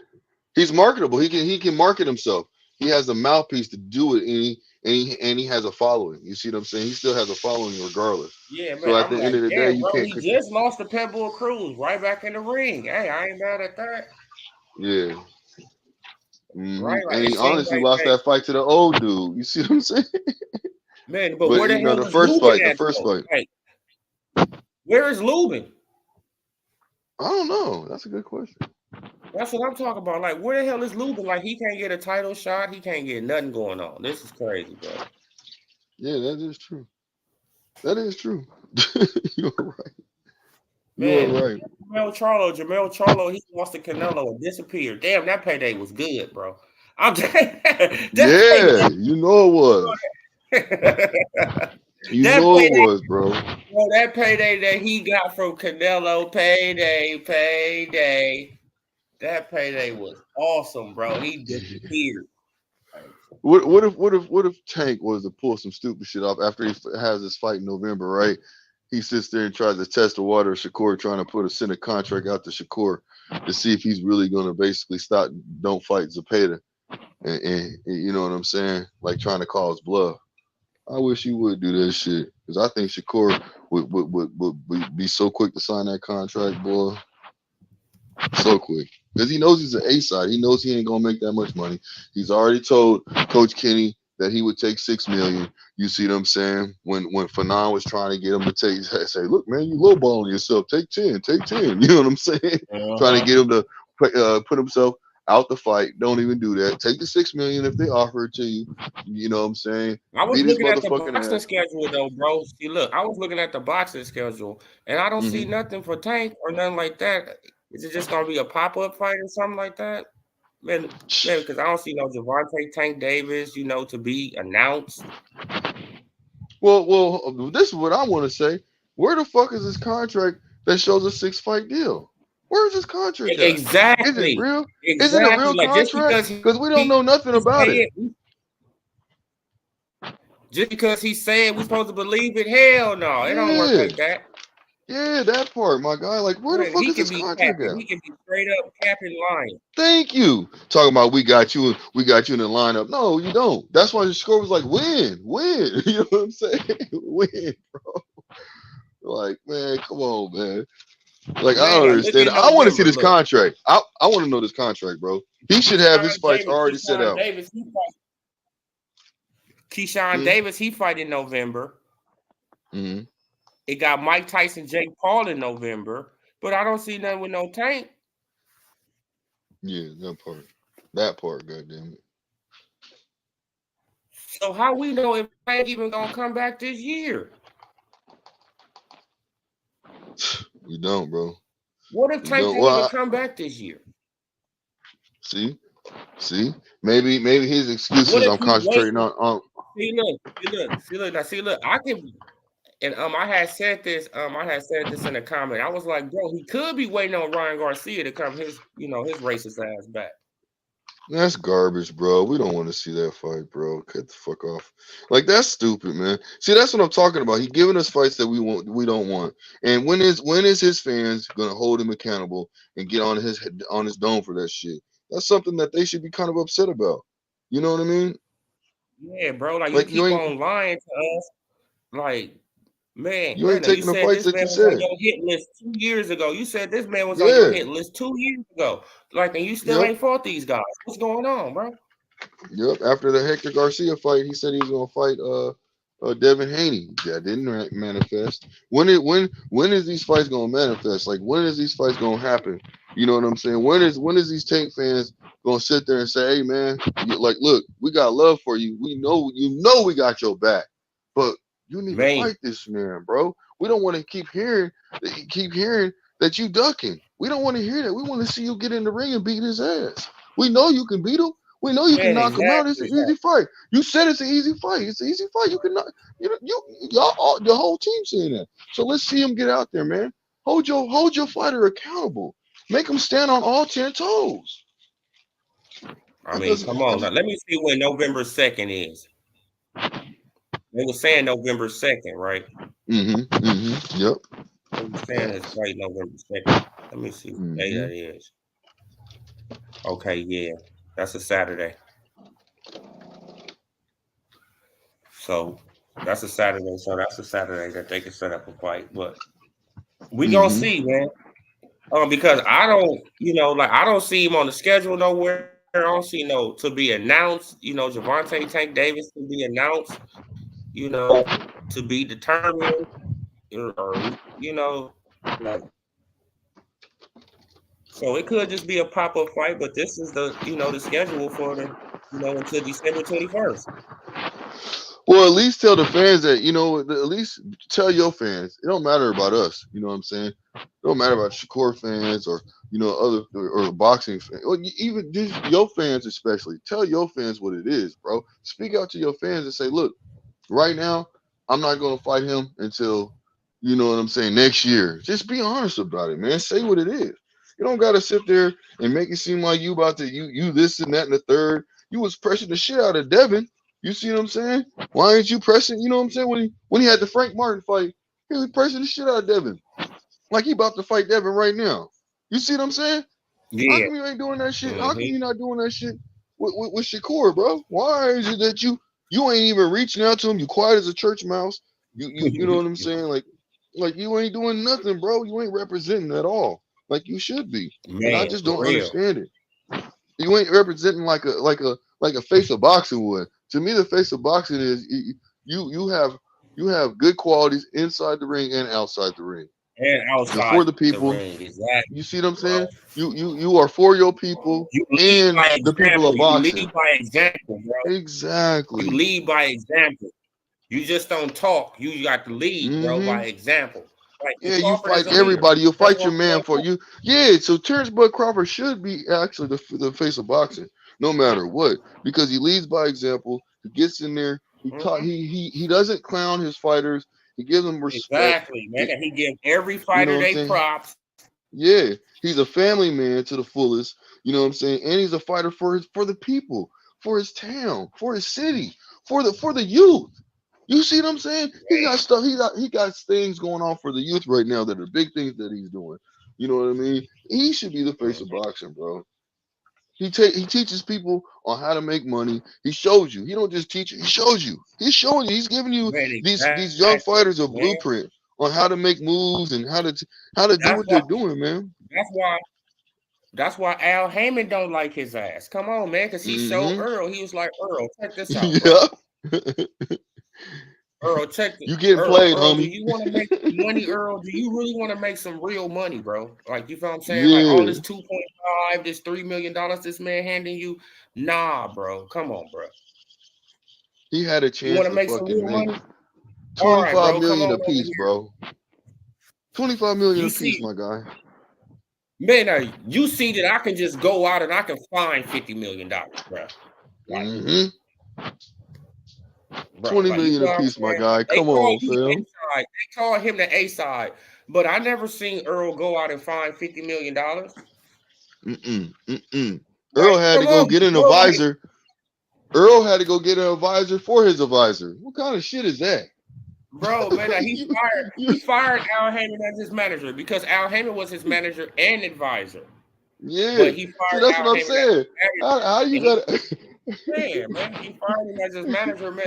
he's marketable. He can market himself. He has a mouthpiece to do it, and he has a following. You see what I'm saying? He still has a following regardless. yeah, man, So at I'm the end like, of the day, damn, you bro, can't. he just lost to Pebble Cruz right back in the ring. Hey, I ain't mad at that. Yeah. Right? Like And it he seems honestly like lost that, that fight to the old dude. You see what I'm saying? man. But But where the hell the is first Lubin fight, the at first though? fight. Like, where is Lubin? I don't know. That's a good question. That's what I'm talking about. Like, where the hell is Lubin? Like, he can't get a title shot. He can't get nothing going on. This is crazy, bro. Yeah, that is true. That is true. You're right. You are Man, right. Jamel Charlo, he lost to Canelo and disappeared. Damn, that payday was good, bro. I'm that Yeah, payday, you know it was. You that know it payday, was, bro. bro, that payday that he got from Canelo, payday. That payday was awesome, bro. He disappeared. Like, What if Tank was to pull some stupid shit off after he has his fight in November, right? He sits there and tries to test the water of Shakur, trying to send a contract out to Shakur to see if he's really going to basically stop, don't fight Zepeda, and you know what I'm saying, like trying to call his bluff. I wish he would do that shit because I think Shakur would be so quick to sign that contract, boy. So quick. Because he knows he's an A side. He knows he ain't gonna make that much money. He's already told Coach Kenny that he would take $6 million. You see what I'm saying? When Fanon was trying to get him to say, look, man, you lowballing yourself. Take 10, take 10. You know what I'm saying? Trying to get him to put himself out the fight. Don't even do that. Take the $6 million if they offer it to you. You know what I'm saying? I was Beat his looking at the motherfucking boxing ass. schedule though, bro. See, look, I was looking at the boxing schedule, and I don't see Mm-hmm. nothing for Tank or nothing like that. Is it just gonna be a pop-up fight or something like that? Man, because I don't see no Javante Tank Davis, to be announced. Well, this is what I want to say. Where the fuck is this contract that shows a 6-fight deal? Where is this contract at? Is it Exactly, real? Is it a exactly. real Like just contract? because Because we don't know nothing he about it. said, just because he said we're supposed to believe it, hell no, it don't work Yeah, like that. yeah, that part, my guy. Like, where the Man, fuck he is can this be contract capping. at? He can be straight up capping lying. Thank you. Talking about we got you in the lineup. No, you don't. That's why the score was like win. You know what I'm saying? Win, bro. Like, man, come on, man. Like, I don't Man, look understand. in I want to see November. this Look, contract. I want to know this contract, bro. He should have his fights already set Keyshawn out. Davis, he fight. Keyshawn Hmm? Davis, he fight in November. Mm-hmm. It got Mike Tyson, Jake Paul in November, but I don't see nothing with no Tank. Yeah, that part. That part, goddamn it. So how we know if Tank even gonna come back this year? We don't, bro. What if We Tank don't. didn't even Well, come back this year? see, maybe his excuse What is if I'm he concentrating waiting? on. See, look. I can, and I had said this. I had said this in a comment. I was like, bro, he could be waiting on Ryan Garcia to come his racist ass back. That's garbage, bro. We don't want to see that fight, bro. Cut the fuck off. Like that's stupid, man. See, that's what I'm talking about. He giving us fights that we don't want. And when is his fans gonna hold him accountable and get on his dome for that shit? That's something that they should be kind of upset about. You know what I mean? Yeah, bro. Like you Like you keep ain't. on lying to us. Like Man, You ain't Brandon, you taking the said fights this that man you was on said. your hit list 2 years ago. You said this man was on your Yeah. hit list 2 years ago. Like, and you still Yep. ain't fought these guys. What's going on, bro? Yep. After the Hector Garcia fight, he said he was gonna fight Devin Haney. That didn't manifest. When is these fights gonna manifest? Like when is these fights gonna happen? You know what I'm saying? When is these Tank fans gonna sit there and say, hey man, like look, we got love for you. We know we got your back, but you need to Man, fight this man, bro. We don't want to keep hearing that you ducking. We don't want to hear that. We want to see you get in the ring and beat his ass. We know you can beat him. We know you can man, knock him out. It's an exactly. easy fight. You said it's an easy fight. It's an easy fight. You can knock. Y'all, the whole team saying that. So let's see him get out there, man. Hold your fighter accountable. Make him stand on all 10 toes. I mean, come on. Now, let me see when November 2nd is. They were saying November 2nd, right? Yep. They were saying it's right November 2nd. Let me see what day that is. Okay, yeah. That's a Saturday. So that's a Saturday. So that's a Saturday that they can set up a fight. But we gonna see, man. Because I don't, I don't see him on the schedule nowhere. I don't see no to be announced. Javante Tank Davis to be announced. To be determined, like. So it could just be a pop-up fight, but this is the schedule for until December 21st. Well, at least tell the fans that, at least tell your fans. It don't matter about us. You know what I'm saying? It don't matter about Shakur fans or, other or boxing fans. Or even just your fans especially. Tell your fans what it is, bro. Speak out to your fans and say, look, right now, I'm not going to fight him until, you know what I'm saying, next year. Just be honest about it, man. Say what it is. You don't got to sit there and make it seem like you about to, you this and that and the third. You was pressing the shit out of Devin. You see what I'm saying? Why ain't you pressing? You know what I'm saying? When he had the Frank Martin fight, he was pressing the shit out of Devin. Like he about to fight Devin right now. You see what I'm saying? Yeah. How come you ain't doing that shit? How come you not doing that shit with Shakur, bro? Why is it that you ain't even reaching out to him? You quiet as a church mouse. You know what I'm saying? Like you ain't doing nothing, bro. You ain't representing at all. Like you should be. Man, and I just don't for real. understand it. You ain't representing like a face of boxing would. To me, the face of boxing is you have good qualities inside the ring and outside the ring. And outside for the people. the ring, exactly. You see what I'm saying? You are for your people and the people of boxing. You lead by example, bro. Exactly. You lead by example. You just don't talk. You got to lead, bro, by example. Like you fight everybody. You fight your man for you. Yeah, so Terrence Bud Crawford should be actually the face of boxing, no matter what, because he leads by example. He gets in there. He doesn't clown his fighters. He gives them respect. Exactly, man. He gives every fighter their props. Yeah, he's a family man to the fullest. You know what I'm saying? And he's a fighter for the people, for his town, for his city, for the youth. You see what I'm saying? He got stuff. He got things going on for the youth right now that are big things that he's doing. You know what I mean? He should be the face of boxing, bro. He teaches people on how to make money. He shows you. He don't just teach you. He shows you. He's showing you. He's giving you these young fighters a blueprint on how to make moves and how to do what they're doing, man. That's why Al Heyman don't like his ass. Come on, man, because he showed Earl. He was like, Earl, check this out, bro. Earl, check this. You getting played, homie. Do you want to make money, Earl? Do you really want to make some real money, bro? Like, you feel what I'm saying? Like, all this 2.5, this $3 million this man handing you? Nah, bro. Come on, bro. He had a chance you want to make some real money? 25 million a piece, bro. 25 million a piece, my guy. Man, you see that I can just go out and I can find $50 million, bro. Like, 20 million a piece, my guy. Come on, fam. They call him the A side, but I never seen Earl go out and find $50 million. Earl had to go get an advisor. Earl had to go get an advisor for his advisor. What kind of shit is that? Bro, man, he fired Al Heyman as his manager because Al Heyman was his manager and advisor. Yeah, but he fired that's Al what I'm Heyman saying. How you got? Man, he fired him as his manager, man.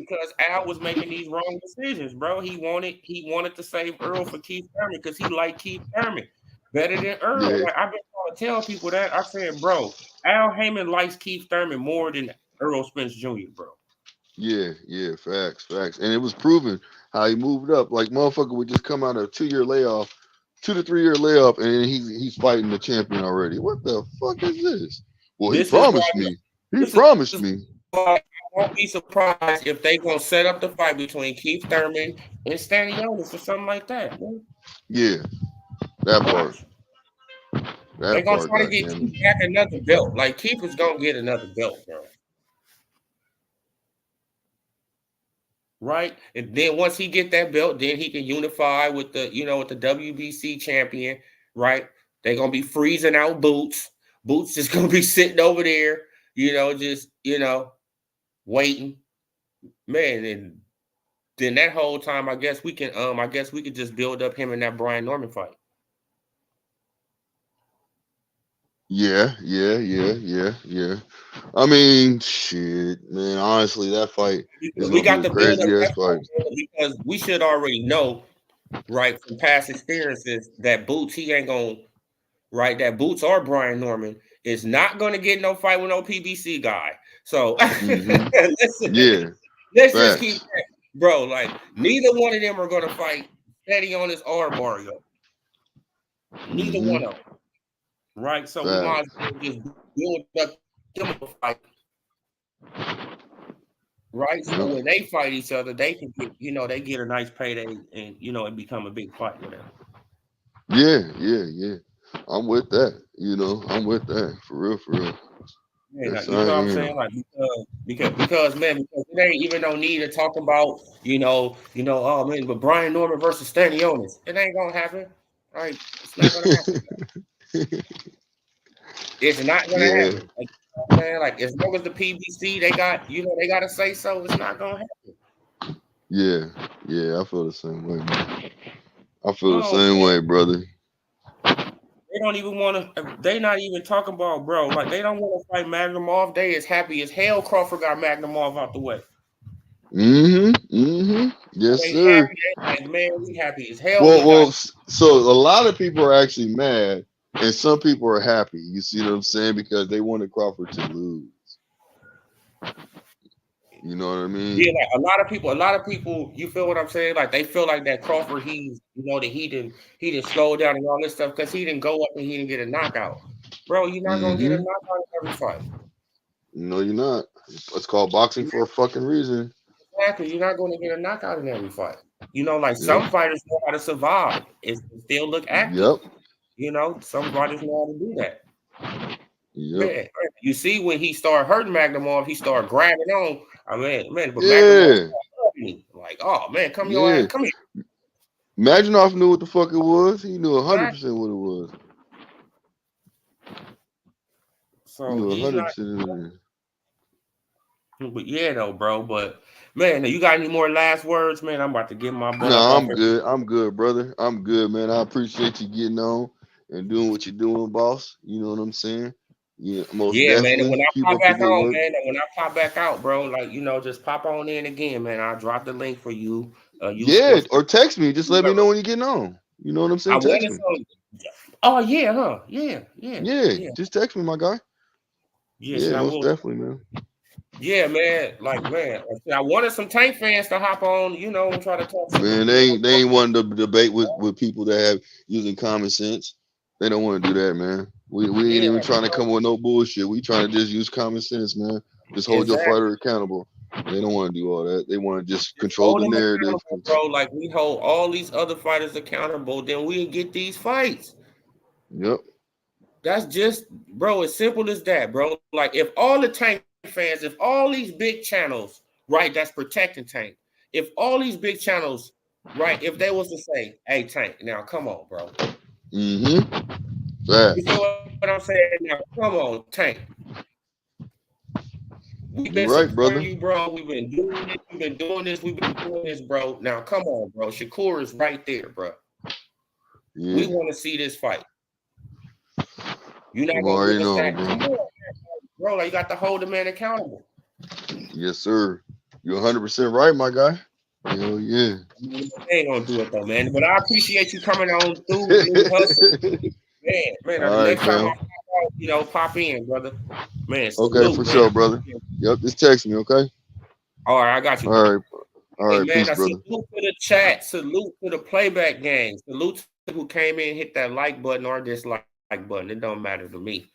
because Al was making these wrong decisions, bro. He wanted to save Earl for Keith Thurman because he liked Keith Thurman better than Earl. Yeah, Like I've been trying to tell people that. I said, bro, Al Heyman likes Keith Thurman more than Earl Spence Jr., bro. yeah, facts. And it was proven how he moved up. Like motherfucker would just come out of a 2-year layoff, 2 to 3 year layoff, and then he's fighting the champion already. What the fuck is this? Well, he This is why. promised me. He This is promised me. why I won't be surprised if they gonna set up the fight between Keith Thurman and Stanionis or something like that. Man. Yeah, that part. Watch. They're gonna try to get Goddamn it. Keith back another belt. Like Keith is gonna get another belt, bro. Right? And then once he get that belt, then he can unify with the, with the WBC champion, right? They're gonna be freezing out Boots. Boots is gonna be sitting over there, just waiting. Man, and then that whole time, I guess we could just build up him in that Brian Norman fight. Yeah. I mean, shit, man. Honestly, that fight is We got gonna be to a build up crazy ass that fight. fight because we should already know, right, from past experiences that Boots, he ain't gonna, right, that Boots or Brian Norman is not gonna get no fight with no PBC guy. So listen, Yeah, let's just facts. keep that, bro. Like neither one of them are gonna fight Stanionis or Barrio. Neither one of them. Right, so we might as well just build up them a fight. Right, so when they fight each other, they can get, they get a nice payday, and it become a big fight with them. Yeah. I'm with that. I'm with that for real. Yeah, Yes, you know what I I'm am. saying? Like because it ain't even no need to talk about, oh man, but Brian Norman versus Stanionis. It ain't gonna happen. Right? It's not gonna happen. It's not gonna Yeah, happen. Like, you know what I'm saying? Like as long as the PBC they got, they gotta say so, it's not gonna happen. yeah. I feel the same way, man. I feel the No, same man. way, brother. They don't even want to. They not even talking about, bro. Like they don't want to fight Magnum off. They is happy as hell. Crawford got Magnum off out the way. Yes, They sir. happy. They like, man, we happy as hell. We got. Well. So a lot of people are actually mad, and some people are happy. You see what I'm saying? Because they wanted Crawford to lose. You know what I mean? Yeah, like a lot of people. You feel what I'm saying? Like they feel like that Crawford. He's, that he didn't slow down and all this stuff because he didn't go up and he didn't get a knockout. Bro, you're not gonna get a knockout in every fight. No, you're not. It's called boxing for a fucking reason. Exactly. You're not going to get a knockout in every fight. Some fighters know how to survive and still look active. Some fighters know how to do that. Man, you see when he started hurting Magnum off, he started grabbing on. But Magnum started me. Like, oh man, come your ass, come here. Magnum knew what the fuck it was. He knew 100% what it was. So he knew he's 100%. But yeah, though, bro. But man, you got any more last words, man? I'm about to get my butt. No, I'm good. I'm good, brother. I'm good, man. I appreciate you getting on and doing what you're doing, boss. You know what I'm saying? Yeah, most definitely. Man. When I keep pop up back the good on, work. man, and when I pop back out, bro, like just pop on in again, man. I'll drop the link for you. Or text me. Just let me know when you're getting on. You know what I'm saying? Text me. Oh yeah, huh? Yeah. Just text me, my guy. Yes, I most will. definitely, man. Yeah, man. Like, man, I wanted some Tank fans to hop on, and try to talk. Man, they ain't wanting to debate with people that have using common sense. They don't want to do that, man. We ain't even trying to come with no bullshit. We trying to just use common sense, man. Just hold your fighter accountable. They don't want to do all that. They want to just control the narrative, bro. Like we hold all these other fighters accountable, then we get these fights. Yep. That's just, bro, as simple as that, bro. Like if all the Tank fans, if all these big channels, right, that's protecting Tank, if all these big channels, right, if they was to say, hey, Tank, now come on, bro. You know what I'm saying? Now come on, Tank. We've been supporting you, bro. We've been doing this, bro. Now come on, bro. Shakur is right there, bro. Yeah. We want to see this fight. You're not gonna give us that. Come on, bro. Like you got to hold the man accountable. Yes, sir. You're 100% right, my guy. Hell yeah. They ain't gonna do it though, man. But I appreciate you coming on through New Hustle, man. The All right, next time I fam. pop out, pop in, brother. Man, Okay, salute, for man. sure, brother. Yep, just text me, okay? All right, I got you. All right. All Hey right, man, peace, I brother. salute to the chat, salute to the playback gang, salute to who came in, hit that like button or dislike button. It don't matter to me.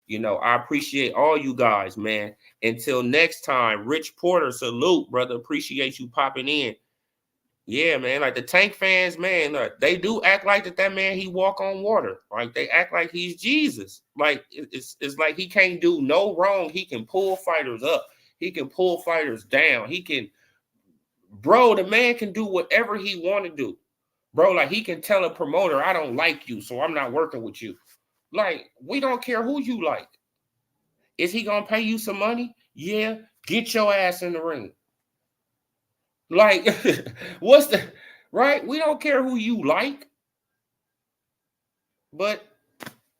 You know, I appreciate all you guys, man. Until next time, Rich Porter, salute, brother. Appreciate you popping in. Yeah, man. Like the Tank fans, man, they do act like that man, he walk on water. Like they act like he's Jesus. Like it's like he can't do no wrong. He can pull fighters up. He can pull fighters down. He can, bro, the man can do whatever he want to do. Bro, like he can tell a promoter, I don't like you, so I'm not working with you. Like, we don't care who you like. Is he gonna pay you some money? Yeah, get your ass in the ring. Like, what's the right? We don't care who you like, but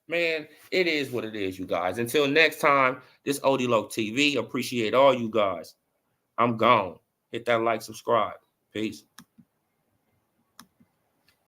man, it is what it is, you guys. Until next time, this Odilo TV. Appreciate all you guys. I'm gone. Hit that like, subscribe. Peace.